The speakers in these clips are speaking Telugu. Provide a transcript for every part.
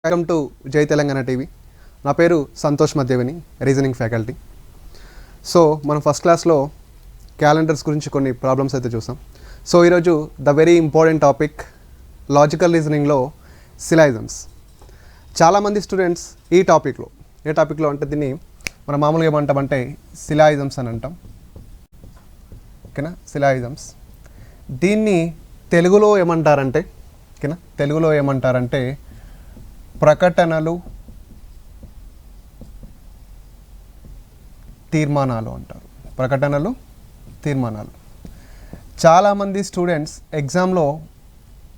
వెల్కమ్ టు జై తెలంగాణ టీవీ. నా పేరు సంతోష్ మధ్యవిని, రీజనింగ్ ఫ్యాకల్టీ. సో మనం ఫస్ట్ క్లాస్లో క్యాలెండర్స్ గురించి కొన్ని ప్రాబ్లమ్స్ అయితే చూసాం. సో ఈరోజు the very important topic logical రీజనింగ్లో సిలాయిజమ్స్. చాలామంది స్టూడెంట్స్ ఏ టాపిక్లో అంటే దీన్ని మనం మామూలుగా ఏమంటామంటే సిలాయిజమ్స్ అని అంటాం. ఓకేనా, సిలాయిజమ్స్. దీన్ని తెలుగులో ఏమంటారంటే ప్రకటనలు, తీర్మానాలు అంటారు. తీర్మానాలు. చాలామంది స్టూడెంట్స్ ఎగ్జామ్లో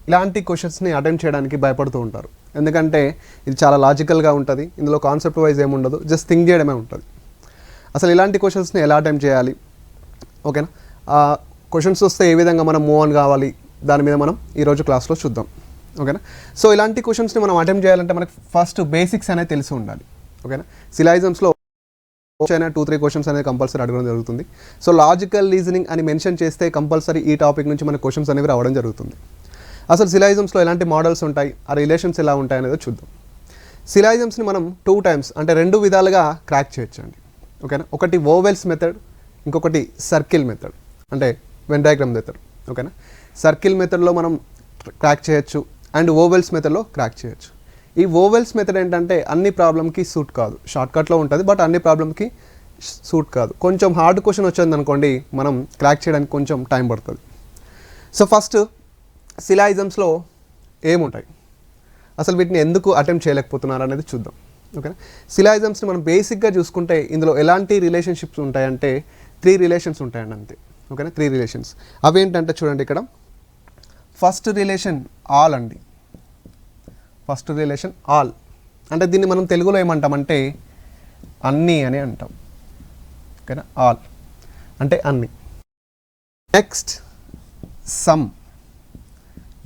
ఇలాంటి క్వశ్చన్స్ని అటెంప్ట్ చేయడానికి భయపడుతూ ఉంటారు. ఎందుకంటే ఇది చాలా లాజికల్గా ఉంటుంది, ఇందులో కాన్సెప్ట్ వైజ్ ఏముండదు, జస్ట్ థింక్ చేయడమే ఉంటుంది. అసలు ఇలాంటి క్వశ్చన్స్ని ఎలా అటెంప్ట్ చేయాలి, ఓకేనా, క్వశ్చన్స్ వస్తే ఏ విధంగా మనం మూవ్ ఆన్ కావాలి, దాని మీద మనం ఈరోజు క్లాస్లో చూద్దాం. ఓకేనా. సో ఇలాంటి క్వశ్చన్స్ని మనం అటెంప్ట్ చేయాలంటే మనకి ఫస్ట్ బేసిక్స్ అనేది తెలిసి ఉండాలి. ఓకేనా. సిలాయిజమ్స్లో 2-3 క్వశ్చన్స్ అనేది కంపల్సరీ అడగడం జరుగుతుంది. సో లాజికల్ రీజనింగ్ అని మెన్షన్ చేస్తే కంపల్సరీ ఈ టాపిక్ నుంచి మనకు క్వశ్చన్స్ అనేవి రావడం జరుగుతుంది. అసలు సిలాయిజమ్స్లో ఎలాంటి మోడల్స్ ఉంటాయి, ఆ రిలేషన్స్ ఎలా ఉంటాయి అనేది చూద్దాం. సిలాయిజమ్స్ని మనం 2 టైమ్స్ అంటే 2 విధాలుగా క్రాక్ చేయొచ్చండి. ఓకేనా. ఒకటి వోవెల్స్ మెథడ్, ఇంకొకటి సర్కిల్ మెథడ్ అంటే వెన్ డయాగ్రామ్ మెథడ్. ఓకేనా. సర్కిల్ మెథడ్లో మనం క్రాక్ చేయొచ్చు అండ్ వోవెల్స్ మెథడ్లో క్రాక్ చేయొచ్చు. ఈ వోవెల్స్ మెథడ్ ఏంటంటే అన్ని ప్రాబ్లమ్కి సూట్ కాదు, షార్ట్కట్లో ఉంటుంది, బట్ అన్ని ప్రాబ్లమ్కి సూట్ కాదు. కొంచెం హార్డ్ క్వశ్చన్ వచ్చింది అనుకోండి, మనం క్రాక్ చేయడానికి కొంచెం టైం పడుతుంది. సో ఫస్ట్ సిలాయిజమ్స్లో ఏముంటాయి, అసలు వీటిని ఎందుకు అటెంప్ట్ చేయలేకపోతున్నారు అనేది చూద్దాం. ఓకేనా. సిలాయిజమ్స్ని మనం బేసిక్గా చూసుకుంటే ఇందులో ఎలాంటి రిలేషన్షిప్స్ ఉంటాయంటే 3 రిలేషన్స్ ఉంటాయండి అంతే. ఓకేనా. 3 రిలేషన్స్. అవి ఏంటంటే చూడండి, ఇక్కడ ఫస్ట్ రిలేషన్ ఆల్ అండి. ఫస్ట్ రిలేషన్ ఆల్ అంటే దీన్ని మనం తెలుగులో ఏమంటామంటే అన్నీ అని అంటాం. ఓకేనా. ఆల్ అంటే అన్నీ. Next some.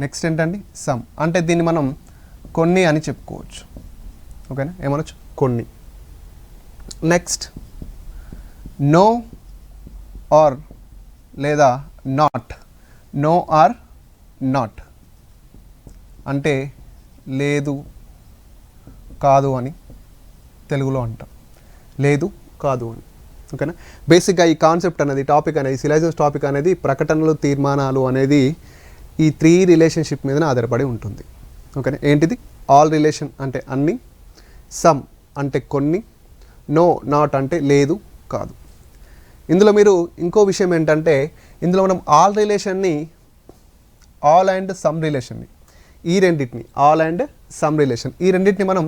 నెక్స్ట్ ఏంటండి, సమ్ అంటే దీన్ని మనం కొన్ని అని చెప్పుకోవచ్చు. ఓకేనా, ఏమనొచ్చు, కొన్ని. నెక్స్ట్ నో ఆర్ లేదా నాట్. నో ఆర్ నాట్ అంటే లేదు, కాదు అని తెలుగులో అంటాం. లేదు, కాదు అని. ఓకేనా. బేసిక్గా ఈ కాన్సెప్ట్ అనేది, టాపిక్ అనేది, సిలాయిజమ్స్ టాపిక్ అనేది ప్రకటనలు, తీర్మానాలు అనేది ఈ 3 రిలేషన్షిప్ మీద ఆధారపడి ఉంటుంది. ఓకేనా. ఏంటిది, ఆల్ రిలేషన్ అంటే అన్ని, సమ్ అంటే కొన్ని, నో నాట్ అంటే లేదు, కాదు. ఇందులో మీరు ఇంకో విషయం ఏంటంటే ఇందులో మనం ఆల్ రిలేషన్ని, ఆల్ అండ్ సమ్ రిలేషన్ని, ఈ రెండింటిని, ఆల్ అండ్ సమ్ రిలేషన్, ఈ రెండింటిని మనం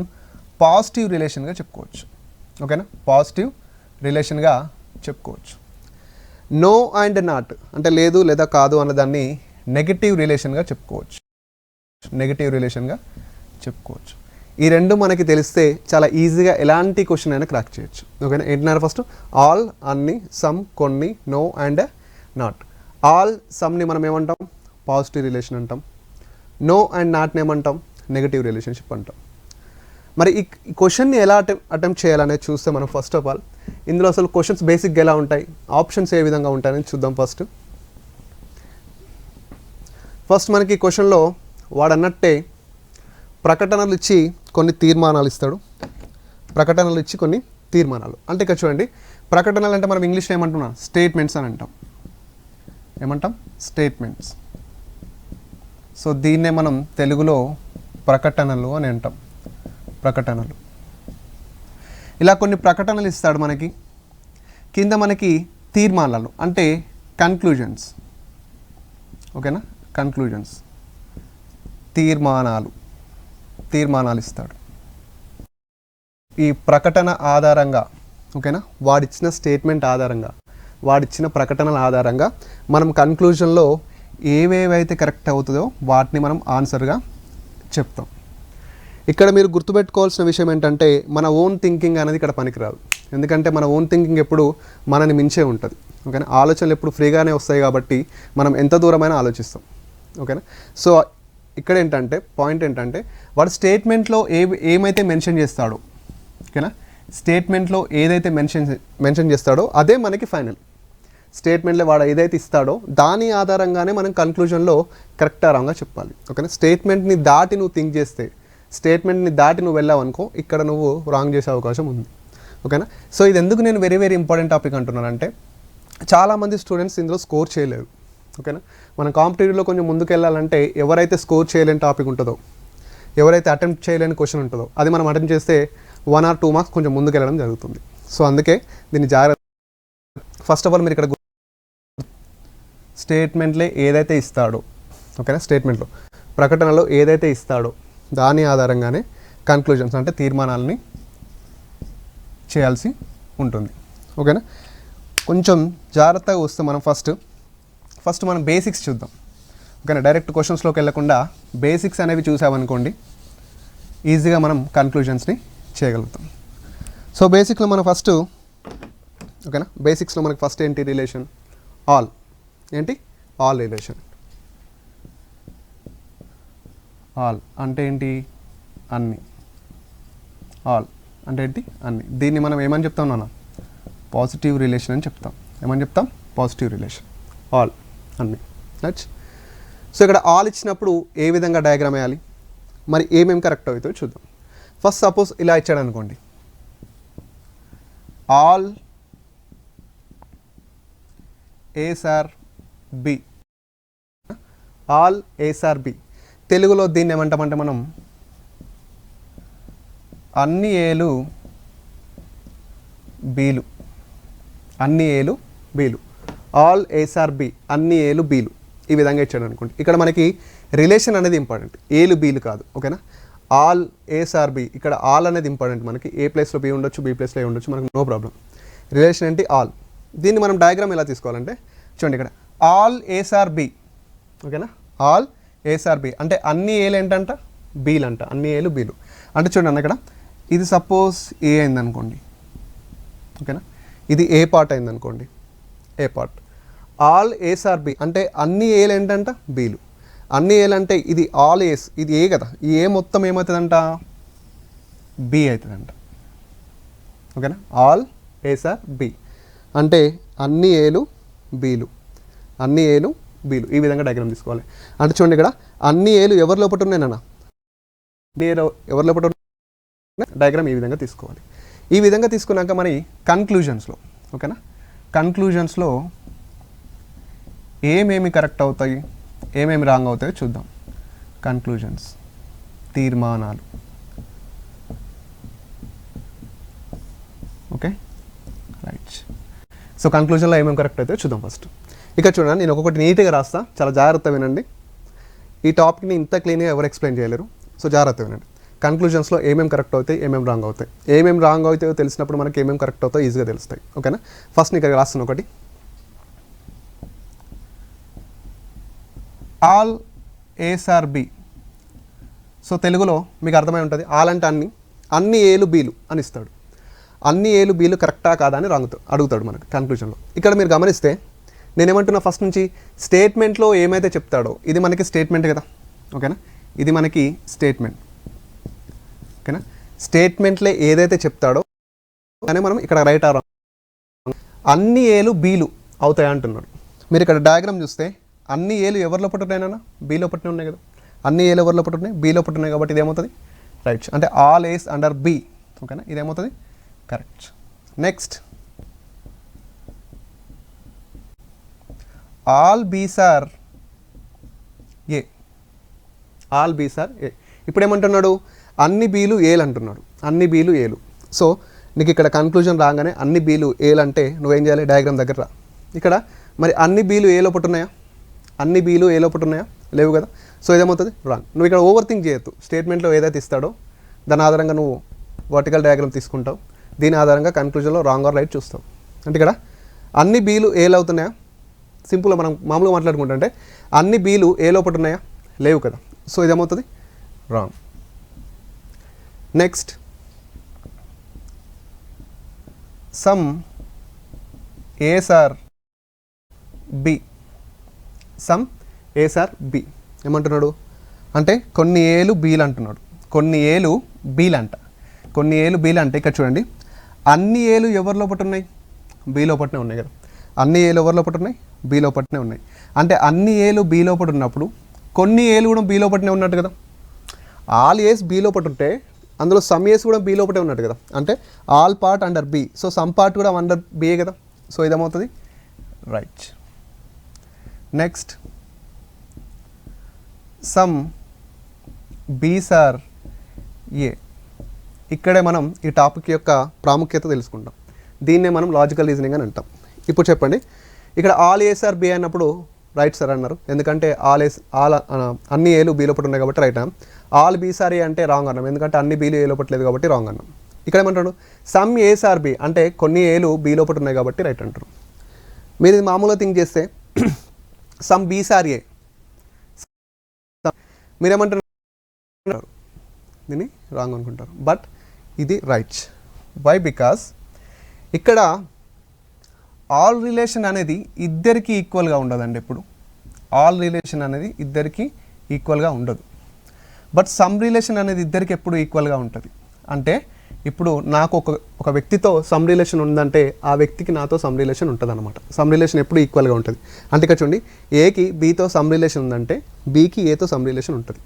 పాజిటివ్ రిలేషన్గా చెప్పుకోవచ్చు. ఓకేనా. పాజిటివ్ రిలేషన్గా చెప్పుకోవచ్చు. నో అండ్ నాట్ అంటే లేదు లేదా కాదు అన్నదాన్ని నెగటివ్ రిలేషన్గా చెప్పుకోవచ్చు. ఈ రెండు మనకి తెలిస్తే చాలా ఈజీగా ఎలాంటి క్వశ్చన్ అయినా క్రాక్ చేయొచ్చు. ఓకేనా. ఏంటన్నారు, ఫస్ట్ ఆల్ అన్ని, సమ్ కొన్ని, నో అండ్ నాట్. ఆల్ సమ్ని మనం ఏమంటాం, పాజిటివ్ రిలేషన్ అంటాం. నో అండ్ నాట్ని ఏమంటాం, నెగటివ్ రిలేషన్షిప్ అంటాం. మరి ఈ క్వశ్చన్ని ఎలా అటెంప్ట్ చేయాలనేది చూస్తే మనం ఫస్ట్ ఆఫ్ ఆల్ ఇందులో అసలు క్వశ్చన్స్ బేసిక్గా ఎలా ఉంటాయి, ఆప్షన్స్ ఏ విధంగా ఉంటాయని చూద్దాం. ఫస్ట్ మనకి క్వశ్చన్లో వాడు అన్నట్టే ప్రకటనలు ఇచ్చి కొన్ని తీర్మానాలు ఇస్తాడు. అంటే ఇక్కడ చూడండి, ప్రకటనలు అంటే మనం ఇంగ్లీష్లో ఏమంటున్నాం, స్టేట్మెంట్స్ అని అంటాం. స్టేట్మెంట్స్. సో దీన్నే మనం తెలుగులో ప్రకటనలు అని అంటాం. ఇలా కొన్ని ప్రకటనలు ఇస్తాడు మనకి. కింద మనకి తీర్మానాలు అంటే కన్క్లూజన్స్. ఓకేనా. కన్క్లూజన్స్, తీర్మానాలు ఇస్తాడు. ఈ ప్రకటన ఆధారంగా, ఓకేనా, వాడిచ్చిన స్టేట్మెంట్ ఆధారంగా, వాడిచ్చిన ప్రకటనల ఆధారంగా మనం కన్క్లూజన్లో ఏవేవైతే కరెక్ట్ అవుతుందో వాటిని మనం ఆన్సర్గా చెప్తాం. ఇక్కడ మీరు గుర్తుపెట్టుకోవాల్సిన విషయం ఏంటంటే మన ఓన్ థింకింగ్ అనేది ఇక్కడ పనికిరాదు. ఎందుకంటే మన ఓన్ థింకింగ్ ఎప్పుడు మనని మించే ఉంటుంది. ఓకేనా. ఆలోచనలు ఎప్పుడు ఫ్రీగానే వస్తాయి కాబట్టి మనం ఎంత దూరమైనా ఆలోచిస్తాం. ఓకేనా. సో ఇక్కడ ఏంటంటే పాయింట్ ఏంటంటే వాడు స్టేట్మెంట్లో ఏమైతే మెన్షన్ చేస్తాడో, ఓకేనా, స్టేట్మెంట్లో ఏదైతే మెన్షన్ చేస్తాడో అదే మనకి ఫైనల్. స్టేట్మెంట్లో వాడు ఏదైతే ఇస్తాడో దాని ఆధారంగానే మనం కన్క్లూజన్లో కరెక్టా రాంగా చెప్పాలి. ఓకేనా. స్టేట్మెంట్ని దాటి నువ్వు థింక్ చేస్తే, స్టేట్మెంట్ని దాటి నువ్వు వెళ్ళావు అనుకో ఇక్కడ నువ్వు రాంగ్ చేసే అవకాశం ఉంది. ఓకేనా? సో ఇది ఎందుకు నేను వెరీ వెరీ ఇంపార్టెంట్ టాపిక్ అంటున్నానంటే చాలామంది స్టూడెంట్స్ ఇందులో స్కోర్ చేయలేరు. ఓకేనా? మనం కాంపిటేటివ్లో కొంచెం ముందుకు వెళ్ళాలంటే ఎవరైతే స్కోర్ చేయలేని టాపిక్ ఉంటుందో, ఎవరైతే అటెంప్ట్ చేయలేని క్వశ్చన్ ఉంటుందో అది మనం అటెంప్ట్ చేస్తే 1 or 2 మార్క్స్ కొంచెం ముందుకు వెళ్ళడం జరుగుతుంది. సో అందుకే దీన్ని జాగ్రత్త. ఫస్ట్ ఆఫ్ ఆల్ మీరు ఇక్కడ స్టేట్మెంట్లే ఏదైతే ఇస్తాడో, ఓకేనా, స్టేట్మెంట్లో ప్రకటనలో ఏదైతే ఇస్తాడో దాని ఆధారంగానే కన్క్లూజన్స్ అంటే తీర్మానాలని చేయాల్సి ఉంటుంది. ఓకేనా? కొంచెం జాగ్రత్తగా వస్తే మనం ఫస్ట్ మనం బేసిక్స్ చూద్దాం. ఓకేనా? డైరెక్ట్ క్వశ్చన్స్లోకి వెళ్ళకుండా బేసిక్స్ అనేవి చూసామనుకోండి ఈజీగా మనం కన్క్లూజన్స్ని చేయగలుగుతాం. సో బేసిక్లో మనం ఫస్ట్, ఓకేనా, బేసిక్స్లో మనకి ఫస్ట్ ఏంటి? రిలేషన్. ఆల్ ఏంటి? All relation. ఆల్ అంటే ఏంటి? అన్ని. ఆల్ అంటే ఏంటి? అన్ని. దీన్ని మనం ఏమని చెప్తాం నాన్న? పాజిటివ్ రిలేషన్ అని చెప్తాం. ఏమని చెప్తాం? Positive relation. ఆల్ అన్ని. రైట్? సో ఇక్కడ ఆల్ ఇచ్చినప్పుడు ఏ విధంగా డయాగ్రామ్ వేయాలి, మరి ఏమేమి కరెక్ట్ అవుతాయో చూద్దాం. ఫస్ట్ సపోజ్ ఇలా ఇచ్చాడు అనుకోండి, all A's are B. All A's are B. తెలుగులో దీన్ని ఏమంటామంటే మనం అన్ని ఏలు బీలు. అన్ని ఏలు బీలు. All A's are B. అన్ని ఏలు బీలు. ఈ విధంగా ఇచ్చాడు అనుకోండి. ఇక్కడ మనకి రిలేషన్ అనేది ఇంపార్టెంట్, ఏలు బీలు కాదు. ఓకేనా? All A's are B. ఇక్కడ ఆల్ అనేది ఇంపార్టెంట్. మనకి ఏ ప్లేస్లో బి ఉండొచ్చు, బి ప్లేస్లో ఏ ఉండొచ్చు, మనకు నో ప్రాబ్లం. రిలేషన్ ఏంటి? ఆల్. దీన్ని మనం డయాగ్రామ్ ఎలా తీసుకోవాలంటే చూడండి, ఇక్కడ ఆల్ ఏస్ ఆర్ బి. ఓకేనా? ఆల్ ఏస్ ఆర్ బి అంటే అన్ని ఏలు ఏంటంట? బీలు అంట. అన్ని ఏలు బీలు అంటే చూడండి అన్న, ఇక్కడ ఇది సపోజ్ ఏ అయిందనుకోండి. ఓకేనా? ఇది ఏ పార్ట్ అయిందనుకోండి, A part. All A's are B అంటే అన్ని ఏలు ఏంటంట? బీలు. అన్ని ఏలు అంటే ఇది ఆల్ ఏస్, ఇది ఏ కదా, ఈ ఏ మొత్తం ఏమవుతుందంట? బి అవుతుందంట. ఓకేనా? ఆల్ ఏస్ ఆర్ బి అంటే అన్ని ఏలు బీలు. అన్ని ఏలు బీలు. ఈ విధంగా డయాగ్రామ్ తీసుకోవాలి. అంటే చూడండి, ఇక్కడ అన్ని ఏలు ఎవరి లోపల ఉన్నాయన్న? ఎవరి లోపల ఉన్నాయి? డయాగ్రామ్ ఈ విధంగా తీసుకోవాలి. ఈ విధంగా తీసుకున్నాక మరి కన్క్లూజన్స్లో, ఓకేనా, కన్క్లూజన్స్లో ఏమేమి కరెక్ట్ అవుతాయి, ఏమేమి రాంగ్ అవుతాయో చూద్దాం. కన్క్లూజన్స్, తీర్మానాలు. Okay, right. సో కన్క్లూజన్లో ఏమేమి కరెక్ట్ అవుతాయో చూద్దాం ఫస్ట్. ఇక చూడండి, నేను ఒక్కొక్కటి నీట్గా రాస్తా, చాలా జాగ్రత్త వినండి. ఈ టాపిక్ని ఇంత క్లీన్గా ఎవరు ఎక్స్ప్లెయిన్ చేయలేరు. సో జాగ్రత్త వినండి. కన్క్లూజన్స్లో ఏమేమి కరెక్ట్ అవుతాయి, ఏమేమి రాంగ్ అవుతాయి. ఏమేమి రాంగ్ అవుతాయో తెలిసినప్పుడు మనకి ఏమేమి కరెక్ట్ అవుతాయో ఈజీగా తెలుస్తాయి. ఓకేనా? ఫస్ట్ నీకు రాస్తున్న ఒకటి, all A's are B. So తెలుగులో మీకు అర్థమై ఉంటుంది, ఆల్ అంటే అన్ని, అన్ని ఏలు బీలు అని ఇస్తాడు. అన్ని ఏలు బీలు కరెక్టా కాదా అని అడుగుతాడు మనకు కన్క్లూజన్లో. ఇక్కడ మీరు గమనిస్తే నేనేమంటున్నా, ఫస్ట్ నుంచి స్టేట్మెంట్లో ఏమైతే చెప్తాడో ఇది మనకి స్టేట్మెంట్ కదా. ఓకేనా? ఇది మనకి స్టేట్మెంట్. ఓకేనా? స్టేట్మెంట్లో ఏదైతే చెప్తాడో కానీ మనం ఇక్కడ రైట్ ఆర్ అన్ని ఏలు బీలు అవుతాయి అంటున్నాడు. మీరు ఇక్కడ డయాగ్రామ్ చూస్తే అన్ని ఏలు ఎవరిలో పట్టున్నాయినా? బీలో పట్టిన ఉన్నాయి కదా. అన్ని ఏలు ఎవరిలో పట్టున్నాయి? బీలో పట్టున్నాయి. కాబట్టి ఇదేమవుతుంది? రైట్. అంటే ఆల్ ఏస్ అండర్ బి. ఓకేనా? ఇదేమవుతుంది? Correct. Next, all B's are A. All B's are ఏ. ఇప్పుడు ఏమంటున్నాడు? అన్ని బీలు ఏలు అంటున్నాడు. అన్ని బీలు ఏలు. సో నీకు ఇక్కడ కన్క్లూజన్ రాగానే అన్ని బీలు ఏలు అంటే నువ్వేం చేయాలి? డయాగ్రామ్ దగ్గర రా. ఇక్కడ మరి అన్ని బీలు ఏ లోపల ఉన్నాయా? అన్ని బీలు ఏ లోపల ఉన్నాయా? లేవు కదా. సో ఇదేమవుతుంది? రాంగ్. నువ్వు ఇక్కడ ఓవర్ థింక్ చేయొద్దు. స్టేట్మెంట్లో ఏదైతే ఇస్తాడో దాని ఆధారంగా నువ్వు వర్టికల్ డయాగ్రామ్ తీసుకుంటావు. దీని ఆధారంగా కన్క్లూజన్లో రాంగ్ ఆర్ రైట్ చూస్తావు. అంటే ఇక్కడ అన్ని బీలు ఏలు అవుతున్నాయా? సింపుల్గా మనం మామూలుగా మాట్లాడుకుంటుంటే అన్ని బీలు ఏ లోపల ఉన్నాయా? లేవు కదా. సో ఇదేమవుతుంది? Wrong. Next, some A's are B. Some A's are B ఏమంటున్నాడు అంటే కొన్ని ఏలు బీలు అంటున్నాడు. కొన్ని ఏలు బీలు అంట. కొన్ని ఏలు బీలు అంటే ఇక్కడ చూడండి, అన్ని ఏలు ఎవరి లోపల ఉన్నాయి? బీ లోపలనే ఉన్నాయి కదా. అన్ని ఏలు ఎవరి లోపల ఉన్నాయి? బీ లోపలనే ఉన్నాయి. అంటే అన్ని ఏలు బీ లోపల ఉన్నప్పుడు కొన్ని ఏలు కూడా బీ లోపలనే ఉన్నట్టు కదా. ఆల్ ఏస్ బి లోపల ఉంటే అందులో సమ్ ఏస్ కూడా బి లోపటే ఉన్నట్టు కదా, అంటే all part under B, so some part కూడా అండర్ బిఏ కదా, సో ఇదేమవుతుంది right. Next some B's are A. ఇక్కడే మనం ఈ టాపిక్ యొక్క ప్రాముఖ్యత తెలుసుకుంటాం. దీన్నే మనం లాజికల్ రీజనింగ్ అని అంటాం. ఇప్పుడు చెప్పండి, ఇక్కడ ఆల్ ఏస్ ఆర్ బి అన్నప్పుడు రైట్ సార్ అన్నారు, ఎందుకంటే ఆల్ అన్ని ఏలు బి లోపల ఉన్నాయి కాబట్టి రైట్ అన్నాం. ఆల్ బీస్ ఆర్ ఏ అంటే రాంగ్ అన్నాం, ఎందుకంటే అన్ని బీలు ఏ లోపల లేదు కాబట్టి రాంగ్ అన్నాం. ఇక్కడ ఏమంటాడు, సమ్ ఏస్ ఆర్ బి అంటే కొన్ని ఏలు బి లోపల ఉన్నాయి కాబట్టి రైట్ అంటారు. మీరు ఇది మామూలుగా థింక్ చేస్తే సమ్ బీస్ ఆర్ ఏ, మీరేమంటారు దీన్ని రాంగ్ అనుకుంటారు, బట్ ఇది రైట్. వై? బికాస్ ఇక్కడ ఆల్ రిలేషన్ అనేది ఇద్దరికి ఈక్వల్గా ఉండదండి. ఎప్పుడు ఆల్ రిలేషన్ అనేది ఇద్దరికి ఈక్వల్గా ఉండదు, బట్ సమ్ రిలేషన్ అనేది ఇద్దరికి ఎప్పుడు ఈక్వల్గా ఉంటుంది. అంటే ఇప్పుడు నాకు ఒక వ్యక్తితో సమ్ రిలేషన్ ఉందంటే ఆ వ్యక్తికి నాతో సమ్ రిలేషన్ ఉంటుంది అనమాట. సమ్ రిలేషన్ ఎప్పుడు ఈక్వల్గా ఉంటుంది. అంటే ఇక్కడ చూడండి, ఏకి బీతో సమ్ రిలేషన్ ఉందంటే బీకి ఏతో సమ్ రిలేషన్ ఉంటుంది.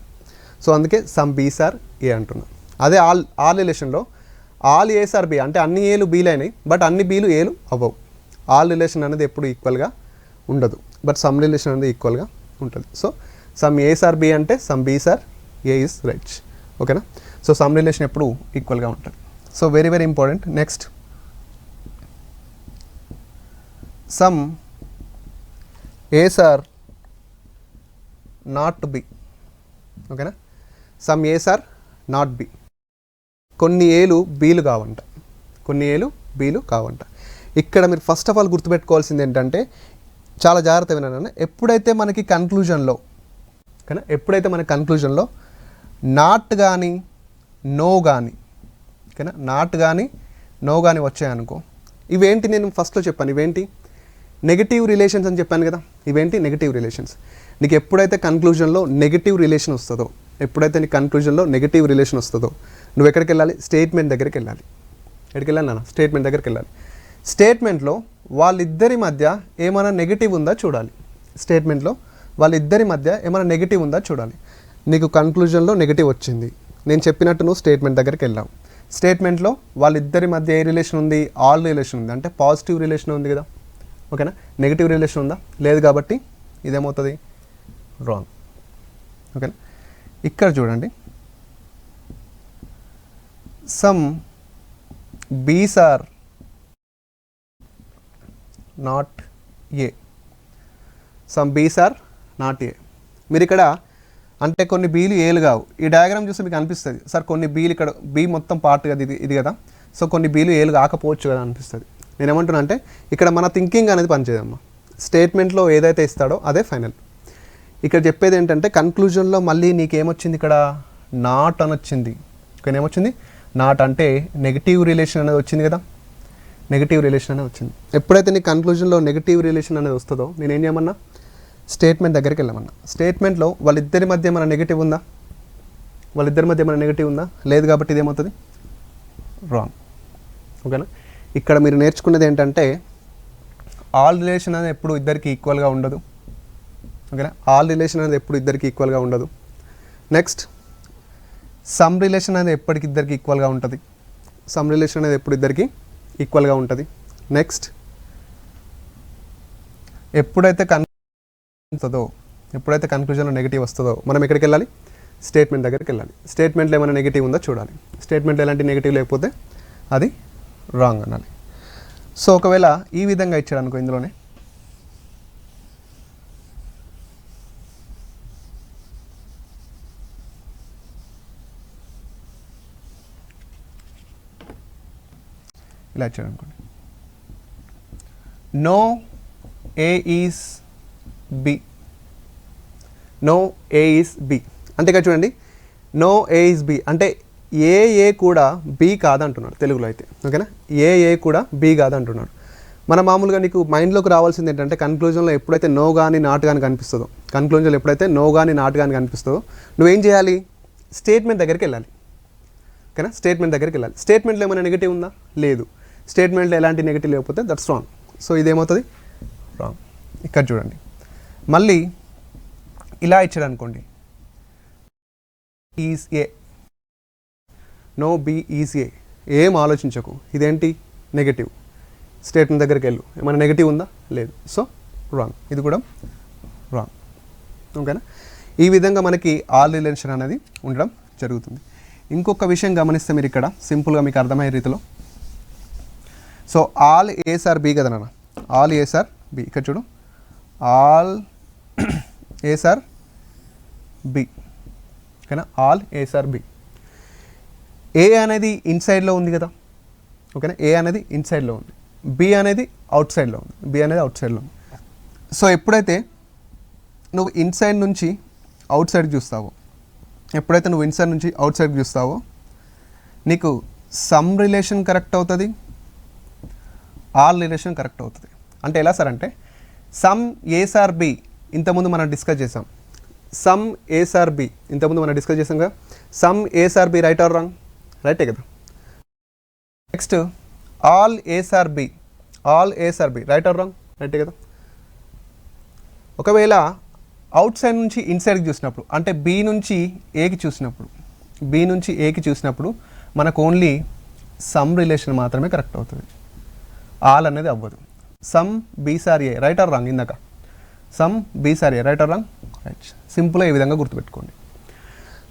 సో అందుకే సమ్ బీస్ ఆర్ ఏ అంటున్నాం. అదే ఆల్ రిలేషన్లో ఆల్ ఏస్ ఆర్ బి అంటే అన్ని ఏలు బీలు అయినాయి, బట్ అన్ని బీలు ఏలు అవ్వవు. ఆల్ రిలేషన్ అనేది ఎప్పుడు ఈక్వల్గా ఉండదు, బట్ సమ్ రిలేషన్ అనేది ఈక్వల్గా ఉంటుంది. So some A's are B అంటే some B's are A is right. ఓకేనా? సో సమ్ రిలేషన్ ఎప్పుడు ఈక్వల్గా ఉంటుంది. So very very important. Next some A's are not B. ఓకేనా? Some A's are not B. కొన్ని ఏలు బీలు కావంట, కొన్ని ఏలు బీలు కావంట. ఇక్కడ మీరు ఫస్ట్ ఆఫ్ ఆల్ గుర్తుపెట్టుకోవాల్సింది ఏంటంటే, చాలా జాగ్రత్త వినాలన్నా, ఎప్పుడైతే మనకి కన్క్లూజన్లో ఎప్పుడైతే మన కన్క్లూజన్లో నాట్ కానీ నో కానీ ఓకేనా, నాట్ కానీ నో కానీ వచ్చాయనుకో, ఇవేంటి నేను ఫస్ట్లో చెప్పాను, ఇవేంటి నెగిటివ్ రిలేషన్స్ అని చెప్పాను కదా. ఇవేంటి నెగిటివ్ రిలేషన్స్. నీకు ఎప్పుడైతే కన్క్లూజన్లో నెగిటివ్ రిలేషన్ వస్తుందో, ఎప్పుడైతే నీ కన్క్లూజన్లో నెగిటివ్ రిలేషన్ వస్తుందో, నువ్వు ఎక్కడికి వెళ్ళాలి? స్టేట్మెంట్ దగ్గరికి వెళ్ళాలి. ఎక్కడికి వెళ్ళాలి నాన్న? స్టేట్మెంట్ దగ్గరికి వెళ్ళాలి. స్టేట్మెంట్లో వాళ్ళిద్దరి మధ్య ఏమైనా నెగిటివ్ ఉందా చూడాలి. స్టేట్మెంట్లో వాళ్ళిద్దరి మధ్య ఏమైనా నెగిటివ్ ఉందా చూడాలి. నీకు కన్క్లూజన్లో నెగిటివ్ వచ్చింది, నేను చెప్పినట్టు నువ్వు స్టేట్మెంట్ దగ్గరికి వెళ్ళావు. స్టేట్మెంట్లో వాళ్ళిద్దరి మధ్య ఏ రిలేషన్ ఉంది? ఆల్ రిలేషన్ ఉంది, అంటే పాజిటివ్ రిలేషన్ ఉంది కదా. ఓకేనా? నెగిటివ్ రిలేషన్ ఉందా? లేదు, కాబట్టి ఇదేమవుతుంది రాంగ్. ఓకేనా? ఇక్కడ చూడండి, some B's are not A. Some B's are not ఏ. మీరు ఇక్కడ అంటే కొన్ని బీలు ఏలు కావు. ఈ డయాగ్రామ్ చూస్తే మీకు అనిపిస్తుంది, సార్ కొన్ని బీలు ఇక్కడ బీ మొత్తం పార్ట్ కదా ఇది కదా, సో కొన్ని బీలు ఏలు కాకపోవచ్చు కదా అనిపిస్తుంది. నేనేమంటున్నా అంటే ఇక్కడ మన థింకింగ్ అనేది పనిచేయదమ్మా. స్టేట్మెంట్లో ఏదైతే ఇస్తాడో అదే ఫైనల్. ఇక్కడ చెప్పేది ఏంటంటే, కన్క్లూజన్లో మళ్ళీ నీకేమొచ్చింది? ఇక్కడ నాట్ అని వచ్చింది. ఇక్కడ ఏమొచ్చింది? నాట్ అంటే నెగిటివ్ రిలేషన్ అనేది వచ్చింది కదా, నెగిటివ్ రిలేషన్ అనేది వచ్చింది. ఎప్పుడైతే నీ కన్క్లూజన్లో నెగిటివ్ రిలేషన్ అనేది వస్తుందో, నేనేం చేయమన్నా? స్టేట్మెంట్ దగ్గరికి వెళ్ళమన్నా. స్టేట్మెంట్లో వాళ్ళిద్దరి మధ్య మన నెగిటివ్ ఉందా? వాళ్ళిద్దరి మధ్య మన నెగిటివ్ ఉందా? లేదు, కాబట్టి ఇదేమవుతుంది రాంగ్. ఓకేనా? ఇక్కడ మీరు నేర్చుకునేది ఏంటంటే, ఆల్ రిలేషన్ అనేది ఎప్పుడు ఇద్దరికి ఈక్వల్గా ఉండదు. ఓకేనా? ఆల్ రిలేషన్ అనేది ఎప్పుడు ఇద్దరికి ఈక్వల్గా ఉండదు. నెక్స్ట్ సమ్ రిలేషన్ అనేది ఎప్పటికి ఇద్దరికి ఈక్వల్గా ఉంటుంది. సమ్ రిలేషన్ అనేది ఎప్పుడు ఇద్దరికి ఈక్వల్గా ఉంటుంది. నెక్స్ట్ ఎప్పుడైతే ఎప్పుడైతే కన్క్లూజన్లో నెగిటివ్ వస్తుందో మనం ఎక్కడికి వెళ్ళాలి? స్టేట్మెంట్ దగ్గరికి వెళ్ళాలి. స్టేట్మెంట్లో ఏమైనా నెగిటివ్ ఉందో చూడాలి. స్టేట్మెంట్లో ఎలాంటి నెగిటివ్ లేకపోతే అది రాంగ్ అనాలి. సో ఒకవేళ ఈ విధంగా ఇచ్చాడు అనుకో, ఇందులోనే ఇలా ఇచ్చాడు అనుకోండి, no A is B, no A is B అంటే ఇక్కడ చూడండి, నో ఏ ఈజ్ బి అంటే ఏ కూడా బి కాదంటున్నాడు తెలుగులో అయితే. ఓకేనా? ఏ కూడా బి కాదంటున్నాడు. మన మామూలుగా నీకు మైండ్లోకి రావాల్సింది ఏంటంటే, కన్క్లూజన్లో ఎప్పుడైతే నో కానీ నాట్ కానీ కనిపిస్తుందో, కన్క్లూజన్లో ఎప్పుడైతే నో కానీ నాట్ కానీ కనిపిస్తుందో నువ్వేం చేయాలి? స్టేట్మెంట్ దగ్గరికి వెళ్ళాలి. ఓకేనా? స్టేట్మెంట్ దగ్గరికి వెళ్ళాలి. స్టేట్మెంట్లో ఏమైనా నెగిటివ్ ఉందా? లేదు. స్టేట్మెంట్లో ఎలాంటి నెగిటివ్ లేకపోతే దట్స్ రాంగ్. సో ఇదేమవుతుంది రాంగ్. ఇక్కడ చూడండి, మళ్ళీ ఇలా ఇచ్చాడు అనుకోండి, is A, no B is A. ఏం ఆలోచించకు, ఇదేంటి నెగటివ్. స్టేట్మెంట్ దగ్గరికి వెళ్ళు, ఏమైనా నెగటివ్ ఉందా, లేదు. సో రాంగ్, ఇది కూడా రాంగ్. ఓకేనా. ఈ విధంగా మనకి ఆల్ రిలేషన్ అనేది ఉండడం జరుగుతుంది. ఇంకొక విషయం గమనిస్తే మీరు ఇక్కడ సింపుల్గా మీకు అర్థమయ్యే రీతిలో, so all A's are B కదా నాన్న, ఆల్ ఏస్ ఆర్ బి. ఇక్కడ చూడు, ఆల్ ఏస్ ఆర్ బి. ఓకేనా, all A's are B. A అనేది ఇన్సైడ్లో ఉంది కదా. ఓకేనా, ఏ అనేది ఇన్సైడ్లో ఉంది, బి అనేది అవుట్ సైడ్లో ఉంది, బి అనేది అవుట్ సైడ్లో ఉంది. సో ఎప్పుడైతే నువ్వు ఇన్సైడ్ నుంచి అవుట్ సైడ్ చూస్తావో, ఎప్పుడైతే నువ్వు ఇన్సైడ్ నుంచి అవుట్ సైడ్ చూస్తావో నీకు సమ్ రిలేషన్ కరెక్ట్ అవుతుంది, ఆల్ రిలేషన్ కరెక్ట్ అవుతుంది. అంటే ఎలా సార్ అంటే, సమ్ ఏస్ ఆర్ బి ఇంతకుముందు మనం డిస్కస్ చేసాం. సమ్ ఏస్ ఆర్ బి ఇంతకుముందు మనం డిస్కస్ చేసాం కదా. Some A's are B right or wrong, రైటే కదా. Next all A's are B, all A's are B right or wrong, రైటే కదా. ఒకవేళ అవుట్ సైడ్ నుంచి ఇన్సైడ్కి చూసినప్పుడు, అంటే బి నుంచి ఏకి చూసినప్పుడు, బి నుంచి ఏకి చూసినప్పుడు మనకు ఓన్లీ సమ్ రిలేషన్ మాత్రమే కరెక్ట్ అవుతుంది, ఆల్ అనేది అవ్వదు. Some B's are A right or wrong, ఇందాక some B's are A right or wrong, right. సింపుల్గా ఈ విధంగా గుర్తుపెట్టుకోండి.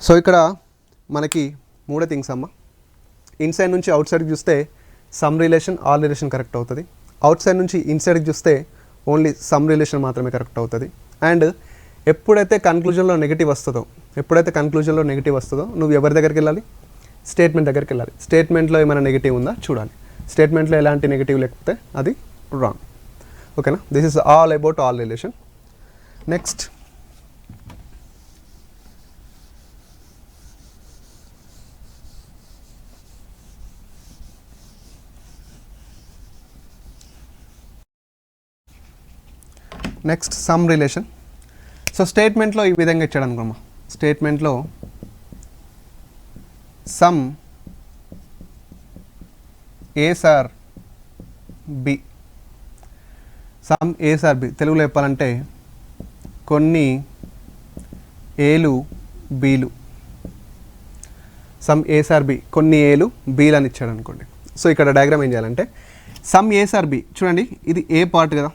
సో ఇక్కడ మనకి మూడే థింగ్స్ అమ్మ. ఇన్సైడ్ నుంచి అవుట్ సైడ్కి చూస్తే some relation, all relation correct అవుతుంది. అవుట్ సైడ్ నుంచి ఇన్సైడ్కి చూస్తే ఓన్లీ సమ్ రిలేషన్ మాత్రమే కరెక్ట్ అవుతుంది. అండ్ ఎప్పుడైతే కన్క్లూజన్లో నెగిటివ్ వస్తుందో, ఎప్పుడైతే కన్క్లూజన్లో నెగిటివ్ వస్తుందో నువ్వు ఎవరి దగ్గరికి వెళ్ళాలి, స్టేట్మెంట్ దగ్గరికి వెళ్ళాలి. స్టేట్మెంట్లో ఏమైనా నెగిటివ్ ఉందా చూడాలి. స్టేట్మెంట్లో ఎలాంటి నెగిటివ్ లేకపోతే అది రాంగ్. ఓకేనా, this is all about all relation. Next next some relation. So స్టేట్మెంట్లో ఈ విధంగా ఇచ్చాడు అనుకోమ్మా. స్టేట్మెంట్లో some A's are B, some A's are B తెలుగులో చెప్పాలంటే కొన్ని ఏలు బీలు. సమ్ ఏస్ ఆర్ బి కొన్ని ఏలు బీలు అని ఇచ్చాడు అనుకోండి. సో ఇక్కడ డయాగ్రామ్ ఏం చేయాలంటే, సమ్ ఏస్ ఆర్ బి చూడండి, ఇది ఏ పార్ట్ కదా,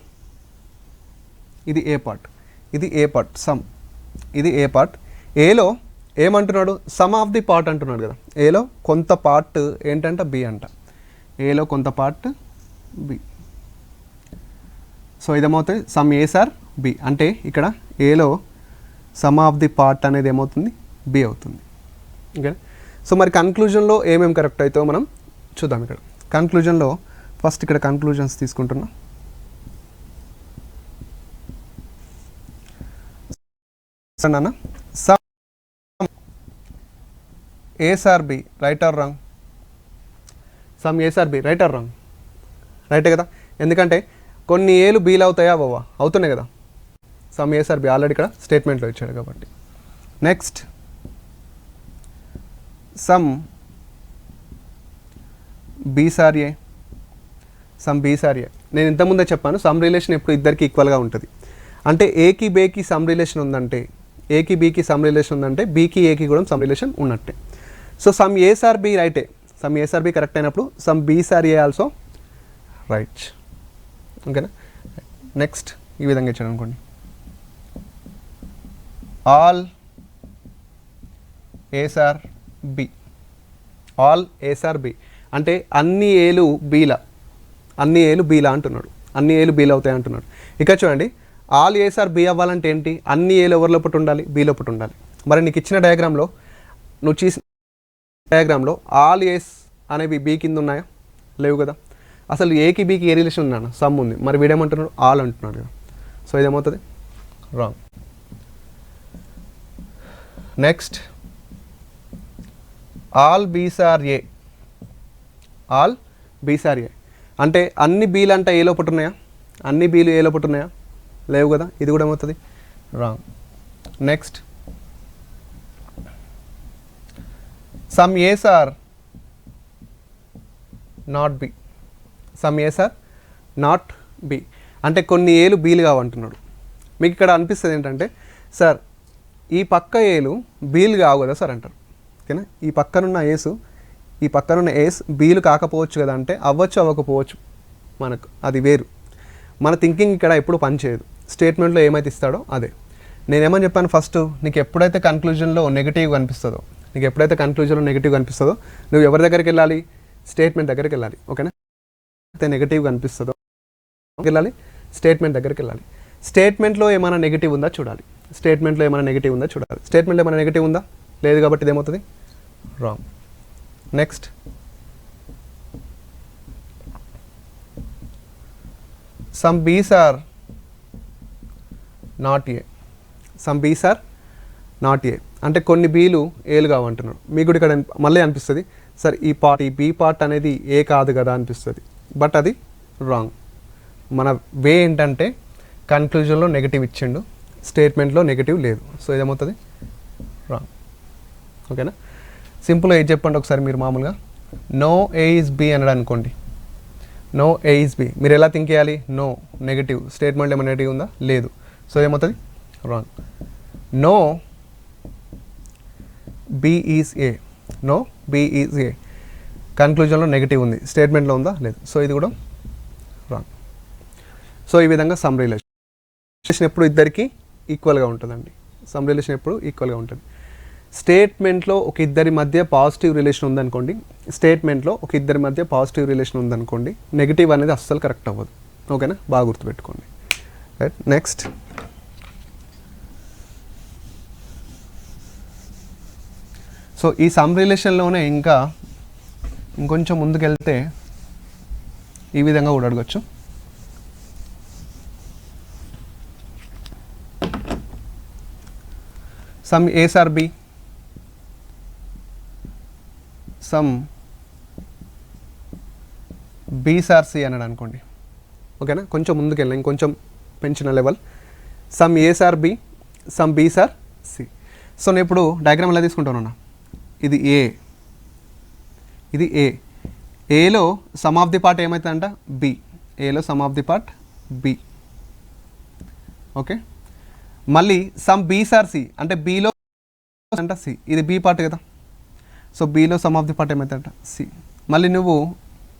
ఇది ఏ పార్ట్, ఇది ఏ పార్ట్, సమ్ ఇది ఏ పార్ట్. ఏలో ఏమంటున్నాడు, సమ్ ఆఫ్ ది పార్ట్ అంటున్నాడు కదా. ఏలో కొంత పార్ట్ ఏంటంట, బి అంట. ఏలో కొంత పార్ట్ బి. సో ఇదేమవుతుంది సమ్ ఏస్ ఆర్ బి, అంటే ఇక్కడ ఏలో సమ్ ఆఫ్ ది పార్ట్ అనేది ఏమవుతుంది, బి అవుతుంది. ఓకే. సో మరి కన్క్లూజన్లో ఏమేమి కరెక్ట్ అవుతాయో మనం చూద్దాం. ఇక్కడ కన్క్లూజన్లో ఫస్ట్ ఇక్కడ కన్క్లూజన్స్ తీసుకుంటున్నా. అన్న some A's are B right or wrong, some A's are B right or wrong, రైటే కదా. ఎందుకంటే కొన్ని ఏలు బీలు అవుతాయా అవ్వవా, అవుతున్నాయి కదా. Some A's are B already ఇక్కడ స్టేట్మెంట్లో ఇచ్చాడు కాబట్టి. Next some B's are A, some B's are A. నేను ఇంతకుముందే చెప్పాను సమ్ రిలేషన్ ఎప్పుడు ఇద్దరికి ఈక్వల్గా ఉంటుంది. అంటే ఏకి బేకి సమ్ రిలేషన్ ఉందంటే, ఏకి బీకి సమ్ రిలేషన్ ఉందంటే బీకి ఏకి కూడా సమ్ రిలేషన్ ఉన్నట్టే. So some A's are B రైటే, some A's are B correct అయినప్పుడు some B's are A also right. ఓకేనా. నెక్స్ట్ ఈ విధంగా ఇచ్చాను అనుకోండి, all A's are B, all A's are B అంటే అన్ని ఏలు బీలా, అన్ని ఏలు బీలా అంటున్నాడు, అన్ని ఏలు బీలు అవుతాయి అంటున్నాడు. ఇక చూడండి, ఆల్ ఏస్ ఆర్ బి అవ్వాలంటే ఏంటి, అన్ని ఏలు ఎవరి లోపల ఉండాలి, బి లోపల ఉండాలి. మరి నీకు ఇచ్చిన డయాగ్రామ్లో, నువ్వు చేసిన డయాగ్రామ్లో ఆల్ ఏస్ అనేవి బి కింద ఉన్నాయా, లేవు కదా. అసలు ఏకి బీకి ఏ రిలేషన్ ఉన్నాను, సమ్ ఉంది. మరి వీడేమంటున్నాడు, ఆల్ అంటున్నాడు కదా. సో ఇదేమవుతుంది wrong. Next all B's are A, all B's are A అంటే అన్ని బీలు అంటే ఏ లోపల ఉన్నాయా, అన్ని బీలు ఏ లోపల ఉన్నాయా, లేవు కదా. ఇది కూడా ఏమవుతుంది wrong. Next some A's are not B, some A's are not B అంటే కొన్ని ఏలు బీలు కావంటున్నాడు. మీకు ఇక్కడ అనిపిస్తుంది ఏంటంటే, సార్ ఈ పక్క ఏలు బీలు కావు కదా సార్ అంటారు. ఓకేనా. ఈ పక్కనున్న ఏస్ బీలు కాకపోవచ్చు కదా అంటే అవ్వచ్చు అవ్వకపోవచ్చు, మనకు అది వేరు. మన థింకింగ్ ఇక్కడ ఎప్పుడు పనిచేయదు. స్టేట్మెంట్లో ఏమైతే ఇస్తాడో అదే. నేనేమని చెప్పాను ఫస్ట్, నీకు ఎప్పుడైతే కన్క్లూజన్లో నెగిటివ్ కనిపిస్తుందో నువ్వు ఎవరి దగ్గరికి వెళ్ళాలి, స్టేట్మెంట్ దగ్గరికి వెళ్ళాలి. ఓకేనా. అయితే నెగిటివ్ కనిపిస్తుందో వెళ్ళాలి, స్టేట్మెంట్ దగ్గరికి వెళ్ళాలి. స్టేట్మెంట్లో ఏమైనా నెగిటివ్ ఉందా చూడాలి. స్టేట్మెంట్లో ఏమైనా నెగిటివ్ ఉందా, లేదు కాబట్టి ఇదేమవుతుంది, wrong. Next, some B's are not ఏ, అంటే కొన్ని బీలు ఏలు కావంటున్నాడు. మీకు కూడా ఇక్కడ మళ్ళీ అనిపిస్తుంది, సార్ ఈ బీ పార్ట్ అనేది ఏ కాదు కదా అనిపిస్తుంది, బట్ అది రాంగ్. మన వే ఏంటంటే కన్క్లూజన్లో నెగిటివ్ ఇచ్చిండు, స్టేట్మెంట్లో నెగిటివ్ లేదు, సో ఇదేమవుతుంది, రాంగ్. ఓకేనా. సింపుల్గా ఏది చెప్పండి ఒకసారి మీరు. మామూలుగా నో ఏ ఈజ్ బి అన్నాడు అనుకోండి, నో ఏ ఈజ్ బి, మీరు ఎలా థింక్ చేయాలి, నో నెగిటివ్, స్టేట్మెంట్లో ఏమైనా నెగిటివ్ ఉందా, లేదు, సో ఏమవుతుంది, wrong. No B is A, కన్క్లూజన్లో నెగిటివ్ ఉంది, స్టేట్మెంట్లో ఉందా, లేదు, సో ఇది కూడా రాంగ్. సో ఈ విధంగా సమ్ రిలేషన్ ఎప్పుడు ఇద్దరికి ఈక్వల్గా ఉంటుందండి. సమ్ రిలేషన్ ఎప్పుడు ఈక్వల్గా ఉంటుంది. స్టేట్మెంట్లో ఒక ఇద్దరి మధ్య పాజిటివ్ రిలేషన్ ఉందనుకోండి, నెగిటివ్ అనేది అస్సలు కరెక్ట్ అవ్వదు. ఓకేనా, బాగా గుర్తుపెట్టుకోండి. రైట్. నెక్స్ట్, సో ఈ సమ్ రిలేషన్లోనే ఇంకొంచెం ముందుకెళ్తే ఈ విధంగా కూడా అడగచ్చు. Some A's are B, some B's are C అన్నాడు అనుకోండి. ఓకేనా, కొంచెం ముందుకెళ్ళి ఇంకొంచెం పెంచిన level. Some A's are B, some B's are C. So నేను ఇప్పుడు డయాగ్రామ్ ఎలా తీసుకుంటాను, ఇది ఏలో సమ్ ఆఫ్ ది పార్ట్ ఏమవుతుందంట, బి. ఓకే. మళ్ళీ సమ్ బీస్ ఆర్ సి, అంటే బీలో అంట సి, ఇది బి పార్ట్ కదా, so బీలో some of the part ఏమవుతుందంట, సి. మళ్ళీ నువ్వు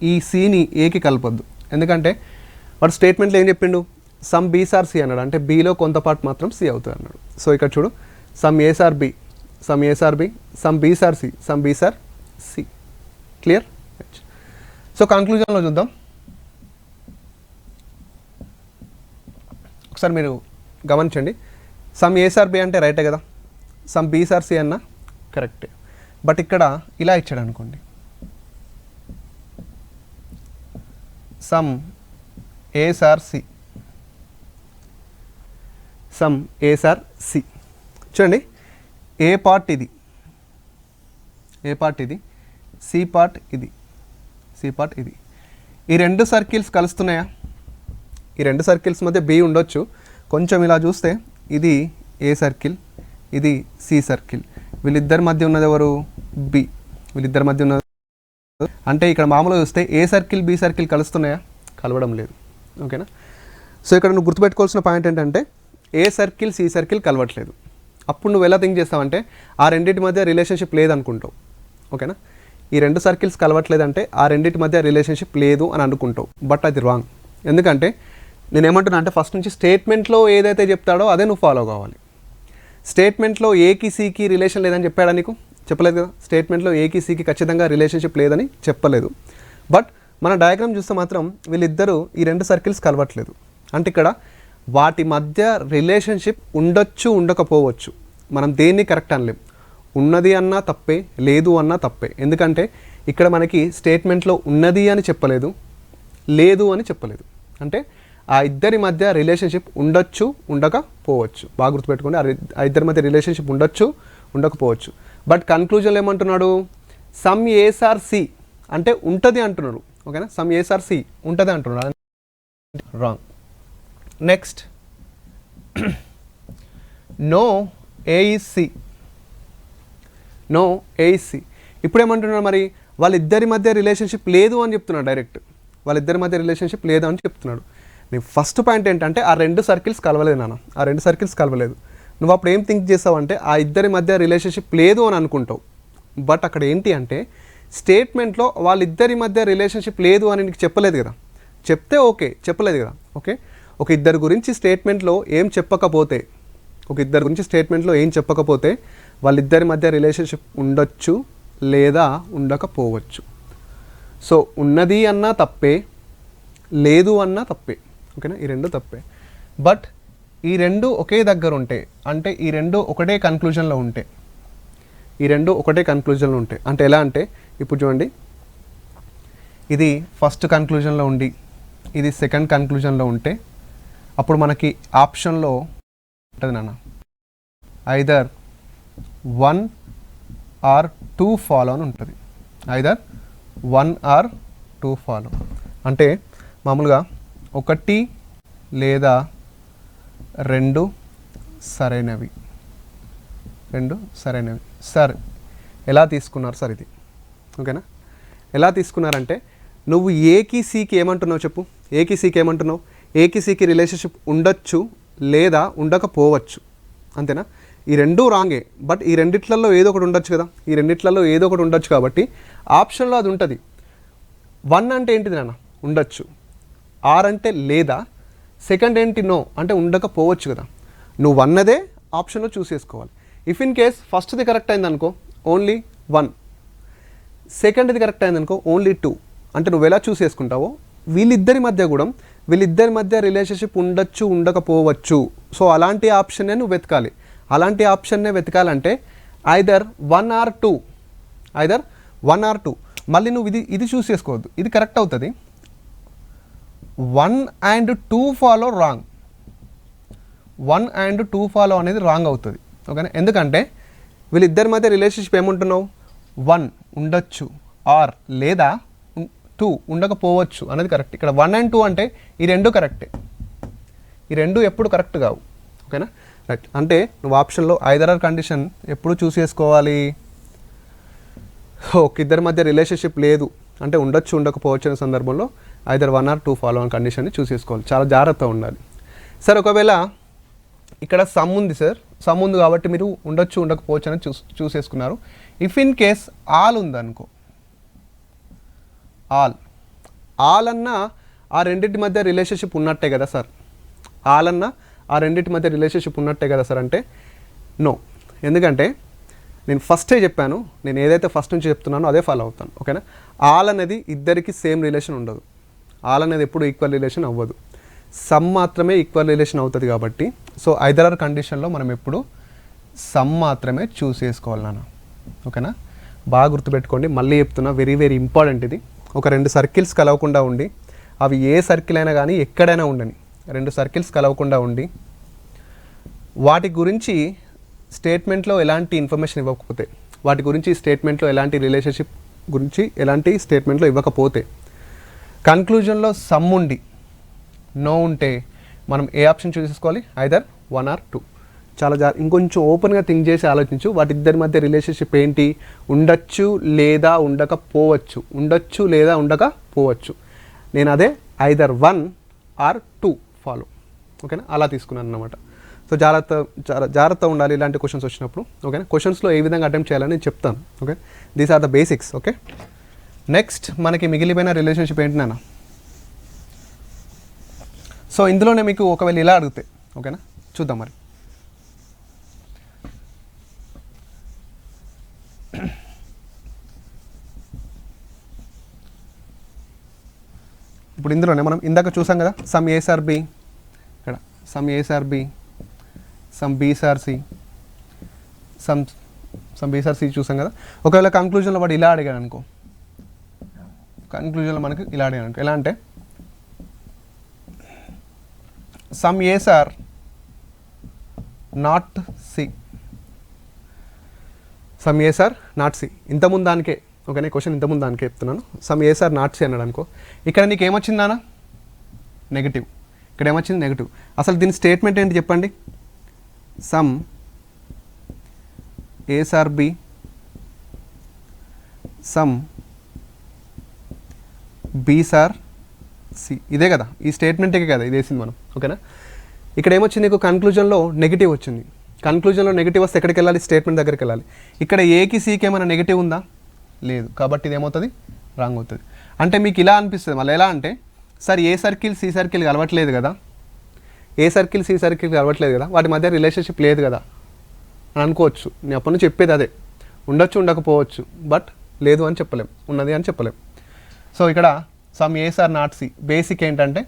ఈ సిని ఏకి కలపొద్దు, ఎందుకంటే వాడు స్టేట్మెంట్లో ఏం చెప్పిండు, సమ్ బీస్ ఆర్ సి అన్నాడు, అంటే బీలో కొంత పార్ట్ మాత్రం సి అవుతుంది అన్నాడు. సో ఇక్కడ చూడు, some A's are B, some B's are C. Clear. So కన్క్లూజన్లో చూద్దాం. ఒకసారి మీరు గమనించండి, సమ్ ఏస్ ఆర్ బి అంటే రైటే కదా, సమ్ బీస్ ఆర్ సి అన్న కరెక్టే. బట్ ఇక్కడ ఇలా ఇచ్చాడు అనుకోండి, సమ్ ఏస్ ఆర్ సి. చూడండి, ఏ పార్ట్ ఇది, సి పార్ట్ ఇది. ఈ రెండు సర్కిల్స్ కలుస్తున్నాయా, ఈ రెండు సర్కిల్స్ మధ్య బి ఉండొచ్చు. కొంచెం ఇలా చూస్తే ఇది ఏ సర్కిల్, ఇది సి సర్కిల్, వీళ్ళిద్దరి మధ్య ఉన్నది ఎవరు, బి. అంటే ఇక్కడ మామూలుగా చూస్తే ఏ సర్కిల్ బి సర్కిల్ కలుస్తున్నాయా, కలవడం లేదు. ఓకేనా. సో ఇక్కడ నువ్వు గుర్తుపెట్టుకోవాల్సిన పాయింట్ ఏంటంటే ఏ సర్కిల్ సి సర్కిల్ కలవట్లేదు. అప్పుడు నువ్వు ఎలా థింక్ చేస్తావంటే ఆ రెండింటి మధ్య రిలేషన్షిప్ లేదనుకుంటావు. ఓకేనా. ఈ రెండు సర్కిల్స్ కలవట్లేదంటే ఆ రెండింటి మధ్య రిలేషన్షిప్ లేదు అని అనుకుంటావు, బట్ అది రాంగ్. ఎందుకంటే నేను ఏమంటున్నా అంటే ఫస్ట్ నుంచి స్టేట్మెంట్లో ఏదైతే చెప్తాడో అదే నువ్వు ఫాలో కావాలి. స్టేట్మెంట్లో ఏకి సికి రిలేషన్ లేదని చెప్పాడా నీకు, చెప్పలేదు కదా. స్టేట్మెంట్లో ఏకి సికి ఖచ్చితంగా రిలేషన్షిప్ లేదని చెప్పలేదు. బట్ మన డయాగ్రామ్ చూస్తే మాత్రం వీళ్ళిద్దరూ ఈ రెండు సర్కిల్స్ కలవట్లేదు. అంటే ఇక్కడ వాటి మధ్య రిలేషన్షిప్ ఉండొచ్చు ఉండకపోవచ్చు, మనం దేన్ని కరెక్ట్ అనలేం. ఉన్నది అన్నా తప్పే, లేదు అన్నా తప్పే. ఎందుకంటే ఇక్కడ మనకి స్టేట్మెంట్లో ఉన్నది అని చెప్పలేదు, లేదు అని చెప్పలేదు. అంటే ఆ ఇద్దరి మధ్య రిలేషన్షిప్ ఉండొచ్చు ఉండకపోవచ్చు. బాగా గుర్తుపెట్టుకోండి, ఆ ఇద్దరి మధ్య రిలేషన్షిప్ ఉండొచ్చు ఉండకపోవచ్చు. బట్ కన్క్లూజన్లో ఏమంటున్నాడు, సమ్ ఏస్ ఆర్ సి అంటే ఉంటుంది అంటున్నాడు. ఓకేనా, సమ్ ఏస్ ఆర్ సి ఉంటుంది అంటున్నాడు, wrong. Next, no A is C, ఇప్పుడు ఏమంటున్నాడు మరి, వాళ్ళిద్దరి మధ్య రిలేషన్షిప్ లేదు అని చెప్తున్నాడు. డైరెక్ట్ వాళ్ళిద్దరి మధ్య రిలేషన్షిప్ లేదు అని చెప్తున్నాడు. నీ ఫస్ట్ పాయింట్ ఏంటంటే ఆ రెండు సర్కిల్స్ కలవలేదు నాన్న, ఆ రెండు సర్కిల్స్ కలవలేదు. నువ్వు అప్పుడు ఏం థింక్ చేస్తావు అంటే ఆ ఇద్దరి మధ్య రిలేషన్షిప్ లేదు అని అనుకుంటావు. బట్ అక్కడ ఏంటి అంటే స్టేట్మెంట్లో వాళ్ళిద్దరి మధ్య రిలేషన్షిప్ లేదు అని నీకు చెప్పలేదు కదా, చెప్తే ఓకే, చెప్పలేదు కదా. ఓకే, ఒక ఇద్దరి గురించి స్టేట్మెంట్లో ఏం చెప్పకపోతే, వాళ్ళిద్దరి మధ్య రిలేషన్షిప్ ఉండొచ్చు లేదా ఉండకపోవచ్చు. సో ఉన్నది అన్నా తప్పే, లేదు అన్నా తప్పే. ఓకేనా, ఈ రెండు తప్పే. బట్ ఈ రెండు ఒకే దగ్గర ఉంటే, అంటే ఈ రెండు ఒకటే కన్క్లూజన్లో ఉంటే, అంటే ఎలా అంటే ఇప్పుడు చూడండి, ఇది ఫస్ట్ కన్క్లూజన్లో ఉండి ఇది సెకండ్ కన్క్లూజన్లో ఉంటే అప్పుడు మనకి ఆప్షన్లో ఉంటుంది నాన్న, ఐదర్ 1 or 2 ఫాలో అని ఉంటుంది. ఐదర్ 1 or 2 ఫాలో అంటే మామూలుగా 1 లేదా 2 సరైనవి. సార్ ఎలా తీసుకున్నారు సార్ ఇది? ఓకేనా, ఎలా తీసుకున్నారంటే నువ్వు ఏకి సికి ఏమంటున్నావు చెప్పు, ఏకి సికి రిలేషన్షిప్ ఉండొచ్చు లేదా ఉండకపోవచ్చు, అంతేనా? ఈ రెండూ రాంగే, బట్ ఈ రెండిట్లలో ఏదో ఒకటి ఉండొచ్చు కాబట్టి ఆప్షన్లో అది ఉంటుంది. 1 అంటే ఏంటిది నాన్న? ఉండొచ్చు. R అంటే లేదా, సెకండ్ ఏంటి? నో అంటే ఉండకపోవచ్చు కదా. నువ్వు అన్నదే ఆప్షన్లో చూస్ చేసుకోవాలి. ఇఫ్ ఇన్ కేస్ ఫస్ట్ది కరెక్ట్ అయిందనుకో ఓన్లీ 1, సెకండ్ది కరెక్ట్ అయిందనుకో ఓన్లీ 2. అంటే నువ్వు ఎలా చూస్ చేసుకుంటావో వీళ్ళిద్దరి మధ్య రిలేషన్షిప్ ఉండొచ్చు ఉండకపోవచ్చు. సో అలాంటి ఆప్షన్నే నువ్వు వెతకాలి. అలాంటి ఆప్షన్నే వెతకాలంటే ఐదర్ 1 or 2. మళ్ళీ నువ్వు ఇది చూస్ చేసుకోవద్దు, ఇది కరెక్ట్ అవుతుంది. 1 and 2 follow wrong. 1 and 2 follow అనేది రాంగ్ అవుతుంది. ఓకేనా, ఎందుకంటే వీళ్ళిద్దరి మధ్య రిలేషన్షిప్ ఏముంటున్నావు, 1 ఉండొచ్చు ఆర్ లేదా 2 ఉండకపోవచ్చు అనేది కరెక్ట్. ఇక్కడ 1 and 2 అంటే ఈ రెండు కరెక్టే, ఈ రెండు ఎప్పుడు కరెక్ట్ కావు. ఓకేనా, రైట్. అంటే నువ్వు ఆప్షన్లో ఐదర్ ఆర్ కండిషన్ ఎప్పుడు చూస్ చేసుకోవాలి. ఒక ఇద్దరి మధ్య రిలేషన్షిప్ లేదు అంటే ఉండొచ్చు ఉండకపోవచ్చు అనే సందర్భంలో ఐదర్ 1 or 2 ఫాలో అని కండిషన్ని చూస్ చేసుకోవాలి. చాలా జాగ్రత్తగా ఉండాలి. సార్ ఒకవేళ ఇక్కడ సమ్ ఉంది సార్, సమ్ ఉంది కాబట్టి మీరు ఉండొచ్చు ఉండకపోవచ్చు అని చూస్ చేసుకున్నారు. ఇఫ్ ఇన్ కేస్ ఆల్ ఉందనుకో, ఆల్ అన్నా ఆ రెండింటి మధ్య రిలేషన్షిప్ ఉన్నట్టే కదా సార్, అంటే నో. ఎందుకంటే నేను ఫస్టే చెప్పాను, నేను ఏదైతే ఫస్ట్ నుంచి చెప్తున్నానో అదే ఫాలో అవుతాను. ఓకేనా, ఆల్ అనేది ఇద్దరికి సేమ్ రిలేషన్ ఉండదు, ఆల్ అనేది ఎప్పుడు ఈక్వల్ రిలేషన్ అవ్వదు, సమ్ మాత్రమే ఈక్వల్ రిలేషన్ అవుతుంది. కాబట్టి సో ఐదర్ ఆర్ కండిషన్లో మనం ఎప్పుడు సమ్ మాత్రమే చూస్ చేసుకోవాలి నాన్న. ఓకేనా, బాగా గుర్తుపెట్టుకోండి. మళ్ళీ చెప్తున్నా, వెరీ వెరీ ఇంపార్టెంట్ ఇది. ఒక 2 సర్కిల్స్ కలవకుండా ఉండి, అవి ఏ సర్కిల్ అయినా కానీ ఎక్కడైనా ఉండని, 2 సర్కిల్స్ కలవకుండా ఉండి వాటి గురించి స్టేట్మెంట్లో ఎలాంటి ఇన్ఫర్మేషన్ ఇవ్వకపోతే, వాటి గురించి స్టేట్మెంట్లో ఎలాంటి రిలేషన్షిప్ గురించి ఎలాంటి స్టేట్మెంట్లో ఇవ్వకపోతే, కన్క్లూజన్లో సమ్ ఉండి నో ఉంటే మనం ఏ ఆప్షన్ చూస్ చేసుకోవాలి, ఐదర్ 1 or 2. చాలా ఇంకొంచెం ఓపెన్గా థింక్ చేసి ఆలోచించు. వాటిద్దరి మధ్య రిలేషన్షిప్ ఏంటి, ఉండొచ్చు లేదా ఉండకపోవచ్చు. నేను అదే ఐదర్ 1 or 2 ఫాలో. ఓకేనా, అలా తీసుకున్నాను అన్నమాట. సో జాగ్రత్త ఉండాలి ఇలాంటి క్వశ్చన్స్ వచ్చినప్పుడు. ఓకేనా, క్వశ్చన్స్లో ఏ విధంగా అటెంప్ట్ చేయాలని నేను చెప్తాను. Okay, these are the basics. Okay, next మనకి మిగిలిపోయిన రిలేషన్షిప్ ఏంటి నాన్న? సో ఇందులోనే మీకు ఒకవేళ ఇలా అడిగితే, ఓకేనా, చూద్దాం మరి. ఇప్పుడు ఇందులోనే మనం ఇందాక చూసాం కదా, సమ్ ఏస్ ఆర్ బి, ఇక్కడ some A's are B, some B's are C, some B's are C చూసాం కదా. ఒకవేళ కంక్లూజన్లో వాడు ఇలా అడిగాడు అనుకో, ఎలా అంటే some A's are not C, ఇంతకుముందు దానికే. ఓకేనా, క్వశ్చన్ ఇంతకుముందు దానికే చెప్తున్నాను. Some A's are not C అన్నాడు అనుకో, ఇక్కడ నీకు ఏమొచ్చింది నాన్న? నెగిటివ్. ఇక్కడ ఏమొచ్చింది? నెగిటివ్. అసలు దీని స్టేట్మెంట్ ఏంటి చెప్పండి? Some A's are B, some B's are C, ఇదే కదా, ఈ స్టేట్మెంటే కదా ఇది వేసింది మనం. ఓకేనా, ఇక్కడ ఏమొచ్చింది? నీకు కన్క్లూజన్లో నెగిటివ్ వచ్చింది. కన్క్లూజన్లో నెగిటివ్ వస్తే ఎక్కడికి వెళ్ళాలి, స్టేట్మెంట్ దగ్గరికి వెళ్ళాలి. ఇక్కడ ఏకి సికి ఏమైనా నెగిటివ్ ఉందా, లేదు, కాబట్టి ఇది ఏమవుతుంది, రాంగ్ అవుతుంది. అంటే మీకు ఇలా అనిపిస్తుంది మళ్ళీ ఎలా అంటే, sir a circle C circle కలవట్లేదు కదా, ఏ సర్కిల్ సి సర్కిల్ కలవట్లేదు కదా, వాటి మధ్య రిలేషన్షిప్ లేదు కదా అని అనుకోవచ్చు. నేను అప్పటి నుంచి చెప్పేది అదే, ఉండొచ్చు ఉండకపోవచ్చు, బట్ లేదు అని చెప్పలేం, ఉన్నది అని చెప్పలేం. సో ఇక్కడ some A's are not C, basic ఏంటంటే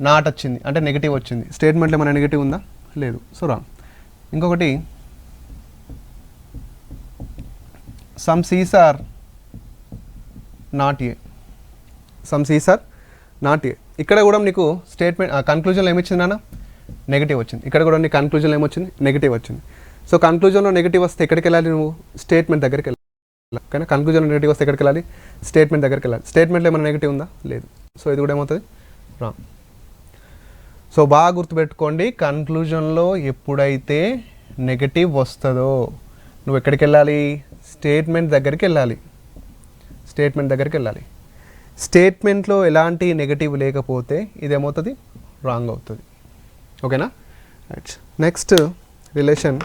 నాట్ వచ్చింది అంటే నెగిటివ్ వచ్చింది, స్టేట్మెంట్లో ఏమైనా నెగిటివ్ ఉందా, లేదు, సో రాంగ్. ఇంకొకటి some C's are not A, some C's are not A. ఇక్కడ కూడా నీకు స్టేట్మెంట్ కన్క్లూజన్లో ఏమిచ్చింది నాన్న, నెగిటివ్ వచ్చింది. ఇక్కడ కూడా నీ కన్క్లూజన్లో ఏమొచ్చింది, నెగిటివ్ వచ్చింది. సో కన్క్లూజన్లో నెగిటివ్ వస్తే ఎక్కడికి వెళ్ళాలి, నువ్వు స్టేట్మెంట్ దగ్గరికి వెళ్ళాలి. కానీ కన్క్లూజన్లో నెగిటివ్ వస్తే ఎక్కడికి వెళ్ళాలి, స్టేట్మెంట్ దగ్గరికి వెళ్ళాలి. స్టేట్మెంట్లో ఏమైనా నెగిటివ్ ఉందా, లేదు, సో ఇది కూడా ఏమవుతుంది, రాంగ్. సో బాగా గుర్తుపెట్టుకోండి, కన్క్లూజన్లో ఎప్పుడైతే నెగిటివ్ వస్తుందో నువ్వు ఎక్కడికి వెళ్ళాలి, స్టేట్మెంట్ దగ్గరికి వెళ్ళాలి, స్టేట్మెంట్ దగ్గరికి వెళ్ళాలి. స్టేట్మెంట్లో ఎలాంటి నెగిటివ్ లేకపోతే ఇదేమవుతుంది, రాంగ్ అవుతుంది. ఓకేనా, రైట్. నెక్స్ట్ రిలేషన్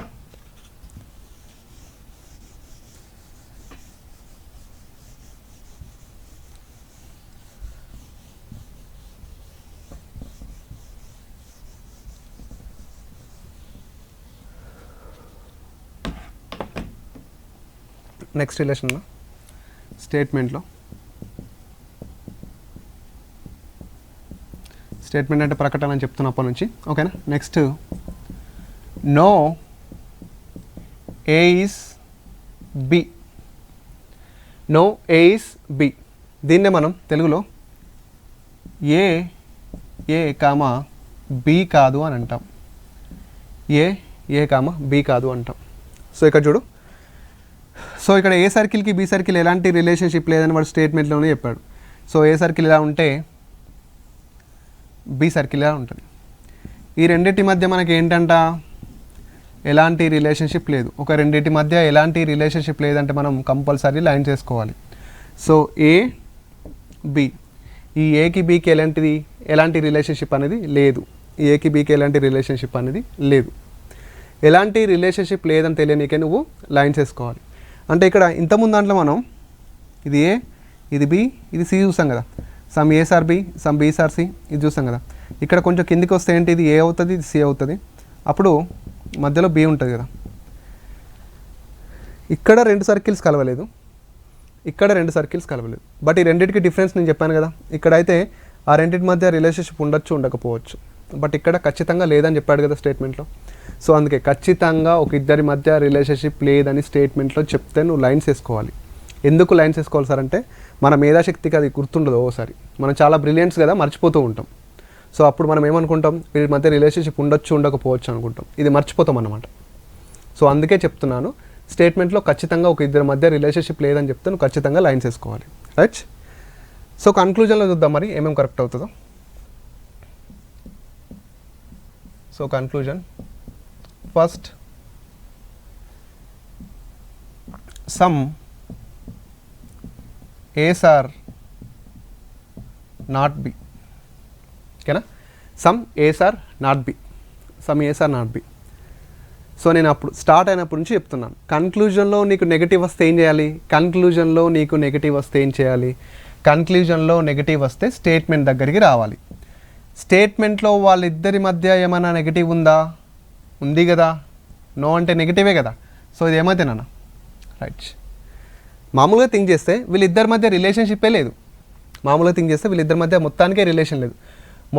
రిలేషన్లో స్టేట్మెంట్లో, స్టేట్మెంట్ అంటే ప్రకటన అని చెప్తున్నప్పటి నుంచి. ఓకేనా, next no A is B, no A is B, దీన్నే మనం తెలుగులో ఏ కామా బి కాదు అని అంటాం, ఏ కామా బి కాదు అంటాం. సో ఇక్కడ చూడు, సో ఇక్కడ ఏ సర్కిల్కి బి సర్కిల్ ఎలాంటి రిలేషన్షిప్ లేదని వాడు స్టేట్మెంట్లోనే చెప్పాడు. సో ఏ సర్కిల్ ఇలా ఉంటే బి సర్కిల్ ఇలా ఉంటుంది. ఈ రెండింటి మధ్య మనకి ఏంటంట, ఎలాంటి రిలేషన్షిప్ లేదు. ఒక రెండింటి మధ్య ఎలాంటి రిలేషన్షిప్ లేదంటే మనం కంపల్సరీ లైన్ చేసుకోవాలి. సో ఏ బి, ఈ ఏకి బీకి ఎలాంటి రిలేషన్షిప్ అనేది లేదు, ఈ ఏకి బీకి ఎలాంటి రిలేషన్షిప్ అనేది లేదు. ఎలాంటి రిలేషన్షిప్ లేదని తెలియనీకే నువ్వు లైన్స్ వేసుకోవాలి. అంటే ఇక్కడ ఇంతకుముందు దాంట్లో మనం ఇది ఏ, ఇది బి, ఇది సి చూసాం కదా, some A's are B, some B's are C, ఇది చూసాం కదా. ఇక్కడ కొంచెం కిందికి వస్తే ఏంటి, ఇది ఏ అవుతుంది, ఇది సి అవుతుంది, అప్పుడు మధ్యలో బి ఉంటుంది కదా. ఇక్కడ రెండు సర్కిల్స్ కలవలేదు, ఇక్కడ రెండు సర్కిల్స్ కలవలేదు, బట్ ఈ రెండింటికి డిఫరెన్స్ నేను చెప్పాను కదా. ఇక్కడైతే ఆ రెండింటి మధ్య రిలేషన్షిప్ ఉండొచ్చు ఉండకపోవచ్చు, బట్ ఇక్కడ ఖచ్చితంగా లేదని చెప్పాడు కదా స్టేట్మెంట్లో. సో అందుకే ఖచ్చితంగా ఒక ఇద్దరి మధ్య రిలేషన్షిప్ లేదని స్టేట్మెంట్లో చెప్తే నువ్వు లైన్స్ వేసుకోవాలి. ఎందుకు లైన్స్ వేసుకోవాలి సార్ అంటే, మన మేధాశక్తికి అది గుర్తుండదు. ఓసారి మనం చాలా బ్రిలియంట్స్ కదా, మర్చిపోతూ ఉంటాం. సో అప్పుడు మనం ఏమనుకుంటాం, వీరి మధ్య రిలేషన్షిప్ ఉండొచ్చు ఉండకపోవచ్చు అనుకుంటాం, ఇది మర్చిపోతాం అన్నమాట. సో అందుకే చెప్తున్నాను, స్టేట్మెంట్లో ఖచ్చితంగా ఒక ఇద్దరి మధ్య రిలేషన్షిప్ లేదని చెప్తే నువ్వు ఖచ్చితంగా లైన్స్ వేసుకోవాలి, రైట్. సో కన్క్లూజన్లో చూద్దాం మరి ఏమేమి కరెక్ట్ అవుతుందో. So conclusion, first some A's are not B, ఓకేనా, some A's are not B, some A's are not B. So నేను అప్పుడు స్టార్ట్ అయినప్పటి నుంచి చెప్తున్నాను, కన్క్లూజన్లో నీకు నెగిటివ్ వస్తే ఏం చేయాలి, కన్క్లూజన్లో నీకు నెగిటివ్ వస్తే ఏం చేయాలి, కన్క్లూజన్లో నెగిటివ్ వస్తే స్టేట్మెంట్ దగ్గరికి రావాలి. స్టేట్మెంట్లో వాళ్ళిద్దరి మధ్య ఏమైనా నెగిటివ్ ఉందా, ఉంది కదా, నో అంటే నెగిటివే కదా. సో ఇది ఏమైతేనా, రైట్. మామూలుగా థింక్ చేస్తే వీళ్ళిద్దరి మధ్య రిలేషన్షిప్పే లేదు, మామూలుగా థింక్ చేస్తే వీళ్ళిద్దరి మధ్య మొత్తానికే రిలేషన్ లేదు.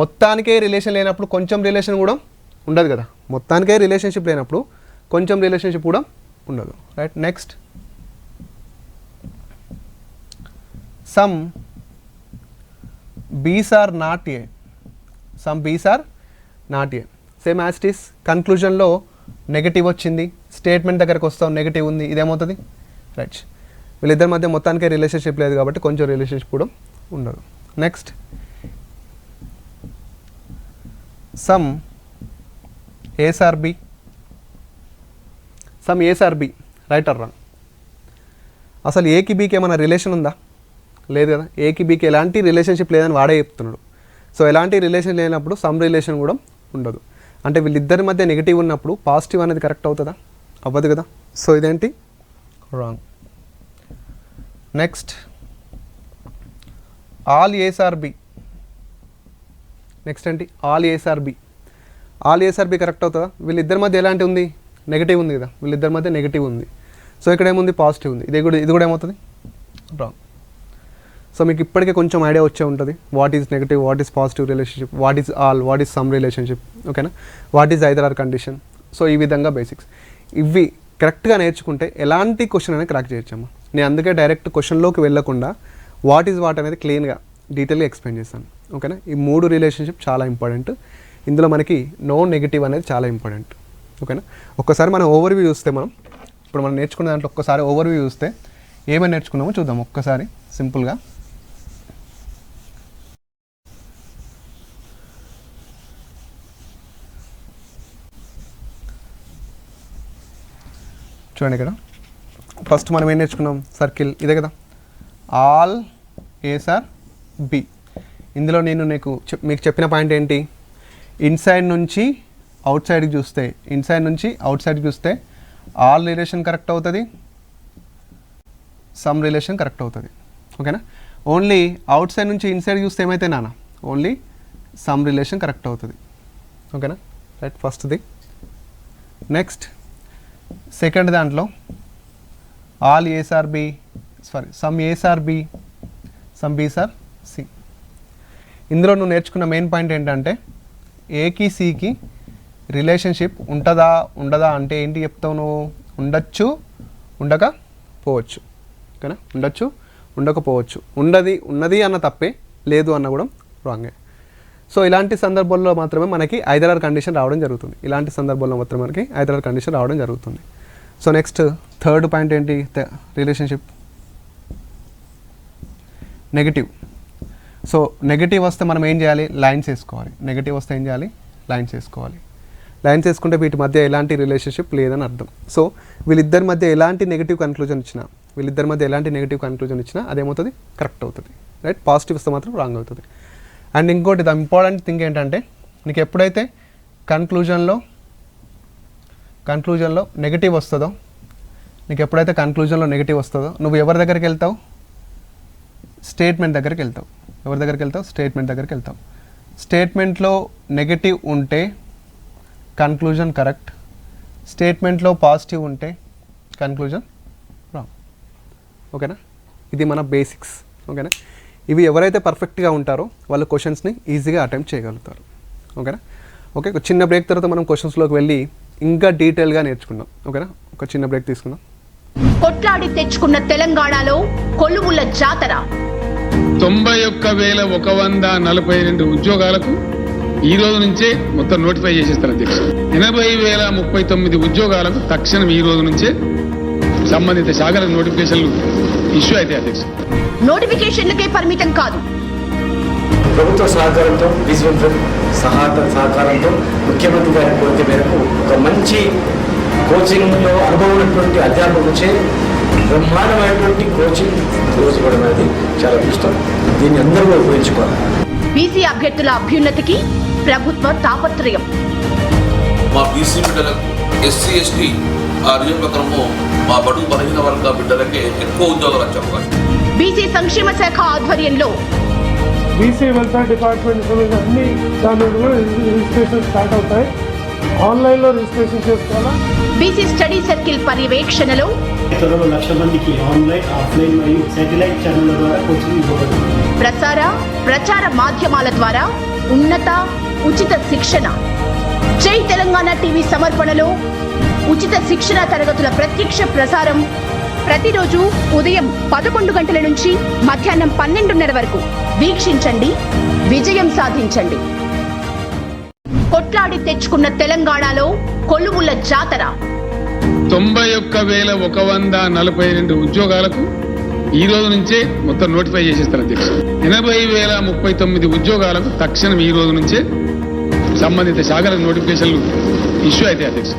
మొత్తానికే రిలేషన్ లేనప్పుడు కొంచెం రిలేషన్ కూడా ఉండదు కదా, మొత్తానికే రిలేషన్షిప్ లేనప్పుడు కొంచెం రిలేషన్షిప్ కూడా ఉండదు, right. Next some B's are not A, some B's are not A, same as it is. కన్క్లూజన్లో నెగిటివ్ వచ్చింది, స్టేట్మెంట్ దగ్గరకు వస్తాం నెగిటివ్ ఉంది, ఇదేమవుతుంది, రైట్. వీళ్ళిద్దరి మధ్య మొత్తానికే రిలేషన్షిప్ లేదు కాబట్టి కొంచెం రిలేషన్షిప్ కూడా ఉండదు. Next some A's are B, some A's are B, right or wrong. అసలు ఏకి బీకి ఏమైనా రిలేషన్ ఉందా, లేదు కదా, ఏకి బీకి ఎలాంటి రిలేషన్షిప్ లేదని వాడే చెప్తున్నాడు. సో ఎలాంటి రిలేషన్ లేనప్పుడు సమ్ రిలేషన్ కూడా ఉండదు. అంటే వీళ్ళిద్దరి మధ్య నెగిటివ్ ఉన్నప్పుడు పాజిటివ్ అనేది కరెక్ట్ అవుతుందా? అవ్వదు కదా. సో ఇదేంటి wrong. Next all A's are B. Next ఏంటి all A's are B. All A's are B correct అవుతుందా? వీళ్ళిద్దరి మధ్య ఎలాంటి ఉంది? నెగిటివ్ ఉంది కదా, వీళ్ళిద్దరి మధ్య నెగిటివ్ ఉంది. సో ఇక్కడ ఏముంది? పాజిటివ్ ఉంది. ఇది కూడా ఏమవుతుంది? రాంగ్. సో మీకు ఇప్పటికే కొంచెం ఐడియా వచ్చే ఉంటుంది what is negative, what is positive relationship, what is all, what is some relationship, ఓకేనా, what is either or condition. So ఈ విధంగా బేసిక్స్ ఇవి కరెక్ట్గా నేర్చుకుంటే ఎలాంటి క్వశ్చన్ అనేది క్రాక్ చేయొచ్చమ్మా. నేను అందుకే డైరెక్ట్ క్వశ్చన్లోకి వెళ్ళకుండా వాట్ ఈజ్ వాట్ అనేది క్లీన్గా డీటెయిల్గా ఎక్స్ప్లెయిన్ చేస్తాను, ఓకేనా. ఈ 3 రిలేషన్షిప్ చాలా ఇంపార్టెంట్. ఇందులో మనకి నో నెగిటివ్ అనేది చాలా ఇంపార్టెంట్, ఓకేనా. ఒక్కసారి మనం ఓవర్వ్యూ చూస్తే ఇప్పుడు మనం నేర్చుకున్న దాంట్లో ఒక్కసారి ఓవర్వ్యూ చూస్తే ఏమేమి నేర్చుకున్నామో చూద్దాం ఒక్కసారి సింపుల్గా. చూడండి ఇక్కడ ఫస్ట్ మనం ఏం నేర్చుకున్నాం? సర్కిల్ ఇదే కదా, ఆల్ ఏస్ ఆర్ బి. ఇందులో నేను మీకు చెప్పిన పాయింట్ ఏంటి? ఇన్సైడ్ నుంచి అవుట్ సైడ్కి చూస్తే, ఇన్సైడ్ నుంచి అవుట్ సైడ్కి చూస్తే ఆల్ రిలేషన్ కరెక్ట్ అవుతుంది, సమ్ రిలేషన్ కరెక్ట్ అవుతుంది, ఓకేనా. ఓన్లీ అవుట్ సైడ్ నుంచి ఇన్సైడ్ చూస్తే ఏమైతే నాన్న ఓన్లీ సమ్ రిలేషన్ కరెక్ట్ అవుతుంది, ఓకేనా. రైట్, ఫస్ట్ది. నెక్స్ట్ సెకండ్ దాంట్లో all A's are B, some A's are B, some B's are C. ఇందులో నువ్వు నేర్చుకున్న మెయిన్ పాయింట్ ఏంటంటే ఏకి సికి రిలేషన్షిప్ ఉంటుందా ఉండదా అంటే ఏంటి చెప్తావు నువ్వు? ఉండొచ్చు, ఉండకపోవచ్చు, ఓకేనా. ఉండొచ్చు, ఉండకపోవచ్చు. ఉన్నది అన్న తప్పే, లేదు అన్న కూడా రాంగే. సో ఇలాంటి సందర్భాల్లో మాత్రమే మనకి ఐదర్ ఆర్ కండిషన్ రావడం జరుగుతుంది. ఇలాంటి సందర్భాల్లో మాత్రమే మనకి ఐదర్ ఆర్ కండిషన్ రావడం జరుగుతుంది. సో నెక్స్ట్ థర్డ్ పాయింట్ ఏంటి? Relationship negative. సో నెగిటివ్ వస్తే మనం ఏం చేయాలి? లైన్స్ వేసుకోవాలి. నెగిటివ్ వస్తే ఏం చేయాలి? లైన్స్ వేసుకోవాలి. లైన్స్ వేసుకుంటే వీటి మధ్య ఎలాంటి రిలేషన్షిప్ లేదని అర్థం. సో వీళ్ళిద్దరి మధ్య ఎలాంటి నెగిటివ్ కన్క్లూజన్ ఇచ్చినా అదేమవుతుంది? కరెక్ట్ అవుతుంది, రైట్. పాజిటివ్ వస్తే మాత్రం రాంగ్ అవుతుంది. అండ్ ఇంకోటి ద ఇంపార్టెంట్ థింగ్ ఏంటంటే నీకు ఎప్పుడైతే కన్క్లూజన్లో నెగిటివ్ వస్తుందో, నువ్వు ఎవరి దగ్గరికి వెళ్తావు? స్టేట్మెంట్ దగ్గరికి వెళ్తావు. ఎవరి దగ్గరికి వెళ్తావు? స్టేట్మెంట్ దగ్గరికి వెళ్తావు. స్టేట్మెంట్లో నెగిటివ్ ఉంటే కన్క్లూజన్ కరెక్ట్, స్టేట్మెంట్లో పాజిటివ్ ఉంటే కన్క్లూజన్ రాంగ్, ఓకేనా. ఇది మన బేసిక్స్, ఓకేనా. ఇవి ఎవరైతే పర్ఫెక్ట్గా ఉంటారో వాళ్ళు క్వశ్చన్స్ని ఈజీగా అటెంప్ట్ చేయగలుగుతారు, ఓకేనా. ఓకే, ఒక చిన్న బ్రేక్ తర్వాత మనం క్వశ్చన్స్లోకి వెళ్ళి ఇంకా డీటెయిల్గా నేర్చుకుందాం, ఓకేనా. ఒక చిన్న బ్రేక్ తీసుకుందాం. కొట్లాడి తెచ్చుకున్న తెలంగాణలో కొలువుల జాతర. 91,142 ఉద్యోగాలకు ఈ రోజు నుంచే మొత్తం నోటిఫై చేసేస్తారు అధ్యక్ష. 80,039 ఉద్యోగాలకు తక్షణం ఈ రోజు నుంచే సంబంధిత శాఖల నోటిఫికేషన్లు ఇష్యూ అయితే అధ్యక్ష. నోటిఫికేషన్లకే పరిమితం కాదు, ప్రభుత్వ సహకారంతో, విజువల్ సహకారంతో ముఖ్యమంత్రి గారి కోరిక మేరకు ఒక మంచి కోచింగ్లో అనుభవం ఉన్నటువంటి అధ్యాపకులచే బ్రహ్మాండమైనటువంటి కోచింగ్ రోజు ఇవ్వడం అనేది చాలా ఇష్టం. దీన్ని అందరూ ఉపయోగించుకోవాలి. బీసీ అభ్యర్థుల అభ్యున్నతికి ప్రభుత్వ తాపత్రయం. మా బీసీ బిడ్డలకు, ఎస్సీ ఎస్టీ ఆ నియోజకవర్గంలో మా బడుగు బలహీన వర్గ బిడ్డలకే ఎక్కువ ఉద్యోగాలు వచ్చే అవకాశం. బీసీ సంక్షేమ శాఖ ఆధ్వర్యంలో బీసీ వెల్ఫేర్ డిపార్ట్మెంట్ అన్ని దాని రిజిస్ట్రేషన్ స్టార్ట్ అవుతాయి. ఆన్లైన్లో రిజిస్ట్రేషన్ చేసుకోవాలా. బీసీ స్టడీ సర్కిల్ పర్యవేక్షణలో త్వరలో 1,00,000 మందికి ఆన్లైన్, ఆఫ్లైన్ మరియు శాటిలైట్ ఛానళ్ల ద్వారా కోచింగ్ ఇవ్వబడుతుంది. ప్రచార మాధ్యమాల ద్వారా ఉన్నత ఉచిత శిక్షణ. జై తెలంగాణ టీవీ సమర్పణలో ఉచిత శిక్షణ తరగతుల ప్రత్యక్ష ప్రసారం ప్రతిరోజు ఉదయం 11 గంటల నుంచి మధ్యాహ్నం 12:30 వరకు వీక్షించండి, విజయం సాధించండి. కొట్లాడి తెచ్చుకున్న తెలంగాణలో కొలువుల జాతర. 91,142 ఉద్యోగాలకు ఈ రోజు నుంచే మొత్తం నోటిఫై చేసేస్తారు అధ్యక్ష. 80,039 ఉద్యోగాలకు తక్షణం ఈ రోజు నుంచే సంబంధిత శాఖల నోటిఫికేషన్లు ఇష్యూ అయితే అధ్యక్ష.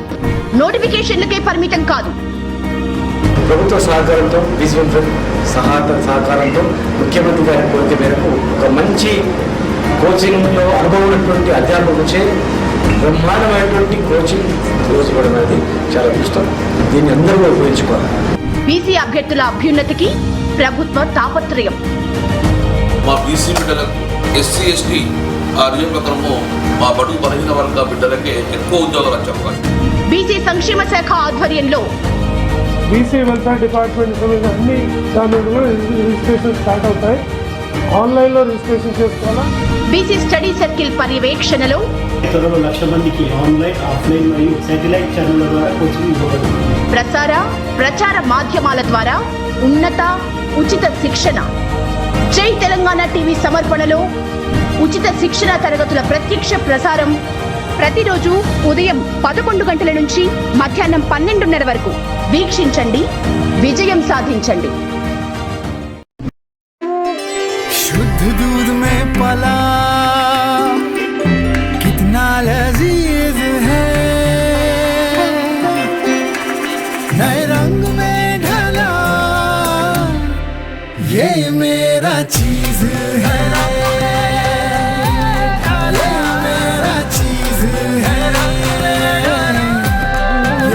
నోటిఫికేషన్లకే పరిమితం కాదు, ప్రభుత్వ సహకారంతో, విజువల్ సహకారంతో ముఖ్యమంత్రి గారి కోరిక మేరకు ఒక మంచి కోచింగ్లో అనుభవం ఉన్నటువంటి అధ్యాపకులచే బ్రహ్మాండమైనటువంటి కోచింగ్ రోజు ఇవ్వడం అనేది చాలా అదృష్టం. దీన్ని అందరూ కూడా ఉపయోగించుకోవాలి. బీసీ అభ్యర్థుల అభ్యున్నతికి ప్రభుత్వ తాపత్రయం. మా బీసీ బిడ్డలకు ఎస్సీ ఎస్టీ ఆ నియామకంలో మా బడుగు బలహీన వర్గ బిడ్డలకే ఎక్కువ ఉద్యోగాలు వచ్చే అవకాశం. బీసీ సంక్షేమ శాఖ ఆధ్వర్యంలో బీసీ వెల్ఫేర్ డిపార్ట్మెంట్ సంబంధించిన అన్ని దాని కూడా రిజిస్ట్రేషన్ స్టార్ట్ అవుతాయి. ఆన్లైన్లో రిజిస్ట్రేషన్ చేసుకోవాలా. బీసీ స్టడీ సర్కిల్ పర్యవేక్షణలో త్వరలో 1,00,000 మందికి ఆన్లైన్, ఆఫ్లైన్ మరియు శాటిలైట్ ఛానళ్ల ద్వారా కోచింగ్ ఇవ్వబడుతుంది. ప్రచార మాధ్యమాల ద్వారా ఉన్నత ఉచిత శిక్షణ. జై తెలంగాణ టీవీ సమర్పణలో ఉచిత శిక్షణ తరగతుల ప్రత్యక్ష ప్రసారం ప్రతిరోజు ఉదయం 11 గంటల నుంచి మధ్యాహ్నం 12:30 వరకు వీక్షించండి, విజయం సాధించండి. शुद्ध दूध में पला कितना लजीज है, नए रंग में ढला ये मेरा चीज है, ये मेरा चीज है,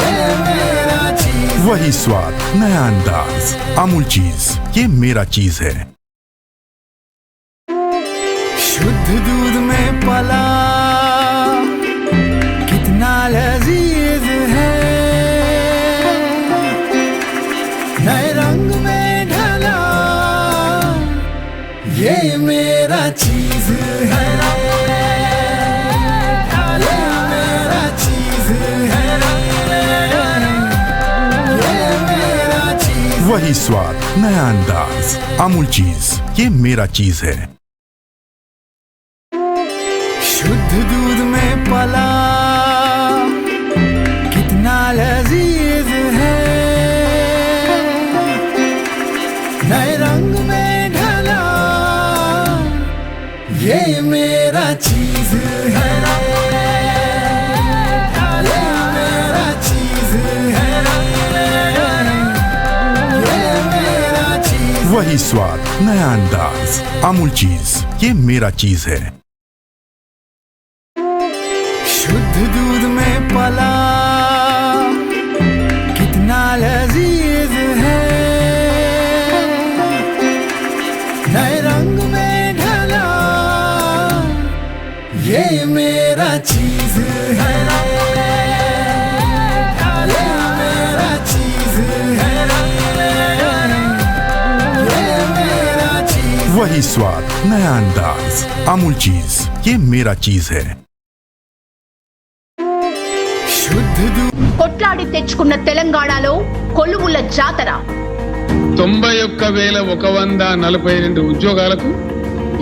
ये मेरा चीज। वही स्वाद, नया अंदाज, अमूल चीज, ये मेरा चीज है। शुद्ध दूध में पला कितना लजीज है, नए रंग में ढला ये मेरा चीज है, ये मेरा चीज है, ये मेरा चीज। वही स्वाद, नया अंदाज, अमूल चीज, ये मेरा चीज है। शुद्ध दूध में पला कितना लजीज है, नए रंग में ढला ये मेरा चीज है, ये मेरा चीज है, ये मेरा चीज। वही स्वाद, नया अंदाज, अमूल चीज, ये मेरा चीज है। शुद्ध दूध में पला कितना लजीज है, नए रंग में ढला ये मेरा चीज है, ये मेरा चीज है, ये मेरा चीज। वही स्वाद, नया अंदाज, अमूल चीज, ये मेरा चीज है। शुद्ध दूध కొట్లాడి తెచ్చుకున్న తెలంగాణలో కొలువుల జాతర. 91,142 ఉద్యోగాలకు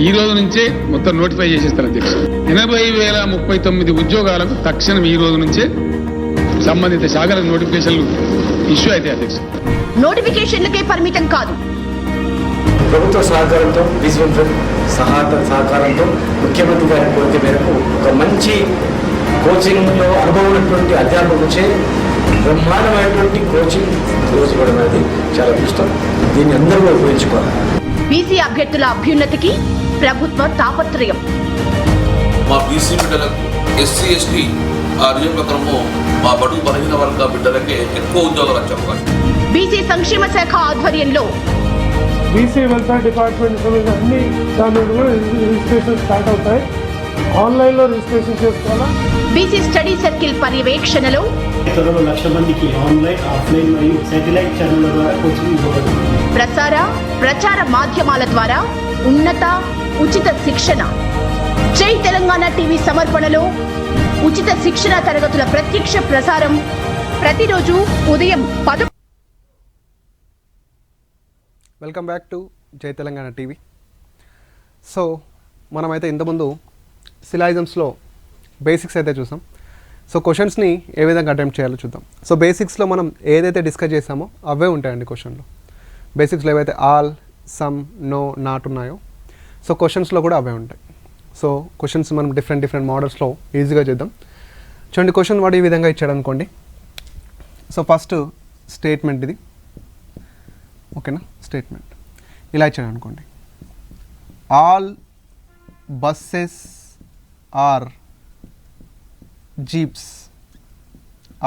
ఈ రోజు నుంచే మొత్తం నోటిఫై చేసేస్తారు అధ్యక్ష. 80,039 ఉద్యోగాలకు తక్షణం ఈ రోజు నుంచే సంబంధిత శాఖల నోటిఫికేషన్లు ఇష్యూ అయితే అధ్యక్ష. నోటిఫికేషన్లకే పరిమితం కాదు, ప్రభుత్వ సహకారంతో విజువల్ ఫ్రంట్ సహకారంతో ముఖ్యమంత్రి గారి కోరిక మేరకు ఒక మంచి కోచింగ్లో అనుభవం ఉన్నటువంటి అధ్యాపకులచే బ్రహ్మాండమైనటువంటి కోచింగ్ రోజు ఇవ్వడం అనేది చాలా అదృష్టం. దీన్ని అందరూ కూడా ఉపయోగించుకోవాలి. బీసీ అభ్యర్థుల అభ్యున్నతికి ప్రభుత్వ తాపత్రయం. మా బీసీ బిడ్డలకు ఎస్సీ ఎస్టీ ఆ నియామకంలో మా బడుగు బలహీన వర్గ బిడ్డలకే ఎక్కువ ఉద్యోగాలు వచ్చే అవకాశం. బీసీ సంక్షేమ శాఖ ఆధ్వర్యంలో బీసీ వెల్ఫేర్ డిపార్ట్మెంట్ సంబంధించిన అన్ని దాని కూడా రిజిస్ట్రేషన్ స్టార్ట్ అవుతాయి. ఆన్లైన్లో రిజిస్ట్రేషన్ చేసుకోవాలా. బీసీ స్టడీ సర్కిల్ పర్యవేక్షణలో త్వరలో 1,00,000 మందికి ఆన్లైన్, ఆఫ్లైన్ మరియు శాటిలైట్ ఛానళ్ల ద్వారా కోచింగ్ ఇవ్వబడుతుంది. ప్రచార మాధ్యమాల ద్వారా ఉన్నత ఉచిత శిక్షణ. జై తెలంగాణ టీవీ సమర్పణలో ఉచిత శిక్షణ తరగతుల ప్రత్యక్ష ప్రసారం ప్రతిరోజు ఉదయం 10. వెల్కమ్ బ్యాక్ టు జై తెలంగాణ టీవీ. సో మనమైతే ఇంతకుముందు సిలాయిజమ్స్లో బేసిక్స్ అయితే చూసాం. సో క్వశ్చన్స్ని ఏ విధంగా అటెంప్ట్ చేయాలో చూద్దాం. సో బేసిక్స్లో మనం ఏదైతే డిస్కస్ చేసామో అవే ఉంటాయండి క్వశ్చన్లో. బేసిక్స్లో ఏవైతే ఆల్, సమ్, నో, నాట్ ఉన్నాయో సో క్వశ్చన్స్లో కూడా అవే ఉంటాయి. సో క్వశ్చన్స్ మనం డిఫరెంట్ మోడల్స్లో ఈజీగా చేద్దాం. చూడండి, క్వశ్చన్ వాడు ఈ విధంగా ఇచ్చాడు అనుకోండి. సో ఫస్ట్ స్టేట్మెంట్ ఇది, ఓకేనా. స్టేట్మెంట్ ఇలా ఇచ్చాడు అనుకోండి. All buses are jeeps.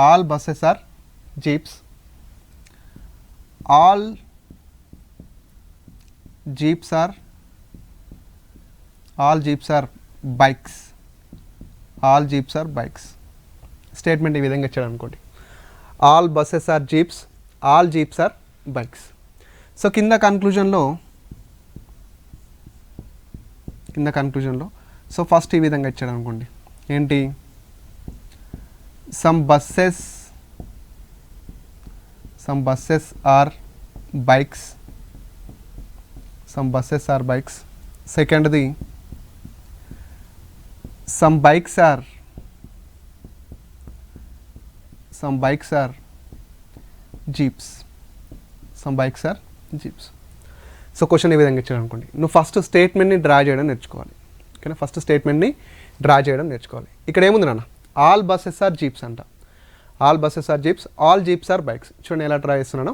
All buses are jeeps. All jeeps are bikes. All jeeps are bikes. Statement ఈ విధంగా ఇచ్చాడు అనుకోండి, all buses are jeeps, all jeeps are bikes. So కింద కన్క్లూజన్లో సో ఫస్ట్ ఈ విధంగా ఇచ్చాడు అనుకోండి, ఏంటి, సమ్ బస్సెస్ ఆర్ బైక్స్, సెకండ్ది some bikes are jeeps. So question ఈ విధంగా ఇచ్చాడు అనుకోండి, నువ్వు ఫస్ట్ స్టేట్మెంట్ని డ్రా చేయడం నేర్చుకోవాలి. ఓకేనా, ఫస్ట్ స్టేట్మెంట్ని డ్రా చేయడం నేర్చుకోవాలి. ఇక్కడ ఏముంది నాన్న, ఆల్ బస్సెస్ ఆర్ జీప్స్ అంట. All buses are jeeps, all jeeps are bikes. చూడండి ఎలా డ్రా చేస్తున్నాను.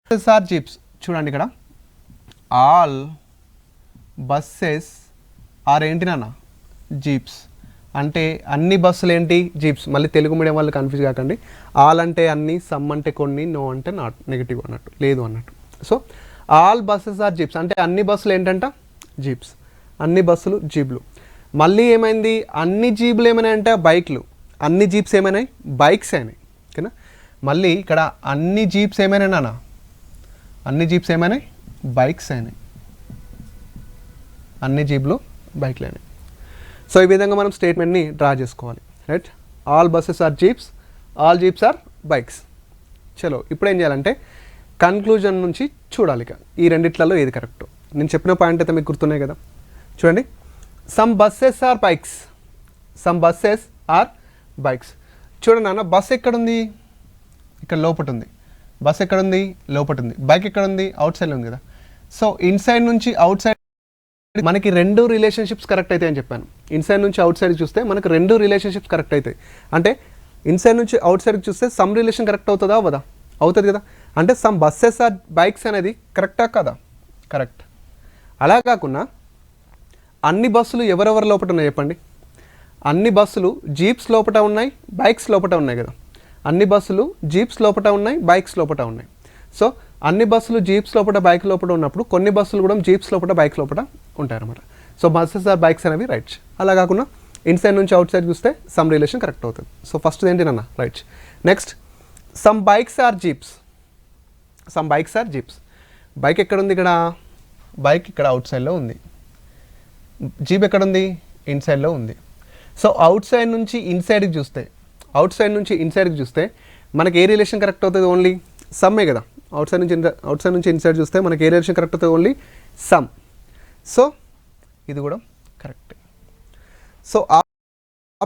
బస్సెస్ ఆర్ జీప్స్, చూడండి ఇక్కడ ఆల్ బస్సెస్ ఆర్ ఏంటి నాన్న, జీప్స్. అంటే అన్ని బస్సులు ఏంటి, జీప్స్. మళ్ళీ తెలుగు మీడియం వాళ్ళు కన్ఫ్యూజ్ కాకండి. ఆల్ అంటే అన్ని, సమ్ అంటే కొన్ని, నో అంటే నాట్, నెగిటివ్ అన్నట్టు, లేదు అన్నట్టు. So all buses are jeeps అంటే అన్ని బస్సులు ఏంటంట, జీప్స్. అన్ని బస్సులు జీప్లు. మళ్ళీ ఏమైంది, అన్ని జీపులు ఏమైనా అంటే బైక్లు, అన్ని జీప్స్ ఏమైనాయి, బైక్స్ అయినాయి. ఓకేనా, మళ్ళీ ఇక్కడ అన్ని జీప్స్ ఏమైనా, అన్ని జీప్స్ ఏమైనాయి, బైక్స్ అయినాయి. అన్ని జీప్లు బైక్లు అయినాయి. సో ఈ విధంగా మనం స్టేట్మెంట్ని డ్రా చేసుకోవాలి. Right, all buses are jeeps, all jeeps are bikes. చలో ఇప్పుడు ఏం చేయాలంటే కన్క్లూజన్ నుంచి చూడాలి. ఇక ఈ రెండిట్లలో ఏది కరెక్ట్. నేను చెప్పిన పాయింట్ అయితే మీకు గుర్తున్నాయి కదా. చూడండి, సమ్ బస్సెస్ ఆర్ బైక్స్, చూడండి నాన్న, బస్ ఎక్కడుంది, ఇక్కడ లోపట ఉంది. బస్ ఎక్కడుంది, లోపట ఉంది. బైక్ ఎక్కడుంది, అవుట్ సైడ్లో ఉంది కదా. సో ఇన్సైడ్ నుంచి అవుట్ సైడ్ మనకి రెండు రిలేషన్షిప్స్ కరెక్ట్ అవుతాయి అని చెప్పాను. ఇన్సైడ్ నుంచి అవుట్ సైడ్ చూస్తే మనకు రెండు రిలేషన్షిప్స్ కరెక్ట్ అవుతాయి. అంటే ఇన్సైడ్ నుంచి అవుట్ సైడ్కి చూస్తే సమ్ రిలేషన్ కరెక్ట్ అవుతుందా అవదా, అవుతుంది కదా. అంటే సమ్ బస్సెస్ ఆర్ బైక్స్ అనేది కరెక్టా కదా, కరెక్ట్. అలా కాకుండా అన్ని బస్సులు ఎవరెవరి లోపల ఉన్నాయి చెప్పండి. అన్ని బస్సులు జీప్స్ లోపల ఉన్నాయి, బైక్స్ లోపల ఉన్నాయి కదా. అన్ని బస్సులు జీప్స్ లోపల ఉన్నాయి, బైక్స్ లోపల ఉన్నాయి. సో అన్ని బస్సులు జీప్స్ లోపల, బైక్ లోపల ఉన్నప్పుడు కొన్ని బస్సులు కూడా జీప్స్ లోపల, బైక్ లోపల ఉంటాయి అన్నమాట. సో బస్సెస్ ఆర్ బైక్స్ అనేవి రైట్. అలా కాకుండా ఇన్సైడ్ నుంచి అవుట్ సైడ్ చూస్తే సమ్ రిలేషన్ కరెక్ట్ అవుతుంది. సో ఫస్ట్ ఏంటి నాన్న, right. Next some bikes are jeeps. Bike ఎక్కడ ఉంది, ఇక్కడ బైక్ ఇక్కడ అవుట్ సైడ్లో ఉంది. జీప్ ఎక్కడ ఉంది, ఇన్సైడ్లో ఉంది. సో అవుట్ సైడ్ నుంచి ఇన్సైడ్కి చూస్తే మనకి ఏ రిలేషన్ కరెక్ట్ అవుతుంది, ఓన్లీ సమ్మే కదా. అవుట్ సైడ్ నుంచి ఇన్సైడ్ చూస్తే మనకి ఏ రిలేషన్ కరెక్ట్ అవుతుంది, ఓన్లీ సమ్. సో ఇది కూడా కరెక్ట్. సో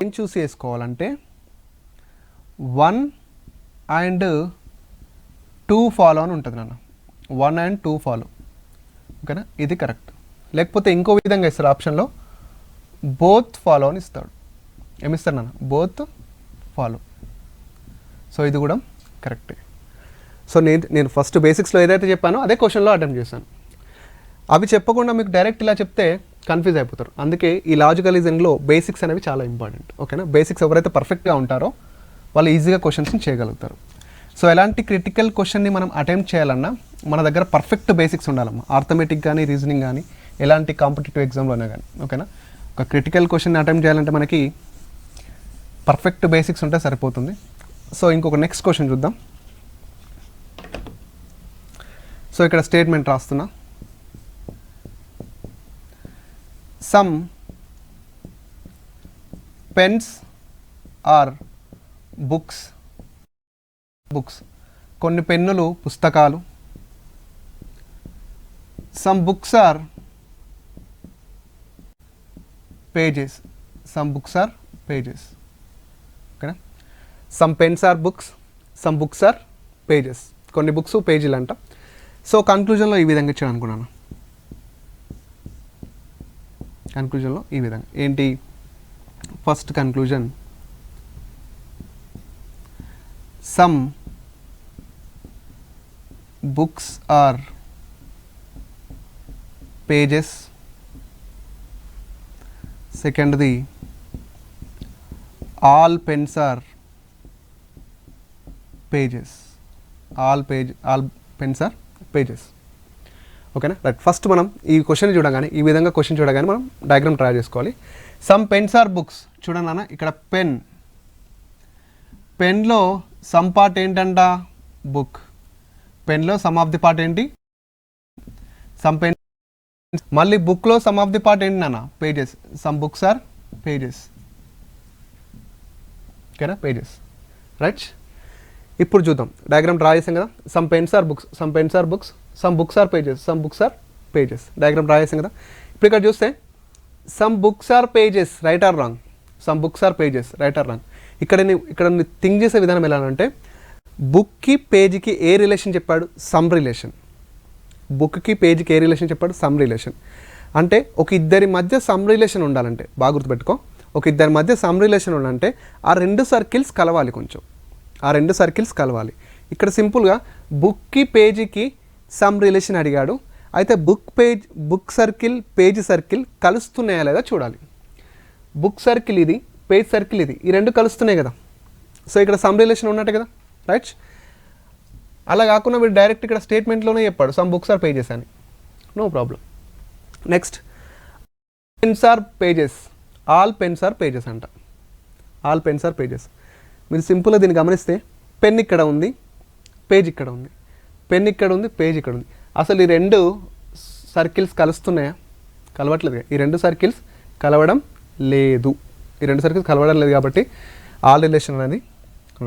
ఏం చూస్ చేసుకోవాలంటే 1 and 2 ఫాలో అని ఉంటుంది నాన్న. 1 and 2 ఫాలో, ఓకేనా, ఇది కరెక్ట్. లేకపోతే ఇంకో విధంగా ఇస్తారు ఆప్షన్లో, బోత్ ఫాలో అని ఇస్తాడు. ఏమిస్తాడు నాన్న, బోత్ ఫాలో. సో ఇది కూడా కరెక్టే. సో నేను ఫస్ట్ బేసిక్స్లో ఏదైతే చెప్పానో అదే క్వశ్చన్లో అటెంప్ట్ చేశాను. అవి చెప్పకుండా మీకు డైరెక్ట్ ఇలా చెప్తే కన్ఫ్యూజ్ అయిపోతారు. అందుకే ఈ లాజికల్ రీజనింగ్లో బేసిక్స్ అనేవి చాలా ఇంపార్టెంట్. ఓకేనా, బేసిక్స్ ఎవరైతే పర్ఫెక్ట్గా ఉంటారో వాళ్ళు ఈజీగా క్వశ్చన్స్ని చేయగలుగుతారు. సో ఎలాంటి క్రిటికల్ క్వశ్చన్ని మనం అటెంప్ట్ చేయాలన్నా మన దగ్గర పర్ఫెక్ట్ బేసిక్స్ ఉండాలమ్మా. ఆర్థమెటిక్ కానీ, రీజనింగ్ కానీ, ఎలాంటి కాంపిటేటివ్ ఎగ్జామ్లోనే కానీ. ఓకేనా, ఒక క్రిటికల్ క్వశ్చన్ని అటెంప్ట్ చేయాలంటే మనకి పర్ఫెక్ట్ బేసిక్స్ ఉంటే సరిపోతుంది. సో ఇంకొక నెక్స్ట్ క్వశ్చన్ చూద్దాం. సో ఇక్కడ స్టేట్మెంట్ రాస్తున్నా. సమ్ పెన్స్ ఆర్ బుక్స్, కొన్ని పెన్నులు పుస్తకాలు. సమ్ బుక్స్ ఆర్ పేజెస్, ఓకేనా. Some pens are books, some books are pages, కొన్ని బుక్స్ పేజీలు అంట. సో కన్క్లూజన్లో ఈ విధంగా ఇచ్చాను అనుకున్నాను. కన్క్లూజన్లో ఈ విధంగా ఏంటి, first conclusion, some books are pages. సెకండ్ది, all pens are pages. All pens are pages. ఓకేనా రైట్. ఫస్ట్ మనం ఈ క్వశ్చన్ చూడగానే, ఈ విధంగా క్వశ్చన్ చూడగానే మనం డయాగ్రామ్ ట్రై చేసుకోవాలి. Some pens are books. చూడండి నాన్న, ఇక్కడ పెన్లో సమ్ పార్ట్ ఏంటంట, బుక్. పెన్లో సమ్ ఆఫ్ ది పార్ట్ ఏంటి, సమ్ పెన్. మళ్ళీ బుక్లో సమ్ ఆఫ్ ది పార్ట్ ఏంటి నాన్న, pages. Some books are pages. ఓకేనా, పేజెస్. రైట్. ఇప్పుడు చూద్దాం, డయాగ్రామ్ డ్రా చేసాం కదా. Some pens are books, some pens are books, some books are pages, some books are pages. Diagram draw చేసాం కదా. ఇప్పుడు ఇక్కడ చూస్తే some books are pages, right or wrong. Some books are pages, right or wrong. ఇక్కడ థింక్ చేసే విధానం ఎలా అంటే, బుక్కి పేజీకి ఏ రిలేషన్ చెప్పాడు, సమ్ రిలేషన్. బుక్కి పేజీకి ఏ రిలేషన్ చెప్పాడు, సమ్ రిలేషన్. అంటే ఒక ఇద్దరి మధ్య సమ్ రిలేషన్ ఉండాలంటే, బాగా గుర్తుపెట్టుకో, ఒక ఇద్దరి మధ్య సమ్ రిలేషన్ ఉండాలంటే ఆ రెండు సర్కిల్స్ కలవాలి, కొంచెం ఆ రెండు సర్కిల్స్ కలవాలి. ఇక్కడ సింపుల్గా బుక్కి పేజీకి సమ్ రిలేషన్ అడిగాడు. అయితే బుక్ సర్కిల్ పేజ్ సర్కిల్ కలుస్తున్నాయా లేదా చూడాలి. బుక్ సర్కిల్ ఇది, పేజ్ సర్కిల్ ఇది, ఈ రెండు కలుస్తున్నాయి కదా. సో ఇక్కడ సమ్ రిలేషన్ ఉన్నట్టు కదా, రైట్. అలా కాకుండా మీరు డైరెక్ట్ ఇక్కడ స్టేట్మెంట్లోనే చెప్పాడు సమ్ బుక్స్ ఆర్ పేజెస్ అని, no problem. Next, pens are pages. All pens are pages అంట. All pens are pages. మీరు సింపుల్గా దీన్ని గమనిస్తే పెన్ ఇక్కడ ఉంది, పేజ్ ఇక్కడ ఉంది. పెన్ ఇక్కడ ఉంది, పేజ్ ఇక్కడ ఉంది. అసలు ఈ రెండు సర్కిల్స్ కలుస్తున్నాయా, కలవట్లేదు. ఈ రెండు సర్కిల్స్ కలవడం లేదు. ఈ రెండు సర్కిల్స్ కలవడం లేదు కాబట్టి ఆల్ రిలేషన్ అనేది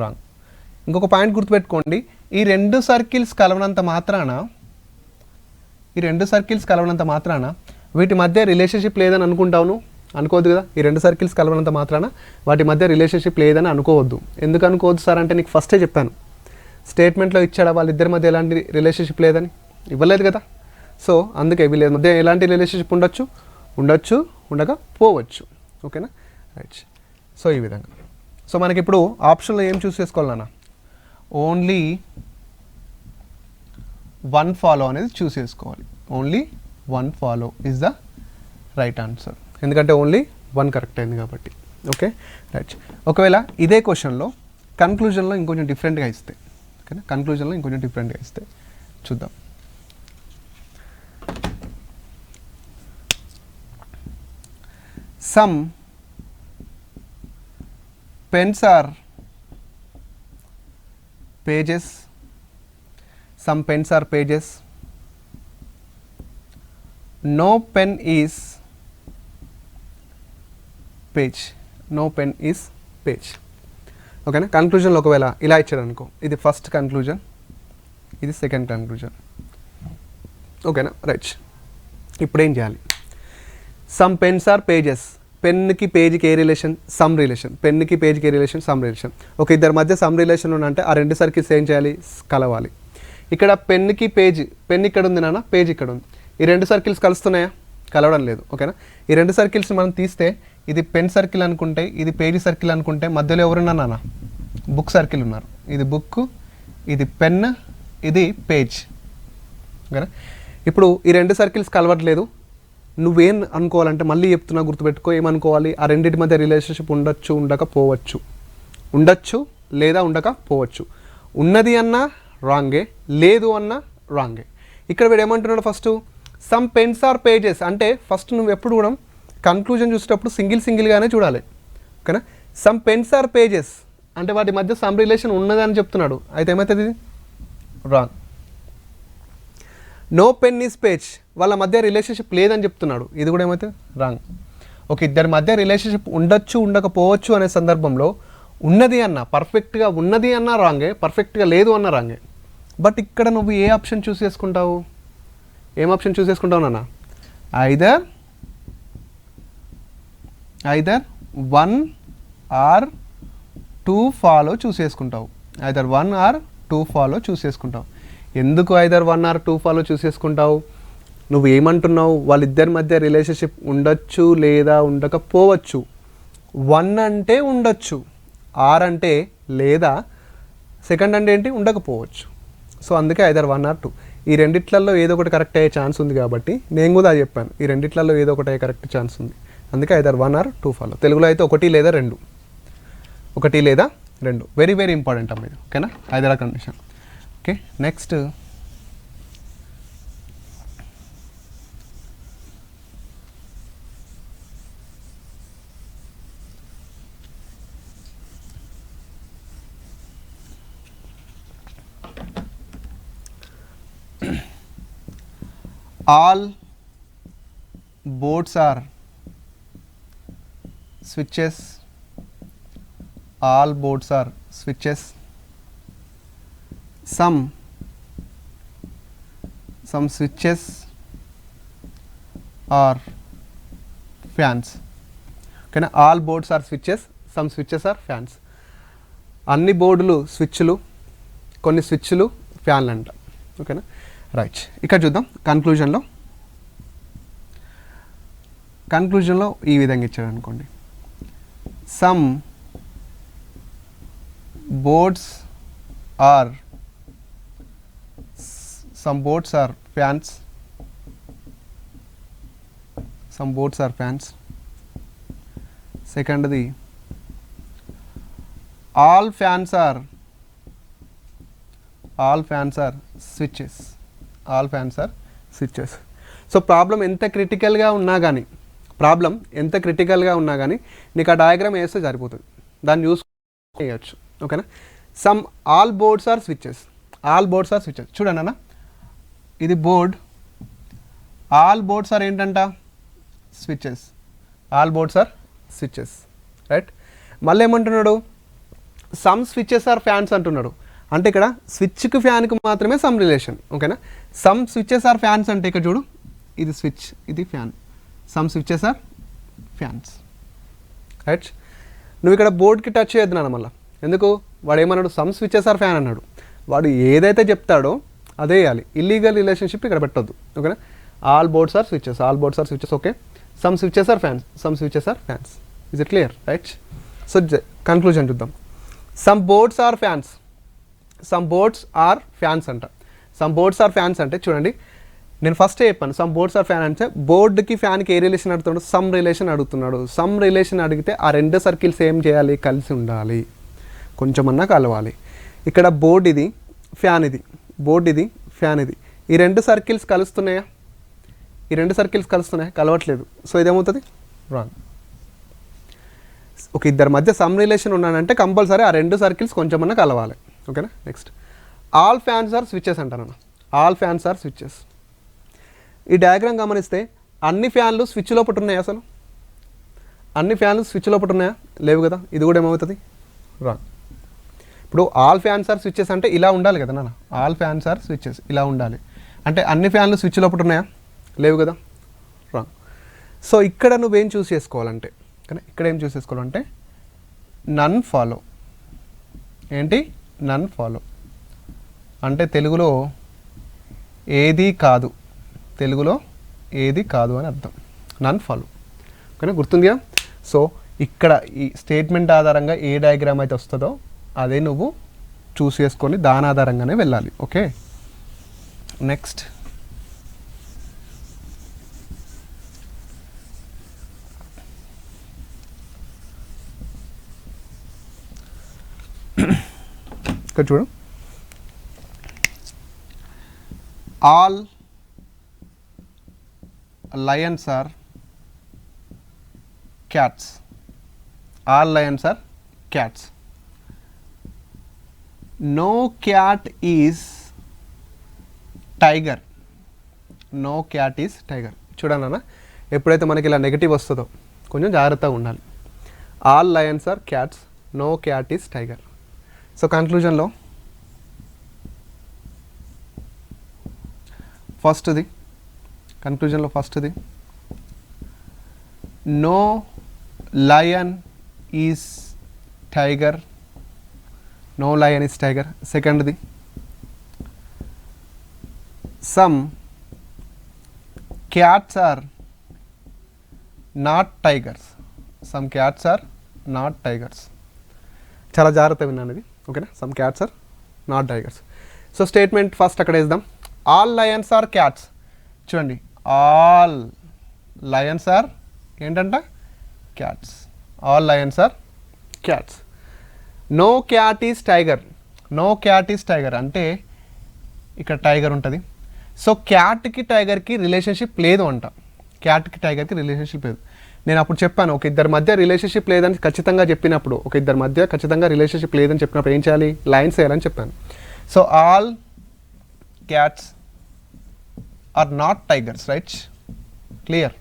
రాంగ్. ఇంకొక పాయింట్ గుర్తుపెట్టుకోండి, ఈ రెండు సర్కిల్స్ కలవనంత మాత్రాన వీటి మధ్య రిలేషన్షిప్ లేదని అనుకుంటావును, అనుకోవద్దు కదా. ఈ రెండు సర్కిల్స్ కలవనంత మాత్రాన వాటి మధ్య రిలేషన్షిప్ లేదని అనుకోవద్దు. ఎందుకు అనుకోవద్దు సార్ అంటే, నీకు ఫస్టే చెప్పాను, స్టేట్మెంట్లో ఇచ్చాడా వాళ్ళిద్దరి మధ్య ఎలాంటి రిలేషన్షిప్ లేదని, ఇవ్వలేదు కదా. సో అందుకే వీళ్ళ మధ్య ఎలాంటి రిలేషన్షిప్ ఉండొచ్చు, ఉండకపోవచ్చు. ఓకేనా, రైట్. సో ఈ విధంగా. సో మనకి ఇప్పుడు ఆప్షన్లో ఏం చూస్ చేసుకోవాలన్నా, ఓన్లీ వన్ ఫాలో అనేది చూస్ చేసుకోవాలి. Only one follow is the right answer. ఎందుకంటే ఓన్లీ వన్ కరెక్ట్ అయింది కాబట్టి. Okay, right. ఒకవేళ ఇదే క్వశ్చన్లో కన్క్లూజన్లో ఇంకొంచెం డిఫరెంట్గా ఇస్తే, ఓకేనా, కన్క్లూజన్లో ఇంకొంచెం డిఫరెంట్గా ఇస్తే చూద్దాం. Some pens are pages, some pens are pages, no pen is page, no pen is page. ఓకేనా, కన్క్లూజన్లో ఒకవేళ ఇలా ఇచ్చాడు అనుకో, ఇది ఫస్ట్ కన్క్లూజన్, ఇది సెకండ్ కన్క్లూజన్. ఓకేనా, రైట్. ఇప్పుడు ఏం చేయాలి, సమ్ పెన్స్ ఆర్ పేజెస్, పెన్కి పేజ్కి ఏ రిలేషన్, సమ్ రిలేషన్. పెన్కి పేజ్కి ఏ రిలేషన్, సమ్ రిలేషన్. ఒక ఇద్దరి మధ్య సమ్ రిలేషన్ ఉందంటే ఆ రెండు సర్కిల్స్ ఏం చేయాలి, కలవాలి. ఇక్కడ పెన్కి పేజ్, పెన్ ఇక్కడ ఉంది నాన్న, పేజ్ ఇక్కడ ఉంది. ఈ రెండు సర్కిల్స్ కలుస్తున్నాయా, కలవడం లేదు. ఓకేనా, ఈ రెండు సర్కిల్స్ మనం తీస్తే ఇది పెన్ సర్కిల్ అనుకుంటే, ఇది పేజ్ సర్కిల్ అనుకుంటే, మధ్యలో ఎవరున్నారు నాన్న, బుక్ సర్కిల్ ఉన్నారు. ఇది బుక్, ఇది పెన్, ఇది పేజ్. ఓకేనా, ఇప్పుడు ఈ రెండు సర్కిల్స్ కలవట్లేదు. నువ్వేం అనుకోవాలంటే, మళ్ళీ చెప్తున్నా గుర్తుపెట్టుకో, ఏమనుకోవాలి, ఆ రెండింటి మధ్య రిలేషన్షిప్ ఉండొచ్చు, ఉండకపోవచ్చు. ఉండొచ్చు లేదా ఉండకపోవచ్చు. ఉన్నది అన్నా రాంగే, లేదు అన్నా రాంగే. ఇక్కడ వీడు ఏమంటున్నాడు, first some pens are pages అంటే ఫస్ట్ నువ్వు ఎప్పుడు కూడా కన్క్లూజన్ చూసేటప్పుడు సింగిల్గానే చూడాలి. ఓకేనా, సమ్ పెన్స్ ఆర్ పేజెస్ అంటే వాటి మధ్య సమ్ రిలేషన్ ఉన్నదని చెప్తున్నాడు. అయితే ఏమవుతుంది, ఇది wrong. No pen is page, వాళ్ళ మధ్య రిలేషన్షిప్ లేదని చెప్తున్నాడు. ఇది కూడా ఏమవుతుంది, రాంగ్. ఒక ఇద్దరి మధ్య రిలేషన్షిప్ ఉండొచ్చు, ఉండకపోవచ్చు అనే సందర్భంలో ఉన్నది అన్న, పర్ఫెక్ట్గా ఉన్నది అన్న రాంగే, పర్ఫెక్ట్గా లేదు అన్న రాంగే. బట్ ఇక్కడ నువ్వు ఏ ఆప్షన్ చూస్ చేసుకుంటావు, ఏం ఆప్షన్ చూస్ చేసుకుంటావు నాన్న, ఐదర్ 1 or 2 ఫాలో చూస్ చేసుకుంటావు. ఐదర్ 1 or 2 ఫాలో చూస్ చేసుకుంటావు. ఎందుకు ఐదర్ 1 or 2 ఫాలో చూస్ చేసుకుంటావు, నువ్వు ఏమంటున్నావు, వాళ్ళిద్దరి మధ్య రిలేషన్షిప్ ఉండొచ్చు లేదా ఉండకపోవచ్చు. 1 అంటే ఉండొచ్చు, R అంటే లేదా, సెకండ్ అంటే ఏంటి, ఉండకపోవచ్చు. సో అందుకే ఐదర్ 1 or 2. ఈ రెండిట్లలో ఏదో ఒకటి కరెక్ట్ అయ్యే ఛాన్స్ ఉంది కాబట్టి నేను కూడా చెప్పాను, ఈ రెండిట్లలో ఏదో ఒకటి అయ్యే కరెక్ట్ ఛాన్స్ ఉంది. అందుకే ఐదర్ 1 or 2 ఫాలో. తెలుగులో అయితే 1 లేదా 2. ఒకటి లేదా రెండు. వెరీ వెరీ ఇంపార్టెంట్ అమ్మ ఇది. ఓకేనా, ఐదవ condition. Okay, next all boards are switches, all boards are switches, some switches are fans. ఓకేనా, all boards are switches, some switches are fans. అన్ని బోర్డులు స్విచ్లు, కొన్ని స్విచ్లు ఫ్యాన్లు అంట. ఓకేనా, రైట్. ఇక్కడ చూద్దాం కన్క్లూజన్లో ఈ విధంగా ఇచ్చాడు అనుకోండి. Some boards are fans, some boards are fans. సెకండ్ది all fans are switches, all fans are switches. So problem ఎంత క్రిటికల్గా ఉన్నా కానీ నీకు ఆ డయాగ్రామ్ వేస్తే సరిపోతుంది, దాన్ని యూస్ చేయొచ్చు. ఓకేనా, some all boards are switches, చూడండి అన్న, ఇది బోర్డ్, ఆల్ బోర్డ్స్ ఆర్ ఏంటంట స్విచ్చెస్, రైట్. మళ్ళీ ఏమంటున్నాడు, సమ్ స్విచ్చెస్ ఆర్ ఫ్యాన్స్ అంటున్నాడు. అంటే ఇక్కడ స్విచ్కి ఫ్యాన్కి మాత్రమే సమ్ రిలేషన్. ఓకేనా, సమ్ స్విచ్చెస్ ఆర్ ఫ్యాన్స్ అంటే ఇక్కడ చూడు, ఇది స్విచ్, ఇది fan, some switches are fans, right. నువ్వు ఇక్కడ బోర్డ్కి టచ్ చేయొద్దు నాన్న మళ్ళీ. ఎందుకు, వాడు ఏమన్నాడు, సమ్ స్విచ్చెస్ ఆర్ ఫ్యాన్ అన్నాడు. వాడు ఏదైతే చెప్తాడో అదే వేయాలి, ఇల్లీగల్ రిలేషన్షిప్ ఇక్కడ పెట్టొద్దు. ఓకేనా, all boards are switches, okay. Some switches are fans, is it clear, right. So conclusion చూద్దాం. సమ్ బోర్డ్స్ ఆర్ ఫ్యాన్స్ అంట. సమ్ బోర్డ్స్ ఆర్ ఫ్యాన్స్ అంటే చూడండి, నేను ఫస్ట్ చెప్పాను, సమ్ బోర్డ్స్ ఆర్ ఫ్యాన్ అంటే బోర్డుకి ఫ్యాన్కి ఏ రిలేషన్ అడుగుతున్నాడు, సమ్ రిలేషన్ అడిగితే ఆ రెండు సర్కిల్స్ ఏం చేయాలి, కలిసి ఉండాలి, కొంచెమన్నా కలవాలి. ఇక్కడ బోర్డ్ ఇది, ఫ్యాన్ ఇది, ఈ రెండు సర్కిల్స్ కలుస్తున్నాయా, కలవట్లేదు. సో ఇదేమవుతుంది, రాంగ్. ఒక ఇద్దరి మధ్య సమ్ రిలేషన్ ఉన్నానంటే కంపల్సరీ ఆ రెండు సర్కిల్స్ కొంచెమన్నా కలవాలి. ఓకేనా, next all fans are switches అంటాను. All fans are switches. ఈ డయాగ్రామ్ గమనిస్తే అన్ని ఫ్యాన్లు స్విచ్ లోపల ఉన్నాయా, అసలు అన్ని ఫ్యాన్లు స్విచ్ లోపల ఉన్నాయా, లేవు కదా. ఇది కూడా ఏమవుతుంది, రాంగ్. ఇప్పుడు ఆల్ ఫ్యాన్స్ ఆర్ స్విచ్చెస్ అంటే ఇలా ఉండాలి కదా నాన్న, ఆల్ ఫ్యాన్స్ ఆర్ స్విచ్చెస్ ఇలా ఉండాలి. అంటే అన్ని ఫ్యాన్లు స్విచ్ లోపల ఉన్నాయా, లేవు కదా, రాంగ్. సో ఇక్కడ నువ్వేం చూస్ చేసుకోవాలంటే, నన్ ఫాలో. ఏంటి, నన్ ఫాలో అంటే తెలుగులో ఏది కాదు అని అర్థం, నన్ ఫాలో. ఓకేనా, గుర్తుందిగా. సో ఇక్కడ ఈ స్టేట్మెంట్ ఆధారంగా ఏ డయాగ్రామ్ అయితే వస్తుందో అదే నువ్వు చూస్ చేసుకొని దాని ఆధారంగానే వెళ్ళాలి. ఓకే, నెక్స్ట్ ఇక్కడ చూడు, all lions are cats, no cat is tiger, చూడండి అన్న, ఎప్పుడైతే మనకి ఇలా నెగిటివ్ వస్తుందో కొంచెం జాగ్రత్తగా ఉండాలి. All lions are cats, no cat is tiger. So కన్క్లూజన్లో ఫస్ట్ది, నో లయన్ ఈజ్ టైగర్, సెకండ్ది, some cats are not tigers, చాలా జాగ్రత్తగా విన్నాను ఇది. ఓకేనా, some cats are not tigers. So statement first అక్కడ వేద్దాం. ఆల్ లయన్స్ ఆర్ క్యాట్స్, చూడండి, ఆల్ లయన్స్ ఆర్ ఏంటంట, cats, no cat is tiger. No cat is tiger అంటే ఇక్కడ టైగర్ ఉంటుంది. సో క్యాట్కి టైగర్కి రిలేషన్షిప్ లేదు అంట. క్యాట్కి టైగర్కి రిలేషన్షిప్ లేదు. నేను అప్పుడు చెప్పాను ఒక ఇద్దరి మధ్య రిలేషన్షిప్ లేదని ఖచ్చితంగా చెప్పినప్పుడు, ఒక ఇద్దరి మధ్య ఖచ్చితంగా రిలేషన్షిప్ లేదని చెప్పినప్పుడు ఏం చేయాలి, లైన్స్ వేయాలని చెప్పాను. So all cats are not tigers, right? Clear?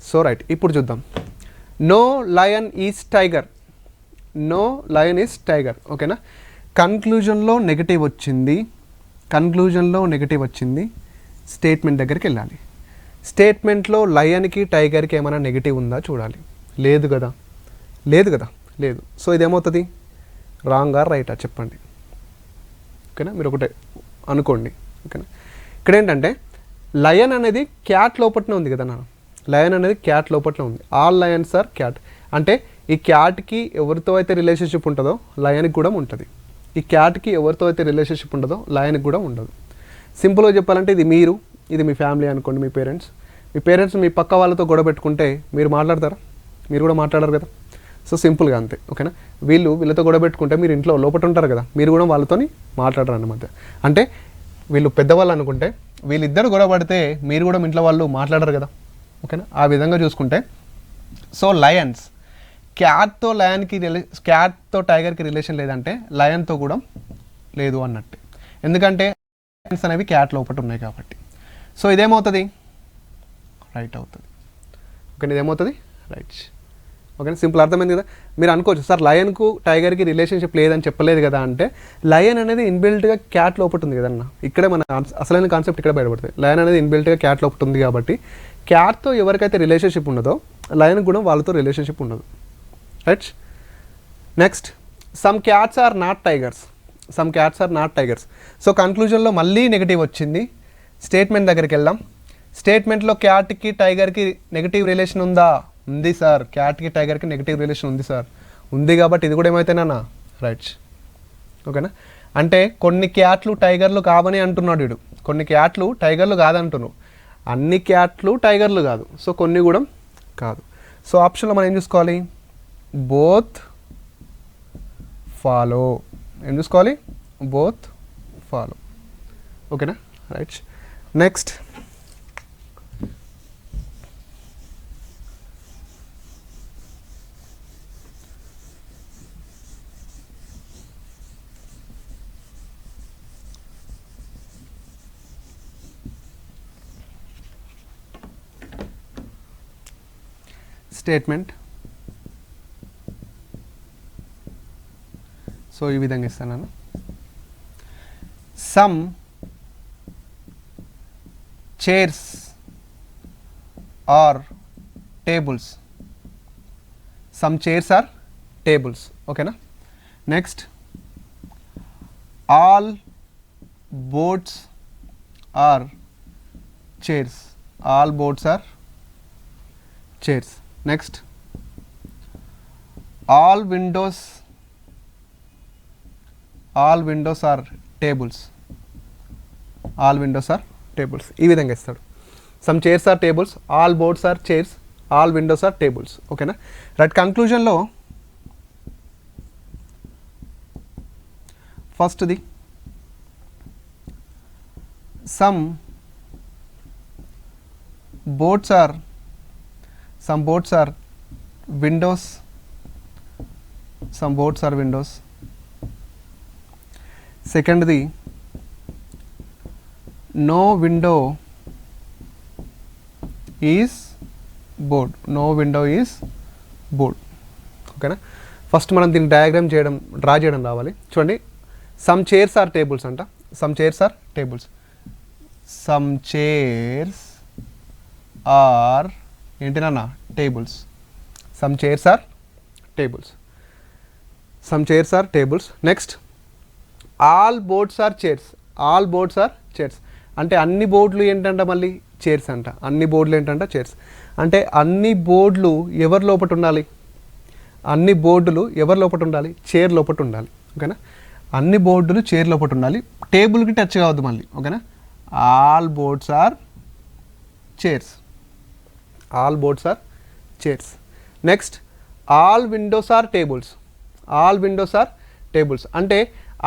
So right, ఇప్పుడు చూద్దాం. No lion is tiger. No lion is tiger. ఓకేనా? కన్క్లూజన్లో నెగటివ్ వచ్చింది, కన్క్లూజన్లో నెగటివ్ వచ్చింది, స్టేట్మెంట్ దగ్గరికి వెళ్ళాలి. స్టేట్మెంట్లో లయన్కి టైగర్కి ఏమైనా నెగిటివ్ ఉందా చూడాలి. లేదు కదా, లేదు కదా, లేదు. సో ఇదేమవుతుంది, రాంగా రైటా చెప్పండి. ఓకేనా? మీరు ఒకటే అనుకోండి. ఓకేనా? ఇక్కడ ఏంటంటే లయన్ అనేది క్యాట్ లోపట్నే ఉంది కదా నాన్న. లయన్ అనేది క్యాట్ లోపట్నే ఉంది. ఆల్ లయన్స్ ఆర్ క్యాట్ అంటే ఈ క్యాట్కి ఎవరితో అయితే రిలేషన్షిప్ ఉంటుందో లయన్కి కూడా ఉంటుంది. ఈ క్యాట్కి ఎవరితో అయితే రిలేషన్షిప్ ఉండదో లయన్కి కూడా ఉండదు. సింపుల్గా చెప్పాలంటే ఇది మీరు, ఇది మీ ఫ్యామిలీ అనుకోండి, మీ పేరెంట్స్. మీ పేరెంట్స్ మీ పక్క వాళ్ళతో గొడవ పెట్టుకుంటే మీరు మాట్లాడతారా? మీరు కూడా మాట్లాడారు కదా. సో సింపుల్గా అంతే. ఓకేనా? వీళ్ళతో గొడవ పెట్టుకుంటే మీరు ఇంట్లో లోపల ఉంటారు కదా, మీరు కూడా వాళ్ళతోని మాట్లాడరు అన్నమాట. అంటే వీళ్ళు పెద్దవాళ్ళు అనుకుంటే వీళ్ళిద్దరు గొడవ పడితే మీరు కూడా ఇంట్లో వాళ్ళు మాట్లాడరు కదా. ఓకేనా? ఆ విధంగా చూసుకుంటే సో లయన్స్, క్యాట్తో క్యాట్తో టైగర్కి రిలేషన్ లేదంటే లయన్తో కూడా లేదు అన్నట్టు. ఎందుకంటే లయన్స్ అనేవి క్యాట్ లోపల ఉన్నాయి కాబట్టి. సో ఇదేమవుతుంది, రైట్ అవుతుంది. ఓకే, ఇదేమవుతుంది రైట్. ఓకేనా? సింపుల్, అర్థమైంది కదా. మీరు అనుకోవచ్చు సార్ లయన్కు టైగర్కి రిలేషన్షిప్ లేదని చెప్పలేదు కదా అంటే, లయన్ అనేది ఇన్బిల్ట్గా క్యాట్ లోపల ఉంది కదన్న. ఇక్కడే మన అసలైన కాన్సెప్ట్ ఇక్కడ బయటపడుతుంది. లయన్ అనేది ఇన్బిల్ట్గా క్యాట్ లోపల ఉంది కాబట్టి క్యాట్తో ఎవరికైతే రిలేషన్షిప్ ఉండదో లయన్ కూడా వాళ్ళతో రిలేషన్షిప్ ఉండదు. Right? Next, some cats are not tigers. Some cats are not tigers. So కన్క్లూజన్లో మళ్ళీ నెగిటివ్ వచ్చింది. స్టేట్మెంట్ దగ్గరికి వెళ్దాం. స్టేట్మెంట్లో క్యాట్కి టైగర్కి నెగిటివ్ రిలేషన్ ఉందా? ఉంది సార్. క్యాట్కి టైగర్కి నెగిటివ్ రిలేషన్ ఉంది సార్. ఉంది కాబట్టి ఇది కూడా ఏమైతేనా రైట్. ఓకేనా? అంటే కొన్ని క్యాట్లు టైగర్లు కావని అంటున్నాడు వీడు. కొన్ని క్యాట్లు టైగర్లు కాదంటున్నాడు. అన్ని క్యాట్లు టైగర్లు కాదు. సో కొన్ని కూడా కాదు. సో ఆప్షన్లో మనం ఏం చూసుకోవాలి, బోత్ ఫాలో. ఏం చూసుకోవాలి, బోత్ ఫాలో. ఓకేనా? రైట్. Next, statement. సో ఈ విధంగా ఇస్తాను. Some chairs are tables. Some chairs are tables. ఓకేనా? Next, all boards are chairs. All boards are chairs. Next, all windows are tables. All windows are tables. ఈ విధంగా ఇస్తాడు. some chairs are tables, all boards are chairs, all windows are tables. ఓకేనా? రైట్. కన్క్లూజన్లో ఫస్ట్ది some boards are windows. Some boards are windows. Secondly, no window is board. No window is board. ఓకేనా? ఫస్ట్ మనం దీన్ని డయాగ్రామ్ డ్రా చేయడం రావాలి. చూడండి, సమ్ చైర్స్ ఆర్ టేబుల్స్ అంట. Some chairs are tables. Some chairs are ఏంటినా tables. Some chairs are tables. Some chairs are tables. Next, all boards are chairs. All boards are chairs అంటే అన్ని బోర్డులు ఏంటంట మళ్ళీ చైర్స్ అంట. అన్ని బోర్డులు ఏంటంట చైర్స్. అంటే అన్ని బోర్డులు ఎవరి లోపల ఉండాలి? అన్ని బోర్డులు ఎవరి లోపల ఉండాలి? చైర్ లోపల ఉండాలి. ఓకేనా? అన్ని బోర్డులు చైర్ లోపల ఉండాలి. టేబుల్కి టచ్ కావద్దు మళ్ళీ. ఓకేనా? All boards are chairs. All boards are chairs. Next, all windows are tables. All windows are tables. అంటే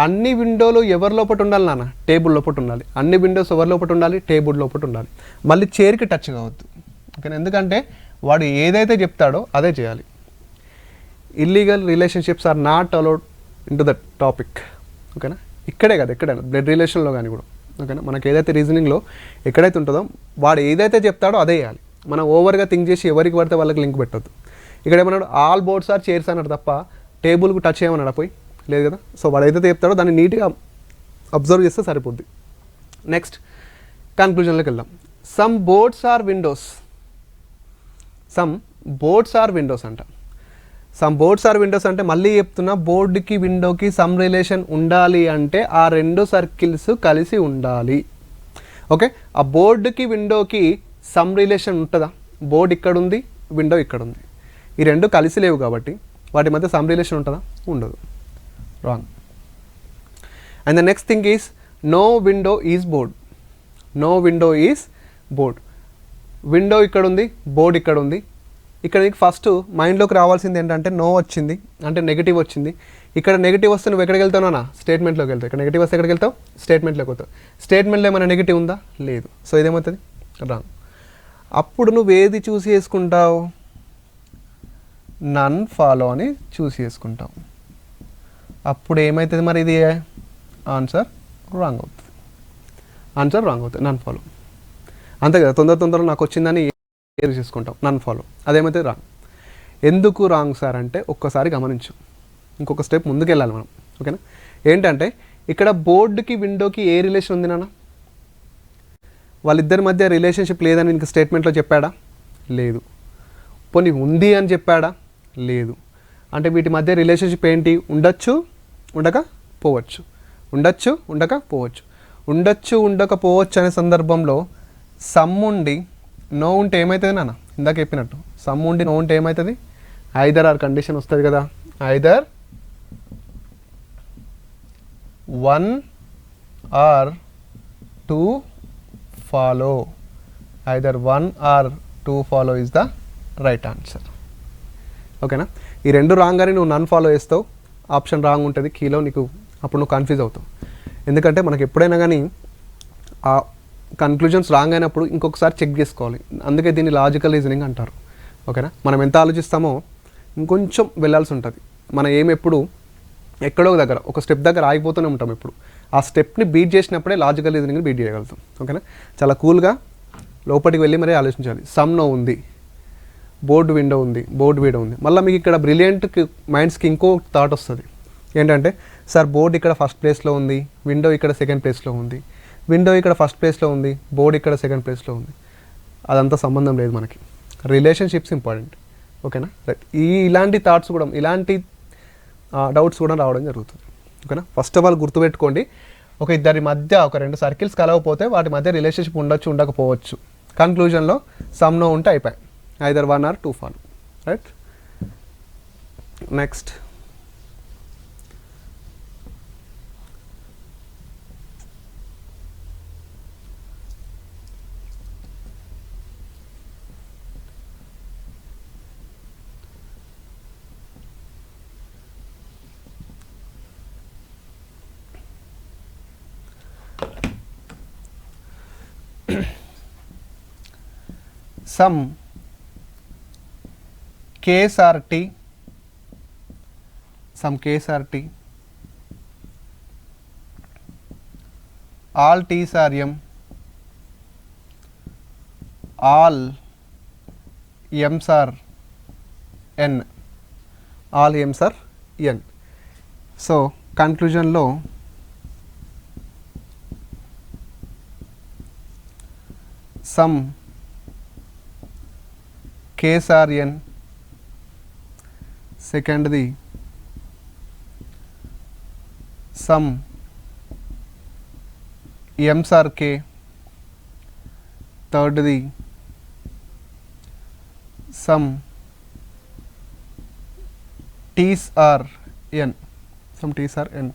అన్ని విండోలు ఎవరి లోపల ఉండాలి నాన్న? టేబుల్ లోపల ఉండాలి. అన్ని విండోస్ ఎవరి లోపల ఉండాలి? టేబుల్ లోపల ఉండాలి. మళ్ళీ చైర్కి టచ్ కావద్దు, ఓకేనా? ఎందుకంటే వాడు ఏదైతే చెప్తాడో అదే చేయాలి. Illegal relationships are not allowed in to that topic, ఓకేనా? ఇక్కడే కదా, ఎక్కడైనా బ్లడ్ రిలేషన్లో కానీ కూడా, ఓకేనా? మనకు ఏదైతే రీజనింగ్లో ఎక్కడైతే ఉంటుందో వాడు ఏదైతే చెప్తాడో అదే చేయాలి. మనం ఓవర్గా థింక్ చేసి ఎవరికి పడితే వాళ్ళకి లింక్ పెట్టద్దు. ఇక్కడ ఏమన్నాడు? ఆల్ బోర్డ్స్ ఆర్ చైర్స్ అన్నాడు తప్ప టేబుల్కు టచ్ చేయమన్నాడు పోయి, లేదు కదా. సో వాడు ఏదైతే చెప్తాడో దాన్ని నీట్గా అబ్జర్వ్ చేస్తే సరిపోద్ది. నెక్స్ట్ కన్క్లూజన్లోకి వెళ్దాం. Some boards are windows, some boards are windows అంట. సమ్ బోర్డ్స్ ఆర్ విండోస్ అంటే మళ్ళీ చెప్తున్నా, బోర్డుకి విండోకి సమ్ రిలేషన్ ఉండాలి అంటే ఆ రెండు సర్కిల్స్ కలిసి ఉండాలి, ఓకే? ఆ బోర్డుకి విండోకి సమ్ రిలేషన్ ఉంటుందా? బోర్డు ఇక్కడ ఉంది, విండో ఇక్కడ ఉంది, ఈ రెండు కలిసి లేవు కాబట్టి వాటి మధ్య సమ్ రిలేషన్ ఉంటుందా? ఉండదు. Wrong. And the next thing is no window is board. No window is board. Window ఇక్కడ ఉంది, బోర్డ్ ఇక్కడ ఉంది. ఇక్కడ నీకు ఫస్ట్ మైండ్లోకి రావాల్సింది ఏంటంటే నో వచ్చింది అంటే నెగిటివ్ వచ్చింది. ఇక్కడ నెగిటివ్ వస్తే నువ్వు ఎక్కడికి వెళ్తావునా? స్టేట్మెంట్లోకి వెళ్తావు. ఇక్కడ నెగిటివ్ వస్తే ఎక్కడికి వెళ్తావు? స్టేట్మెంట్లోకి వెళ్తావు. స్టేట్మెంట్లో ఏమైనా నెగిటివ్ ఉందా? లేదు. సో ఇదేమవుతుంది? రాంగ్. అప్పుడు నువ్వు ఏది చూసి చేసుకుంటావు? నన్ ఫాలో అని చూసి చేసుకుంటావు. అప్పుడు ఏమవుతుంది మరి? ఇది ఆన్సర్ రాంగ్ అవుతుంది. ఆన్సర్ రాంగ్ అవుతుంది. నన్ ఫాలో అంతే కదా. తొందరలో నాకు వచ్చిందని ఏది చేసుకుంటాం? నన్ ఫాలో. అదేమైతే రాంగ్. ఎందుకు రాంగ్ సార్ అంటే ఒక్కసారి గమనించు, ఇంకొక స్టెప్ ముందుకు వెళ్ళాలి మనం, ఓకేనా? ఏంటంటే ఇక్కడ బోర్డుకి విండోకి ఏ రిలేషన్ ఉంది నాన్న? వాళ్ళిద్దరి మధ్య రిలేషన్షిప్ లేదని నీకు స్టేట్మెంట్లో చెప్పాడా? లేదు. పోనీ ఉంది అని చెప్పాడా? లేదు. అంటే వీటి మధ్య రిలేషన్షిప్ ఏంటి? ఉండొచ్చు, ఉండకపోవచ్చు. ఉండొచ్చు, ఉండకపోవచ్చు. ఉండొచ్చు, ఉండకపోవచ్చు అనే సందర్భంలో సమ్ ఉండి నో ఉంటే ఏమవుతుంది నాన్న? ఇందాక చెప్పినట్టు సమ్ ఉండి నో ఉంటే ఏమవుతుంది? ఐదర్ ఆర్ కండిషన్ వస్తుంది కదా. Either 1 or 2 follow. Either 1 or 2 follow is the right answer. ఓకేనా? ఈ రెండు రాంగ్ అని నువ్వు నన్ ఫాలో చేస్తావు, ఆప్షన్ రాంగ్ ఉంటుంది కీలో, నీకు అప్పుడు నువ్వు కన్ఫ్యూజ్ అవుతావు. ఎందుకంటే మనకు ఎప్పుడైనా కానీ ఆ కన్క్లూజన్స్ రాంగ్ అయినప్పుడు ఇంకొకసారి చెక్ చేసుకోవాలి. అందుకే దీన్ని లాజికల్ రీజనింగ్ అంటారు, ఓకేనా? మనం ఎంత ఆలోచిస్తామో ఇంకొంచెం వెళ్ళాల్సి ఉంటుంది. మనం ఎప్పుడు ఎక్కడో దగ్గర ఒక స్టెప్ దగ్గర ఆగిపోతూనే ఉంటాం. ఎప్పుడు ఆ స్టెప్ని బీట్ చేసినప్పుడే లాజికల్ రీజనింగ్ని బీట్ చేయగలుగుతాం, ఓకేనా? చాలా కూల్గా లోపలికి వెళ్ళి మరీ ఆలోచించాలి. సమ్ నో ఉంది, బోర్డు విండో ఉంది, బోర్డు విండో ఉంది. మళ్ళీ మీకు ఇక్కడ బ్రిలియంట్ మైండ్స్కి ఇంకో థాట్ వస్తుంది. ఏంటంటే సార్ బోర్డు ఇక్కడ ఫస్ట్ ప్లేస్లో ఉంది, విండో ఇక్కడ సెకండ్ ప్లేస్లో ఉంది, విండో ఇక్కడ ఫస్ట్ ప్లేస్లో ఉంది, బోర్డు ఇక్కడ సెకండ్ ప్లేస్లో ఉంది. అదంతా సంబంధం లేదు మనకి. రిలేషన్షిప్స్ ఇంపార్టెంట్, ఓకేనా? రైట్. ఇలాంటి థాట్స్ కూడా, ఇలాంటి డౌట్స్ కూడా రావడం జరుగుతుంది, ఓకేనా? ఫస్ట్ ఆఫ్ ఆల్ గుర్తుపెట్టుకోండి, ఒక ఇద్దరి మధ్య ఒక రెండు సర్కిల్స్ కలవకపోతే వాటి మధ్య రిలేషన్షిప్ ఉండొచ్చు, ఉండకపోవచ్చు. కన్క్లూజన్లో సమ్ నో ఉంటే అయిపోయి, either 1 or 2 follow, right? Next some K's are T, some K's are T, all T's are M, all M's are N, all M's are N. So conclusion lo some K's are N, secondly some M's are K, thirdly some T's are N, some T's are N.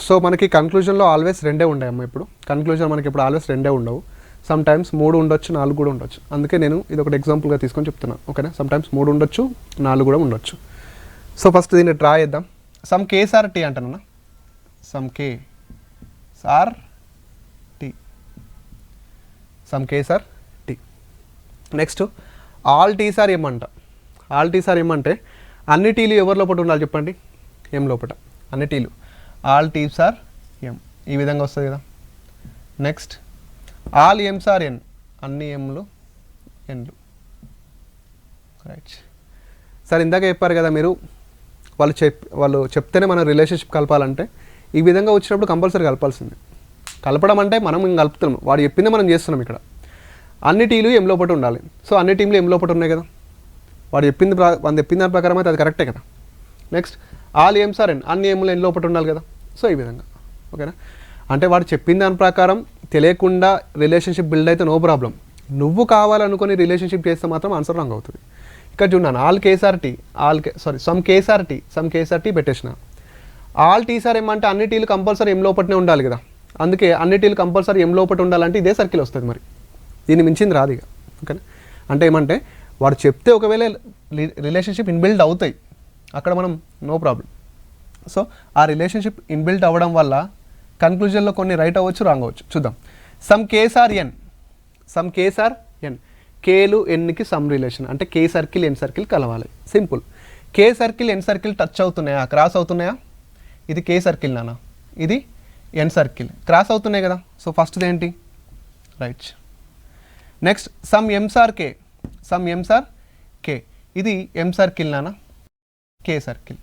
So మనకి కన్క్లూజన్లో ఆల్వేస్ రెండే ఉండేవమ్మా. ఇప్పుడు కన్క్లూజన్ మనకి ఇప్పుడు ఆల్వేస్ రెండే ఉండవు. సమ్ టైమ్స్ 3 ఉండొచ్చు, 4 కూడా ఉండొచ్చు. అందుకే నేను ఇది ఒకటి ఎగ్జాంపుల్గా తీసుకొని చెప్తున్నాను, ఓకేనా? సమ్ టైమ్స్ 3 ఉండొచ్చు, 4 కూడా ఉండొచ్చు. సో ఫస్ట్ దీన్ని డ్రా చేద్దాం. సమ్ కేసార్ టీ అంటానన్నా, some K's are T, some K's are T. Next all T's are M అంట. ఆల్ టీస్ ఆర్ ఎం అంటే అన్ని టీలు ఎవరి లోపల ఉండాలి చెప్పండి? ఎం లోపల. అన్ని టీలు ఆల్ టీస్ ఆర్ ఎం, ఈ విధంగా వస్తుంది కదా. నెక్స్ట్ ఆల్ ఎమ్స్ ఆర్ ఎన్, అన్ని ఎంలు ఎన్లు. రైట్ సార్, ఇందాక చెప్పారు కదా మీరు, వాళ్ళు చెప్తేనే మనం రిలేషన్షిప్ కలపాలంటే ఈ విధంగా వచ్చినప్పుడు కంపల్సరీ కలపాల్సింది. కలపడం అంటే మనం కలుపుతున్నాం, వాడు చెప్పిందే మనం చేస్తున్నాం. ఇక్కడ అన్ని టీలు ఎం లోపల ఉండాలి. సో అన్ని టీంలు ఎం లోపల ఉన్నాయి కదా, వాడు చెప్పింది దాని ప్రకారం అయితే అది కరెక్టే కదా. నెక్స్ట్ ఆల్ ఎమ్స్ ఆర్ ఎన్, అన్ని ఎంలు ఎన్ లోపల ఉండాలి కదా. సో ఈ విధంగా ఓకేనా. అంటే వాడు చెప్పిన దాని ప్రకారం తెలియకుండా రిలేషన్షిప్ బిల్డ్ అయితే నో ప్రాబ్లం. నువ్వు కావాలనుకొని రిలేషన్షిప్ చేస్తే మాత్రం ఆన్సర్ రాంగ్ అవుతుంది. ఇక్కడ చూడండి, ఆల్ కేసార్టీ, సమ్ కేసార్టీ పెట్టేసిన. ఆల్ టీసార్ ఏమంటే అన్ని టీలు కంపల్సరీ ఎం లోపలనే ఉండాలి కదా. అందుకే అన్ని టీలు కంపల్సరీ ఎం లోపల ఉండాలంటే ఇదే సర్కిల్ వస్తుంది. మరి దీన్ని మించింది రాదు ఇక. ఓకేనా. అంటే ఏమంటే వాడు చెప్తే ఒకవేళ రిలేషన్షిప్ ఇన్బిల్డ్ అవుతాయి, అక్కడ మనం నో ప్రాబ్లం. సో ఆ రిలేషన్షిప్ ఇన్బిల్డ్ అవ్వడం వల్ల కన్క్లూజన్లో కొన్ని రైట్ అవ్వచ్చు, రాంగ్ అవ్వచ్చు. చూద్దాం. సమ్ కేసార్ ఎన్, కేలు ఎన్కి సమ్ రిలేషన్ అంటే కే సర్కిల్ ఎన్ సర్కిల్ కలవాలి. సింపుల్. కే సర్కిల్ ఎన్ సర్కిల్ టచ్ అవుతున్నాయా, క్రాస్ అవుతున్నాయా? ఇది కే సర్కిల్ నాన్న, ఇది ఎన్ సర్కిల్, క్రాస్ అవుతున్నాయి కదా. సో ఫస్ట్ది ఏంటి? Right. Next some M's are K, ఇది ఎం సర్కిల్ నాన్న, K circle.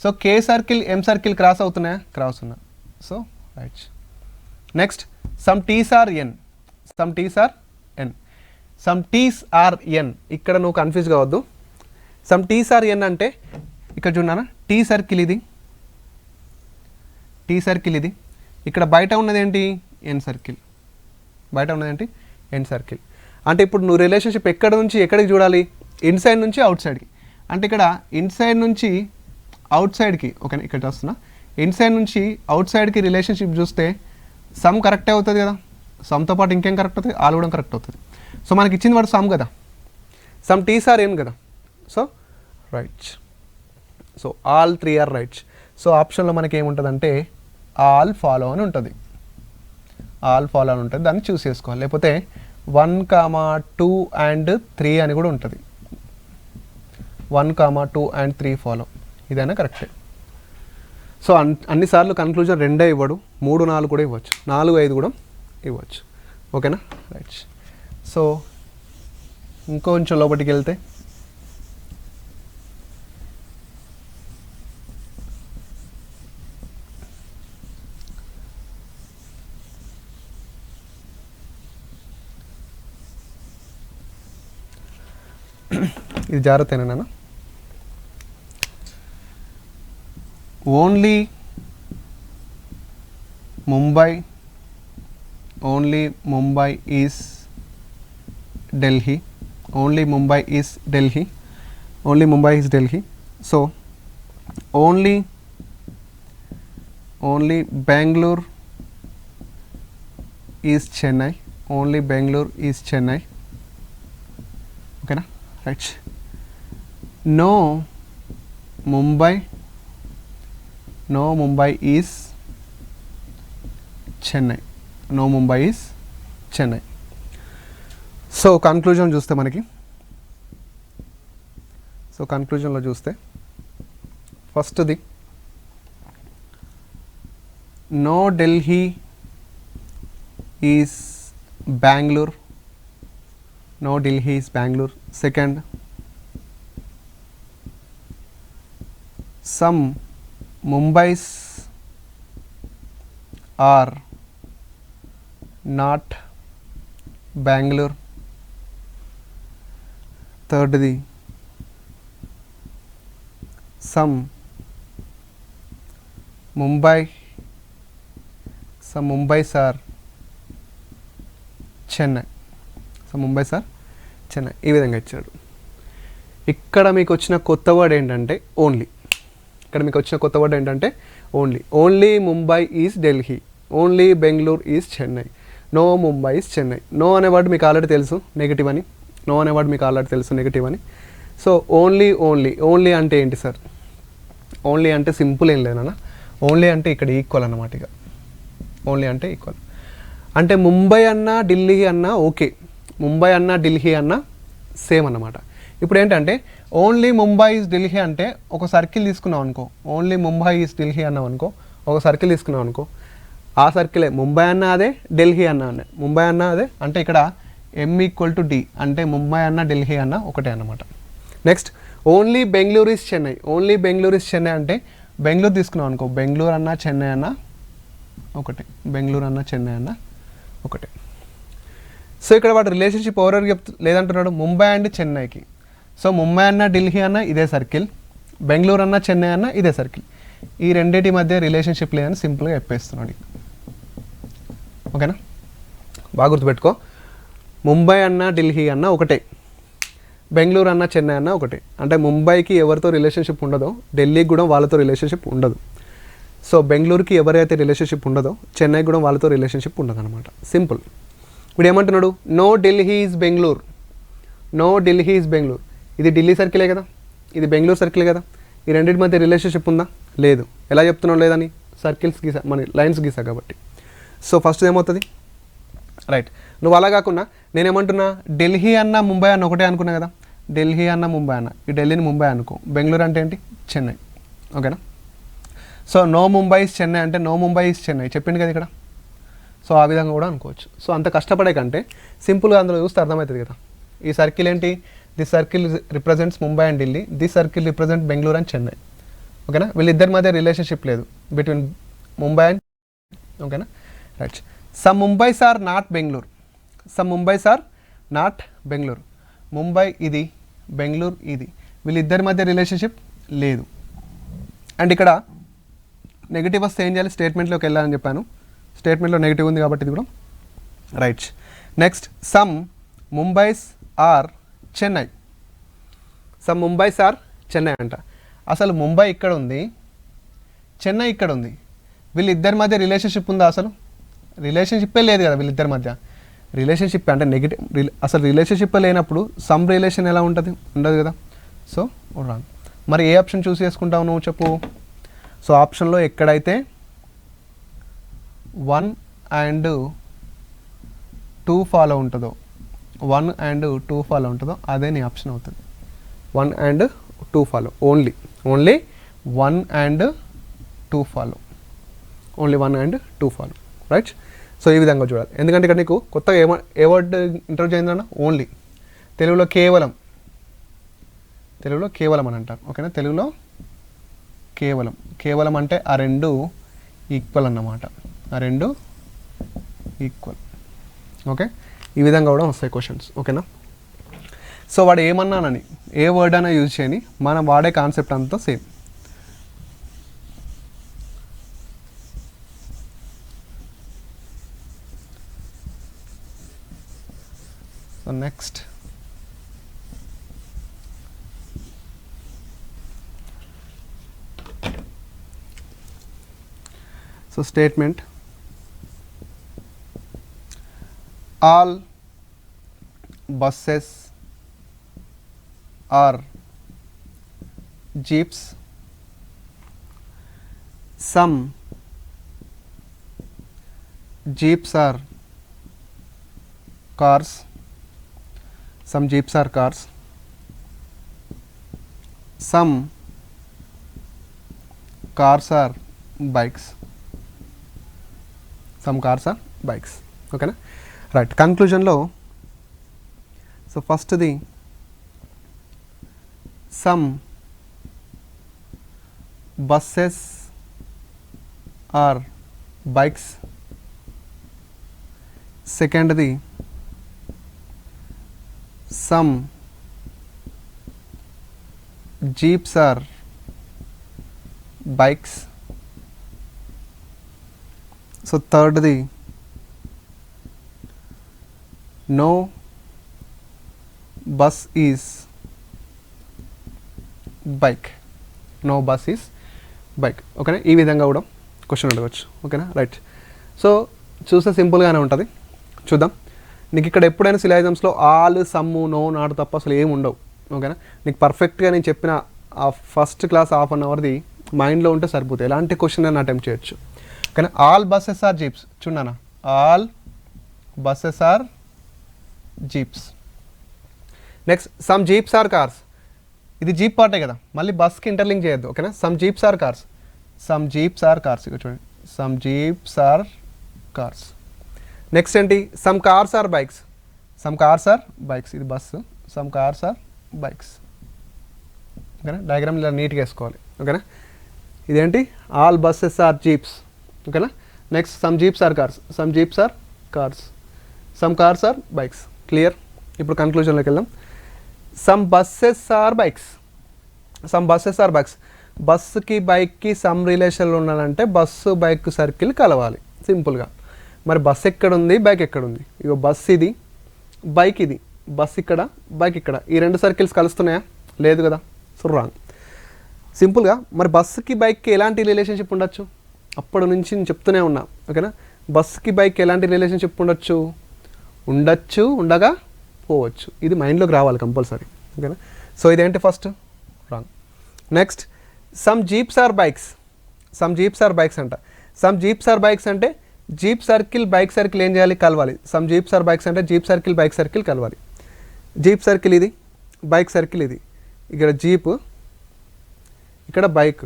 So K circle M circle cross అవుతున్నాయా? క్రాస్ ఉన్నా. So right. Next some T's are N, some T's are N. ఇక్కడ నువ్వు కన్ఫ్యూజ్ కావద్దు. సమ్ టీస్ ఆర్ ఎన్ అంటే ఇక్కడ చూడనా, టీ సర్కిల్ ఇది, ఇక్కడ బయట ఉన్నది ఏంటి? ఎన్ సర్కిల్. అంటే ఇప్పుడు నువ్వు రిలేషన్షిప్ ఎక్కడ నుంచి ఎక్కడికి చూడాలి? ఇన్సైడ్ నుంచి అవుట్ సైడ్కి. అంటే ఇక్కడ ఇన్సైడ్ నుంచి అవుట్ సైడ్కి, ఓకేనా, ఇక్కడ వస్తున్నా. ఇన్సైడ్ నుంచి అవుట్ సైడ్కి రిలేషన్షిప్ చూస్తే సమ్ కరెక్టే అవుతుంది కదా. సమ్తో పాటు ఇంకేం కరెక్ట్ అవుతుంది? ఆల్ కూడా కరెక్ట్ అవుతుంది. సో మనకి ఇచ్చింది వాడు సమ్ కదా, సమ్ టీస్ ఆర్ ఎన్ కదా. So right. So all 3 are right. So ఆప్షన్లో మనకి ఏముంటుందంటే ఆల్ ఫాలో అని ఉంటుంది. దాన్ని చూస్ చేసుకోవాలి. లేకపోతే 1, 2 and 3 అని కూడా ఉంటుంది. 1, 2 and 3 ఫాలో, ఇదైనా కరెక్టే. సో అన్నిసార్లు కన్క్లూజన్ 2 ఇవ్వడు, 3, 4 కూడా ఇవ్వచ్చు, 4, 5 కూడా ఇవ్వచ్చు. ఓకేనా. రైట్. సో ఇంకొంచెం లోపలికి వెళ్తే ఇది జాగ్రత్తేనా నాన్న. Only Mumbai is Delhi. Only Mumbai is Delhi. So only Bengaluru is Chennai. ఓకేనా. Right. No Mumbai is Chennai. So conclusion చూస్తే మనకి, కన్క్లూజన్లో చూస్తే ఫస్ట్ది no Delhi is Bengaluru. Second, some Mumbais are not Bangalore. Thirdly, some Mumbais are Chennai. ఈ విధంగా ఇచ్చాడు. ఇక్కడ మీకు వచ్చిన కొత్త వర్డ్ ఏంటంటే only. Only Mumbai is Delhi, only Bengaluru is Chennai, no Mumbai is Chennai. No అనే వర్డ్ మీకు ఆల్రెడీ తెలుసు నెగిటివ్ అని. సో ఓన్లీ అంటే ఏంటి సార్? ఓన్లీ అంటే సింపుల్ ఏం లేదన్నా, ఓన్లీ అంటే ఇక్కడ ఈక్వల్ అన్నమాట. ఇక ఓన్లీ అంటే ఈక్వల్ అంటే ముంబై అన్నా ఢిల్లీ అన్నా ఓకే, ముంబై అన్నా ఢిల్లీ అన్నా సేమ్ అన్నమాట. ఇప్పుడు ఏంటంటే ఓన్లీ ముంబై ఈజ్ ఢిల్లీ అంటే ఒక సర్కిల్ తీసుకున్నాం అనుకో, ఓన్లీ ముంబై ఈజ్ ఢిల్లీ అన్నాం అనుకో, ఒక సర్కిల్ తీసుకున్నాం అనుకో, ఆ సర్కిలే ముంబై అన్న అదే ఢిల్లీ అన్న అదే, ముంబై అన్న అదే అంటే ఇక్కడ M=D అంటే ముంబై అన్న ఢిల్లీ అన్న ఒకటే అన్నమాట. Next only Bengaluru is Chennai, only Bengaluru is Chennai అంటే బెంగళూరు తీసుకున్నాం అనుకో, బెంగళూరు అన్న చెన్నై అన్న ఒకటే, బెంగళూరు అన్న చెన్నై అన్న ఒకటే. సో ఇక్కడ వాడు రిలేషన్షిప్ ఎవరెవరికి లేదంటున్నాడు, ముంబై అండ్ చెన్నైకి. సో ముంబై అన్న ఢిల్లీ అన్న ఇదే సర్కిల్, బెంగళూరు అన్న చెన్నై అన్న ఇదే సర్కిల్, ఈ రెండింటి మధ్య రిలేషన్షిప్ లేదని సింపుల్గా చెప్పేస్తున్నాడు. ఓకేనా, బాగా గుర్తుపెట్టుకో, ముంబై అన్న ఢిల్లీ అన్న ఒకటే, బెంగళూరు అన్న చెన్నై అన్న ఒకటే. అంటే ముంబైకి ఎవరితో రిలేషన్షిప్ ఉండదో ఢిల్లీకి కూడా వాళ్ళతో రిలేషన్షిప్ ఉండదు. సో బెంగళూరుకి ఎవరైతే రిలేషన్షిప్ ఉండదో చెన్నైకి కూడా వాళ్ళతో రిలేషన్షిప్ ఉండదు అనమాట. సింపుల్. ఇప్పుడు ఏమంటున్నాడు, no Delhi is Bengaluru, no Delhi is Bengaluru. ఇది ఢిల్లీ సర్కిలే కదా, ఇది బెంగళూరు సర్కిలే కదా, ఈ రెండింటి మధ్య రిలేషన్షిప్ ఉందా? లేదు. ఎలా చెప్తున్నావు లేదని? సర్కిల్స్ గీసా, మన లైన్స్ గీసా కాబట్టి. సో ఫస్ట్ ఏమవుతుంది, రైట్. నువ్వు అలా కాకుండా నేనేమంటున్నా, ఢిల్లీ అన్న ముంబై అన్న ఒకటే అనుకున్నా కదా, ఢిల్లీ అన్న ముంబై అన్న, ఈ ఢిల్లీని ముంబై అనుకో, బెంగళూరు అంటే ఏంటి, చెన్నై. ఓకేనా. So no Mumbai is Chennai అంటే నో ముంబై ఈజ్ చెన్నై చెప్పింది కదా ఇక్కడ. సో ఆ విధంగా కూడా అనుకోవచ్చు. సో అంత కష్టపడే కంటే సింపుల్గా అందులో చూస్తే అర్థమవుతుంది కదా. ఈ సర్కిల్ ఏంటి, this circle represents Mumbai and Delhi, this circle represent Bengaluru and Chennai. ఓకేనా, వీళ్ళిద్దరి మధ్య రిలేషన్షిప్ లేదు బిట్వీన్ ముంబై అండ్. ఓకేనా, right. Some Mumbais are not Bengaluru, some Mumbais are not Bengaluru. Mumbai ఇది, బెంగళూరు ఇది, వీళ్ళిద్దరి మధ్య రిలేషన్షిప్ లేదు. అండ్ ఇక్కడ నెగిటివ్ వస్తే ఏం చేయాలి, స్టేట్మెంట్లోకి వెళ్ళాలని చెప్పాను. స్టేట్మెంట్లో నెగిటివ్ ఉంది కాబట్టి ఇది కూడా right. Next, some Mumbais are Chennai, some Mumbais are Chennai అంట. అసలు ముంబై ఇక్కడ ఉంది, చెన్నై ఇక్కడ ఉంది, వీళ్ళిద్దరి మధ్య రిలేషన్షిప్ ఉందా? అసలు రిలేషన్షిప్పే లేదు కదా వీళ్ళిద్దరి మధ్య. రిలేషన్షిప్ అంటే నెగిటివ్, అసలు రిలేషన్షిప్ లేనప్పుడు సమ్ రిలేషన్ ఎలా ఉంటుంది, ఉండదు కదా. So wrong. మరి ఏ ఆప్షన్ చూస్ చేసుకుంటావు నువ్వు చెప్పు. సో ఆప్షన్లో ఎక్కడైతే 1 and 2 ఫాలో ఉంటుందో, 1 and 2 ఫాలో ఉంటుందో అదే నీ ఆప్షన్ అవుతుంది. 1 and 2 follow, only 1 and 2 follow, only 1 and 2 follow, right. So ఈ విధంగా చూడాలి. ఎందుకంటే ఇక్కడ నీకు కొత్తగా ఏ వర్డ్ ఇంట్రొడ్యూస్ అయిందన్న, ఓన్లీ. తెలుగులో కేవలం, తెలుగులో కేవలం అని అంటారు. ఓకేనా, తెలుగులో కేవలం, కేవలం అంటే ఆ రెండు ఈక్వల్ అన్నమాట, ఆ రెండు ఈక్వల్. ఓకే, ఈ విధంగా కూడా వస్తాయి క్వశ్చన్స్. ఓకేనా. సో వాడు ఏమన్నానని ఏ వర్డ్ అయినా యూజ్ చేయని, మనం వాడే కాన్సెప్ట్ అంతా same. So next, so statement, all buses are jeeps, some jeeps are cars, some jeeps are cars, some cars are bikes, some cars are bikes. ఓకేనా, రైట్. కంక్లూజన్లో సో ఫస్ట్ది సమ్ బస్సెస్ ఆర్ బైక్స్, సెకండ్ది some jeeps are bikes, so థర్డ్ది no bus is bike, no bus is bike. ఓకేనా, ఈ విధంగా కూడా క్వశ్చన్ అడగవచ్చు. ఓకేనా, రైట్. సో చూస్తే సింపుల్గానే ఉంటుంది. చూద్దాం. నీకు ఇక్కడ ఎప్పుడైనా సిలాయిజమ్స్లో ఆల్, సమ్ము, నో, నాట్ తప్ప అసలు ఏమి ఉండవు. ఓకేనా, నీకు పర్ఫెక్ట్గా నేను చెప్పిన ఆ ఫస్ట్ క్లాస్ హాఫ్ అన్ అవర్ది మైండ్లో ఉంటే సరిపోతుంది, ఎలాంటి క్వశ్చన్ అయినా అటెంప్ట్ చేయొచ్చు. కానీ ఆల్ బస్సెస్ ఆర్ జీప్స్ చూడనా, all buses are jeeps. Next some jeeps are cars, ఇది జీప్ పార్టే కదా, మళ్ళీ బస్కి ఇంటర్లింక్ చేయొద్దు. ఓకేనా, some jeeps are cars, some jeeps are cars, ఇక్కడ చూడండి some jeeps are cars. Next ఏంటి, some cars are bikes, some cars are bikes, ఇది bus, some cars are bikes. ఓకేనా, డయాగ్రామ్ ఇలా నీట్గా వేసుకోవాలి. ఓకేనా, ఇదేంటి ఆల్ బస్సెస్ ఆర్ జీప్స్. ఓకేనా, next some jeeps are cars, some jeeps are cars, some cars are bikes. Clear. ఇప్పుడు కన్క్లూజన్లోకి వెళ్దాం. Some buses are bikes, some buses are bikes, బస్సుకి బైక్కి సమ్ రిలేషన్లో ఉండాలంటే బస్సు బైక్ సర్కిల్ కలవాలి సింపుల్గా. మరి బస్సు ఎక్కడుంది, బైక్ ఎక్కడుంది? ఇగో బస్ ఇది, బైక్ ఇది, బస్ ఇక్కడ, బైక్ ఇక్కడ, ఈ రెండు సర్కిల్స్ కలుస్తున్నాయా? లేదు కదా, సో రాంగ్. సింపుల్గా మరి బస్సుకి బైక్కి ఎలాంటి రిలేషన్షిప్ ఉండొచ్చు? అప్పటి నుంచి నేను చెప్తూనే ఉన్నా. ఓకేనా, బస్సుకి బైక్కి ఎలాంటి రిలేషన్షిప్ ఉండొచ్చు? ఉండొచ్చు, ఉండగా పోవచ్చు. ఇది మైండ్లోకి రావాలి కంపల్సరీ. ఓకేనా, సో ఇదేంటి first wrong. Next some jeeps are bikes, some jeeps are bikes అంట. సమ్ జీప్స్ ఆర్ బైక్స్ అంటే జీప్ సర్కిల్ బైక్ సర్కిల్ ఏం చేయాలి? కలవాలి. సమ్ జీప్స్ ఆర్ బైక్స్ అంటే జీప్ సర్కిల్ బైక్ సర్కిల్ కలవాలి. జీప్ సర్కిల్ ఇది, బైక్ సర్కిల్ ఇది, ఇక్కడ జీప్, ఇక్కడ బైక్,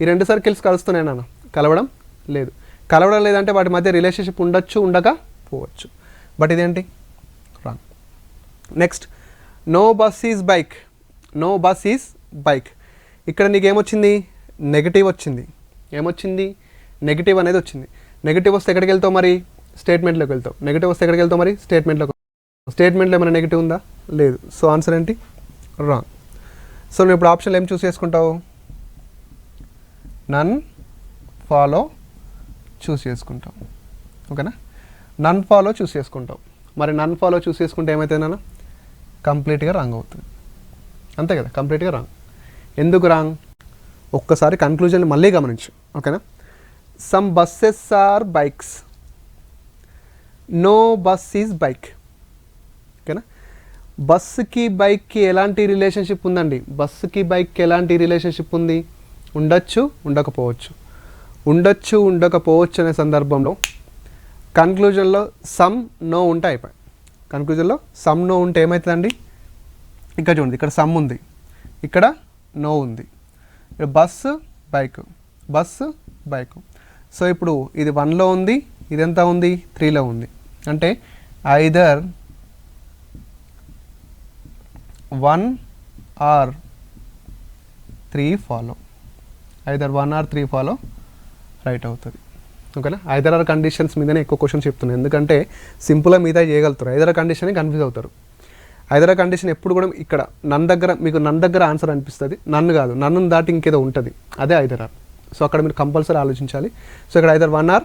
ఈ రెండు సర్కిల్స్ కలుస్తున్నాయి నాన్న, కలవడం లేదు. కలవడం లేదంటే వాటి మధ్య రిలేషన్షిప్ ఉండొచ్చు, ఉండగా పోవచ్చు. బట్ ఇదేంటి wrong. Next no bus is bike, no bus is bike. ఇక్కడ నీకు ఏమొచ్చింది? నెగిటివ్ వచ్చింది. ఏమొచ్చింది? నెగిటివ్ అనేది వచ్చింది. నెగిటివ్ వస్తే ఎక్కడికి వెళ్తావు మరి? స్టేట్మెంట్లోకి వెళ్తావు. నెగిటివ్ వస్తే ఎక్కడికి వెళ్తావు మరి? స్టేట్మెంట్లోకి. స్టేట్మెంట్లో ఏమైనా నెగిటివ్ ఉందా? లేదు. సో ఆన్సర్ ఏంటి? రాంగ్. సో నువ్వు ఇప్పుడు ఆప్షన్లో ఏం చూస్ చేసుకుంటావు? నన్ ఫాలో చూస్ చేసుకుంటావు. ఓకేనా, నన్ ఫాలో చూస్ చేసుకుంటావు. మరి నన్ ఫాలో చూస్ చేసుకుంటే ఏమవుతుంది నాన్న? కంప్లీట్గా రాంగ్ అవుతుంది. అంతే కదా, కంప్లీట్గా రాంగ్. ఎందుకు రాంగ్? ఒక్కసారి కన్క్లూజన్ మళ్ళీ గమనించు. ఓకేనా, some buses are bikes, no bus is bike. ఓకేనా, బస్సుకి బైక్కి ఎలాంటి రిలేషన్షిప్ ఉందండి? బస్సుకి బైక్కి ఎలాంటి రిలేషన్షిప్ ఉంది? ఉండొచ్చు, ఉండకపోవచ్చు. ఉండొచ్చు, ఉండకపోవచ్చు అనే సందర్భంలో కన్క్లూజన్లో సమ్ నో ఉంటే అయిపోయి. కన్క్లూజన్లో సమ్ నో ఉంటే ఏమవుతుందండి? ఇక్కడ చూడండి, ఇక్కడ సమ్ ఉంది, ఇక్కడ నో ఉంది. ఇక్కడ bus bike, bus bike. So ఇప్పుడు ఇది 1లో ఉంది, ఇది ఎంత ఉంది? 3లో ఉంది. అంటే either 1 or 3 follow, either 1 or 3 follow right అవుతుంది. ఓకేనా, ఐదర్ ఆర్ కండిషన్స్ మీదనే ఎక్కువ క్వశ్చన్స్ చెప్తున్నాను, ఎందుకంటే సింపుల్గా మీద చేయగలుగుతారు. ఐదర్ కండిషన్ కన్ఫ్యూజ్ అవుతారు. ఐదర్ కండిషన్ ఎప్పుడు కూడా ఇక్కడ నన్ను దగ్గర, మీకు నన్ను దగ్గర ఆన్సర్ అనిపిస్తుంది, నన్ను కాదు, నన్ను దాటి ఇంకేదో ఉంటుంది, అదే ఐదర్ ఆర్. సో అక్కడ మీరు కంపల్సరీ ఆలోచించాలి. సో ఇక్కడ either 1 or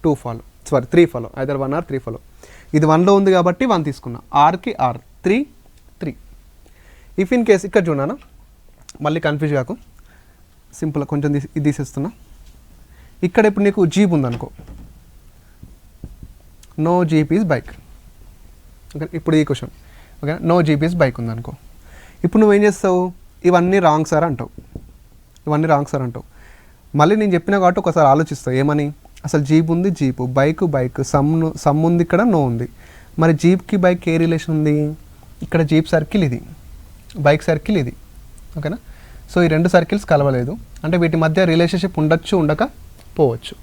2 follow, sorry 3 follow, either 1 or 3 follow. ఇది 1లో ఉంది కాబట్టి 1 తీసుకున్నా, ఆర్కి ఆర్, 3 3. ఇఫ్ ఇన్ కేస్ ఇక్కడ చూడానా, మళ్ళీ కన్ఫ్యూజ్ కాకు, సింపుల్ కొంచెం ఇది తీసేస్తున్నా. ఇక్కడ ఇప్పుడు నీకు జీప్ ఉందనుకో, no jeep is bike. Okay, ఇప్పుడు ఈ question. Okay, no jeep is bike ఉందనుకో. ఇప్పుడు నువ్వేం చేస్తావు? ఇవన్నీ రాంగ్ సార్ అంటావు, ఇవన్నీ రాంగ్ సార్ అంటావు. మళ్ళీ నేను చెప్పినా కాబట్టి ఒకసారి ఆలోచిస్తావు ఏమని? అసలు జీప్ ఉంది, జీపు, బైక్ బైక్, సమ్ ఉంది, ఇక్కడ నో ఉంది. మరి జీప్కి బైక్ ఏ రిలేషన్ ఉంది? ఇక్కడ జీప్ సర్కిల్ ఇది, బైక్ సర్కిల్ ఇది. ఓకేనా, సో ఈ రెండు సర్కిల్స్ కలవలేదు, అంటే వీటి మధ్య రిలేషన్షిప్ ఉండొచ్చు, ఉండక పోవచ్చు.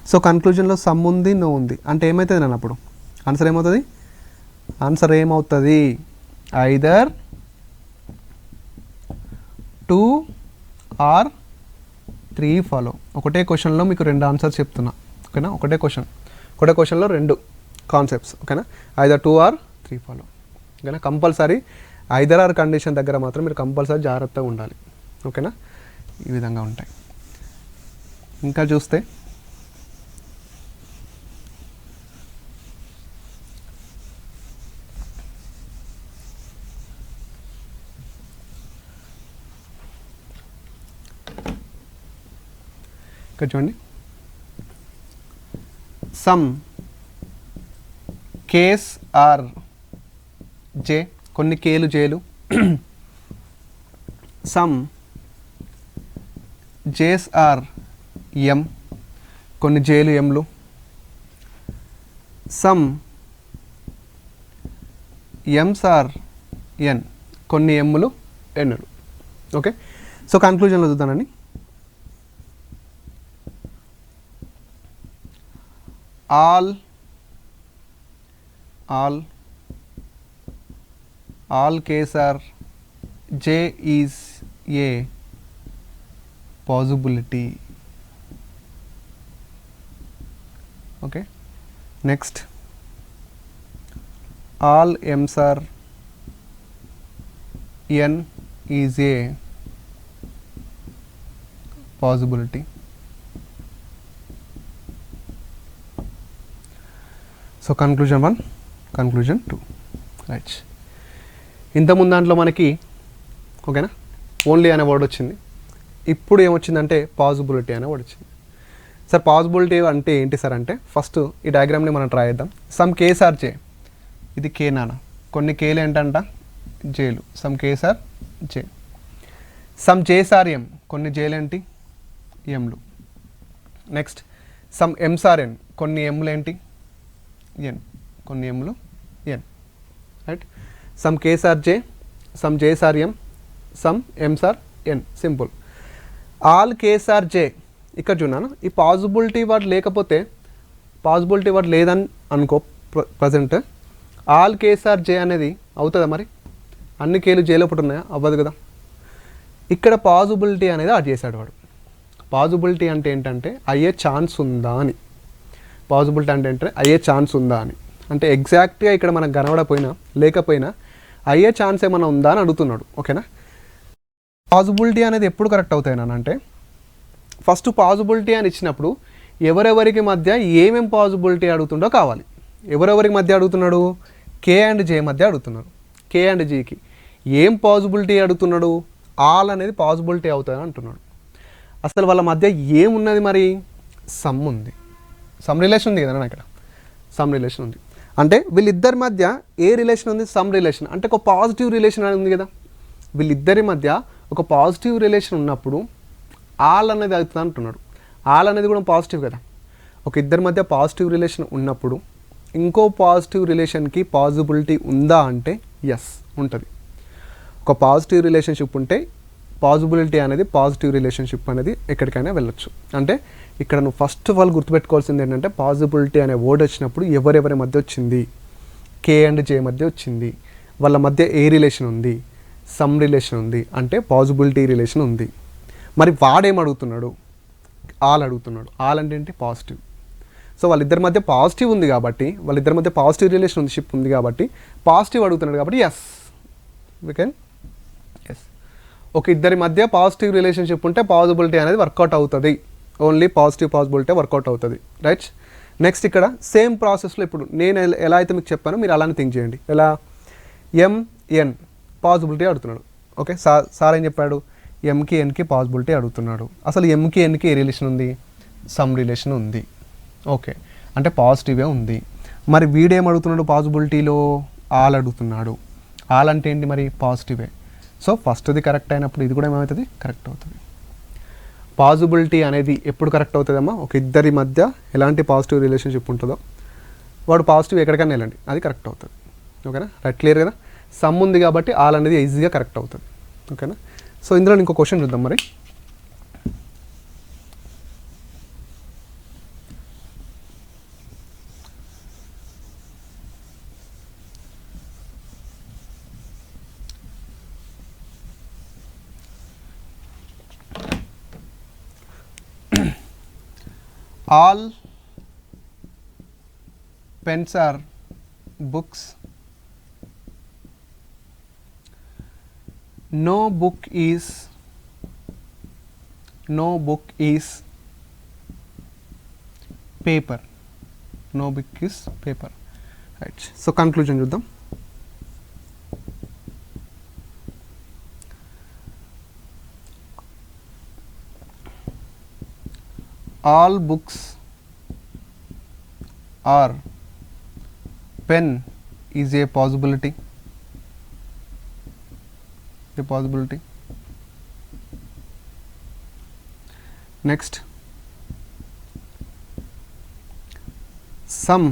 సో కన్క్లూజన్లో సమ్ ఉంది, నో ఉంది, అంటే ఏమవుతుంది నన్ను? అప్పుడు ఆన్సర్ ఏమవుతుంది? ఆన్సర్ ఏమవుతుంది? Either 2 or 3 follow. ఒకటే క్వశ్చన్లో మీకు 2 ఆన్సర్స్ చెప్తున్నా. ఓకేనా, ఒకటే క్వశ్చన్లో 2 కాన్సెప్ట్స్. ఓకేనా, ఐదర్ 2 or 3 ఫాలో. ఓకేనా, కంపల్సరీ ఐదర్ ఆర్ కండిషన్ దగ్గర మాత్రం మీరు కంపల్సరీ జాగ్రత్తగా ఉండాలి. ఓకేనా, ఈ విధంగా ఉంటాయి. ఇంకా చూస్తే ఇక్కడ చూడండి, సమ్ కేస్ ఆర్ జే, కొన్ని కేలు జేలు, సమ్ జేస్ ఆర్ ఎం, కొన్ని జేలు ఎంలు. సమ్ ఎంస్ ఆర్ ఎన్, కొన్ని ఎమ్ములు ఎన్నులు. ఓకే, సో కన్క్లూజన్లో చూద్దానండి. all case are J is a possibility. Okay, next, all M's are N is a possibility. So conclusion 1, conclusion 2. Right, ఇంతకుముందు దాంట్లో మనకి ఓకేనా ఓన్లీ అనే వర్డ్ వచ్చింది. ఇప్పుడు ఏమొచ్చిందంటే పాసిబిలిటీ అనే వర్డ్ వచ్చింది. సార్ పాసిబిలిటీ అంటే ఏంటి సార్ అంటే, ఫస్ట్ ఈ డయాగ్రామ్ని మనం ట్రై చేద్దాం. సమ్ కేస్ ఆర్ జే, ఇది కే నాన్న, కొన్ని కేలు ఏంటంట జేలు. Some Ks are J. Some Js are M, కొన్ని జేలేంటి ఎంలు. Next some Ms are N, కొన్ని ఎమ్లు ఏంటి ఎన్, కొన్ని ఎమ్లు N. Right, some Ks are J, some Js are M, some Ms are N. Simple. All Ks are J, ఇక్కడ చూన్నాను ఈ పాసిబిలిటీ వర్డ్ లేకపోతే, పాసిబిలిటీ వర్డ్ లేదని అనుకో present, all Ks are J అనేది అవుతుందా మరి? అన్ని కేలు జే లోపల ఉన్నాయా? అవ్వదు కదా. ఇక్కడ పాసిబిలిటీ అనేది యాడ్ చేశాడు వాడు. పాసిబిలిటీ అంటే ఏంటంటే అయ్యే ఛాన్స్ ఉందా అని. పాసిబిలిటీ అంటే ఏంటంటే అయ్యే ఛాన్స్ ఉందా అని. అంటే ఎగ్జాక్ట్గా ఇక్కడ మనకు కనబడపోయినా లేకపోయినా అయ్యే ఛాన్స్ ఏమైనా ఉందా అని అడుగుతున్నాడు. ఓకేనా, పాసిబిలిటీ అనేది ఎప్పుడు కరెక్ట్ అవుతాయి అంటే, ఫస్ట్ పాసిబిలిటీ అని ఇచ్చినప్పుడు ఎవరెవరికి మధ్య ఏమేం పాసిబిలిటీ అడుగుతుండో కావాలి. ఎవరెవరికి మధ్య అడుగుతున్నాడు? కే అండ్ జే మధ్య అడుగుతున్నాడు. కే అండ్ జీకి ఏం పాసిబిలిటీ అడుగుతున్నాడు? ఆల్ అనేది పాసిబిలిటీ అవుతుంది అంటున్నాడు. అసలు వాళ్ళ మధ్య ఏమున్నది మరి? సమ్ ఉంది. సమ్ రిలేషన్ ఉంది కదా ఇక్కడ, సమ్ రిలేషన్ ఉంది. అంటే వీళ్ళిద్దరి మధ్య ఏ రిలేషన్ ఉంది? Some relation. అంటే ఒక పాజిటివ్ రిలేషన్ అనేది ఉంది కదా. వీళ్ళిద్దరి మధ్య ఒక పాజిటివ్ రిలేషన్ ఉన్నప్పుడు ఆల్ అనేది అవుతుంది అంటున్నాడు. ఆల్ అనేది కూడా పాజిటివ్ కదా. ఒక ఇద్దరి మధ్య పాజిటివ్ రిలేషన్ ఉన్నప్పుడు ఇంకో పాజిటివ్ రిలేషన్కి పాసిబిలిటీ ఉందా అంటే ఎస్ ఉంటుంది. ఒక పాజిటివ్ రిలేషన్షిప్ ఉంటే పాసిబిలిటీ అనేది, పాజిటివ్ రిలేషన్షిప్ అనేది ఎక్కడికైనా వెళ్ళొచ్చు. అంటే ఇక్కడ నువ్వు ఫస్ట్ ఆఫ్ ఆల్ గుర్తుపెట్టుకోవాల్సింది ఏంటంటే, పాసిబిలిటీ అనే వర్డ్ వచ్చినప్పుడు ఎవరెవరి మధ్య వచ్చింది? కే అండ్ జే మధ్య వచ్చింది. వాళ్ళ మధ్య ఏ రిలేషన్ ఉంది? సమ్ రిలేషన్ ఉంది. అంటే పాసిబిలిటీ రిలేషన్ ఉంది. మరి వాడేం అడుగుతున్నాడు? ఆల్ అడుగుతున్నాడు. ఆల్ అంటే ఏంటి? పాజిటివ్. సో వాళ్ళిద్దరి మధ్య పాజిటివ్ ఉంది కాబట్టి, వాళ్ళిద్దరి మధ్య పాజిటివ్ రిలేషన్షిప్ ఉంది కాబట్టి పాజిటివ్ అడుగుతున్నాడు కాబట్టి ఎస్ వీ కెన్ ఎస్. ఒక ఇద్దరి మధ్య పాజిటివ్ రిలేషన్షిప్ ఉంటే పాసిబిలిటీ అనేది వర్కౌట్ అవుతుంది. ఓన్లీ పాజిటివ్ పాసిబిలిటీ వర్కౌట్ అవుతుంది. రైట్, నెక్స్ట్ ఇక్కడ సేమ్ ప్రాసెస్లో ఇప్పుడు నేను ఎలా అయితే మీకు చెప్పానో మీరు అలానే థింక్ చేయండి. ఎలా? ఎంఎన్ పాసిబిలిటీ అడుగుతున్నాడు. ఓకే, సార్ ఏం చెప్పాడు? ఎంకి ఎన్కి పాసిబిలిటీ అడుగుతున్నాడు. అసలు ఎంకి ఎన్కి ఏ రిలేషన్ ఉంది? సమ్ రిలేషన్ ఉంది. ఓకే, అంటే పాజిటివే ఉంది. మరి వీడేం అడుగుతున్నాడు? పాసిబిలిటీలో ఆల్ అడుగుతున్నాడు. ఆల్ అంటే ఏంటి మరి? పాజిటివే. సో ఫస్ట్ది కరెక్ట్ అయినప్పుడు ఇది కూడా ఏమవుతుంది? కరెక్ట్ అవుతుంది. పాసిబిలిటీ అనేది ఎప్పుడు కరెక్ట్ అవుతుందమ్మా? ఒక ఇద్దరి మధ్య ఎలాంటి పాజిటివ్ రిలేషన్షిప్ ఉంటుందో వాడు పాజిటివ్ ఎక్కడికైనా వెళ్ళండి, అది కరెక్ట్ అవుతుంది. ఓకేనా, రైట్, క్లియర్ కదా. సమ్ ఉంది కాబట్టి ఆల్ అనేది ఈజీగా కరెక్ట్ అవుతుంది. ఓకేనా, సో ఇందులో ఇంకో క్వశ్చన్ చూద్దాం మరి. All pens are books. No book is paper. No book is paper. Right. So conclusion చూద్దాం. All books are pen is a possibility. Next some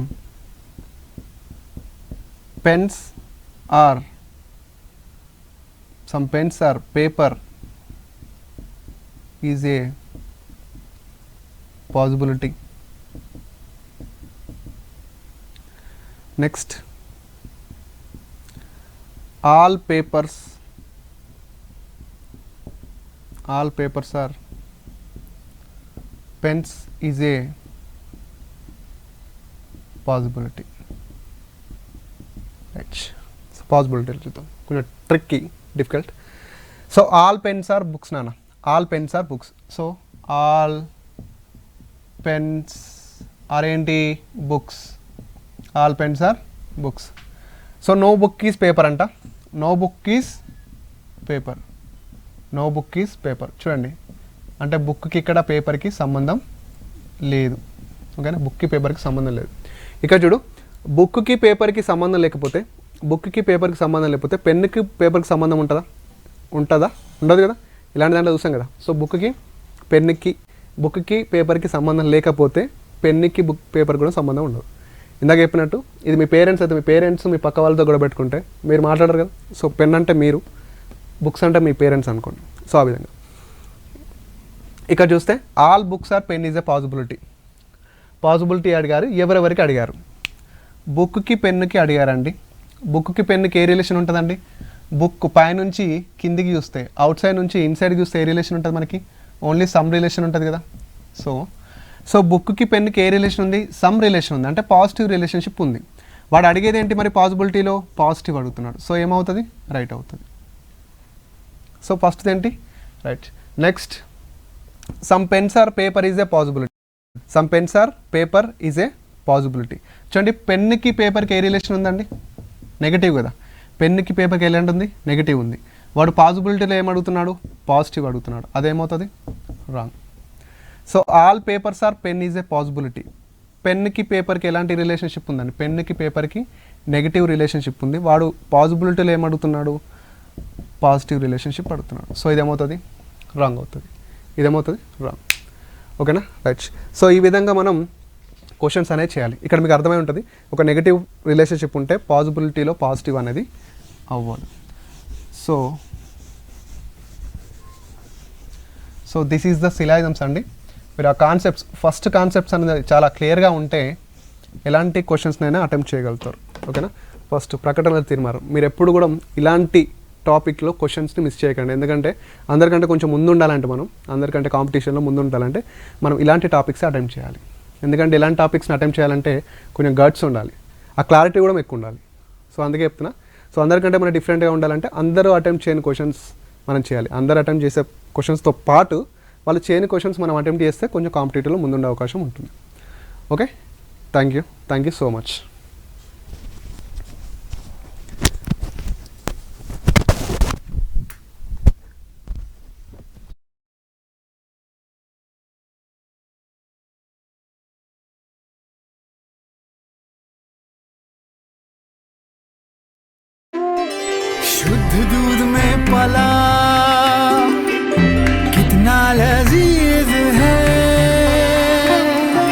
pens are paper is a possibility. Next, all papers are pens is a possibility. Right. So possibility చూద్దాం, కొంచెం tricky, difficult. So all pens are books నాన్న, all pens are books. So all pens are ఏంటి, books. All pens are books. So no book is paper అంట, no book is paper, no book is paper. చూడండి, అంటే బుక్కి ఇక్కడ పేపర్కి సంబంధం లేదు. ఓకేనా, బుక్కి పేపర్కి సంబంధం లేదు. ఇక్కడ చూడు, బుక్కి పేపర్కి సంబంధం లేకపోతే, బుక్కి పేపర్కి సంబంధం లేకపోతే పెన్నుకి పేపర్కి సంబంధం ఉంటుందా? ఉండదు కదా, ఇలాంటి దాంట్లో చూసాం కదా. సో బుక్కి పేపర్కి సంబంధం లేకపోతే పెన్నుకి పేపర్ కూడా సంబంధం ఉండదు. ఇందాక చెప్పినట్టు ఇది మీ పేరెంట్స్ అయితే, మీ పేరెంట్స్ మీ పక్క వాళ్ళతో కూడా పెట్టుకుంటే మీరు మాట్లాడరు కదా. సో పెన్ అంటే మీరు, బుక్స్ అంటే మీ పేరెంట్స్ అనుకోండి. సో ఆ విధంగా ఇక్కడ చూస్తే all books are pen is a possibility అడిగారు. ఎవరెవరికి అడిగారు? బుక్కి పెన్నుకి అడిగారండి. బుక్కి పెన్నుకి ఏ రిలేషన్ ఉంటుందండి? బుక్ పైనుంచి కిందికి చూస్తే, అవుట్ సైడ్ నుంచి ఇన్సైడ్కి చూస్తే ఏ రిలేషన్ ఉంటుంది మనకి? ఓన్లీ సమ్ రిలేషన్ ఉంటుంది కదా. సో బుక్కి పెన్నుకి ఏ రిలేషన్ ఉంది? సమ్ రిలేషన్ ఉంది, అంటే పాజిటివ్ రిలేషన్షిప్ ఉంది. వాడు అడిగేది ఏంటి మరి? పాసిబిలిటీలో పాజిటివ్ అడుగుతున్నాడు. సో ఏమవుతుంది? రైట్ అవుతుంది. సో ఫస్ట్ ఏంటి? Right. Next, some pens are paper is a possibility. Some pens are paper is a possibility. చూడండి, పెన్నుకి పేపర్కి ఏ రిలేషన్ ఉందండి? నెగిటివ్ కదా. పెన్నుకి పేపర్కి ఎలాంటి ఉంది? నెగిటివ్ ఉంది. వాడు పాసిబిలిటీలో ఏమడుగుతున్నాడు? పాజిటివ్ అడుగుతున్నాడు. అదేమవుతుంది? Wrong. So all papers are pen is a possibility. పెన్నుకి పేపర్కి ఎలాంటి రిలేషన్షిప్ ఉందండి? పెన్నుకి పేపర్కి నెగిటివ్ రిలేషన్షిప్ ఉంది. వాడు పాసిబిలిటీలో ఏమడుగుతున్నాడు? పాజిటివ్ రిలేషన్షిప్ అడుగుతున్నాడు. సో ఇదేమవుతుంది? రాంగ్ అవుతుంది. ఇదేమవుతుంది? రాంగ్. ఓకేనా, రైట్. సో ఈ విధంగా మనం క్వశ్చన్స్ అనేది చేయాలి. ఇక్కడ మీకు అర్థమై ఉంటుంది, ఒక నెగిటివ్ రిలేషన్షిప్ ఉంటే పాసిబిలిటీలో పాజిటివ్ అనేది అవ్వాలి. సో దిస్ ఈజ్ ద సిలాయిజమ్స్ అండి. మీరు ఆ కాన్సెప్ట్స్, ఫస్ట్ కాన్సెప్ట్స్ అనేది చాలా క్లియర్గా ఉంటే ఎలాంటి క్వశ్చన్స్నైనా అటెంప్ట్ చేయగలుగుతారు. ఓకేనా. ఫస్ట్ ప్రకటనల తీర్మానం. మీరు ఎప్పుడు కూడా ఇలాంటి టాపిక్లో క్వశ్చన్స్ని మిస్ చేయకండి. ఎందుకంటే అందరికంటే కొంచెం ముందు ఉండాలంటే, మనం అందరికంటే కాంపిటీషన్లో ముందు ఉండాలంటే మనం ఇలాంటి టాపిక్స్ అటెంప్ట్ చేయాలి. ఎందుకంటే ఇలాంటి టాపిక్స్ని అటెంప్ట్ చేయాలంటే కొంచెం గట్స్ ఉండాలి, ఆ క్లారిటీ కూడా ఎక్కువ ఉండాలి. సో అందుకే చెప్తున్నా. సో అందరికంటే మనం డిఫరెంట్గా ఉండాలంటే అందరూ అటెంప్ట్ చేయని క్వశ్చన్స్ మనం చేయాలి. అందరూ అటెంప్ట్ చేసే క్వశ్చన్స్తో పాటు వాళ్ళు చేయని క్వశ్చన్స్ మనం అటెంప్ట్ చేస్తే కొంచెం కాంపిటేటివ్లో ముందుండే అవకాశం ఉంటుంది. Okay, thank you so much. शुद्ध दूध में पला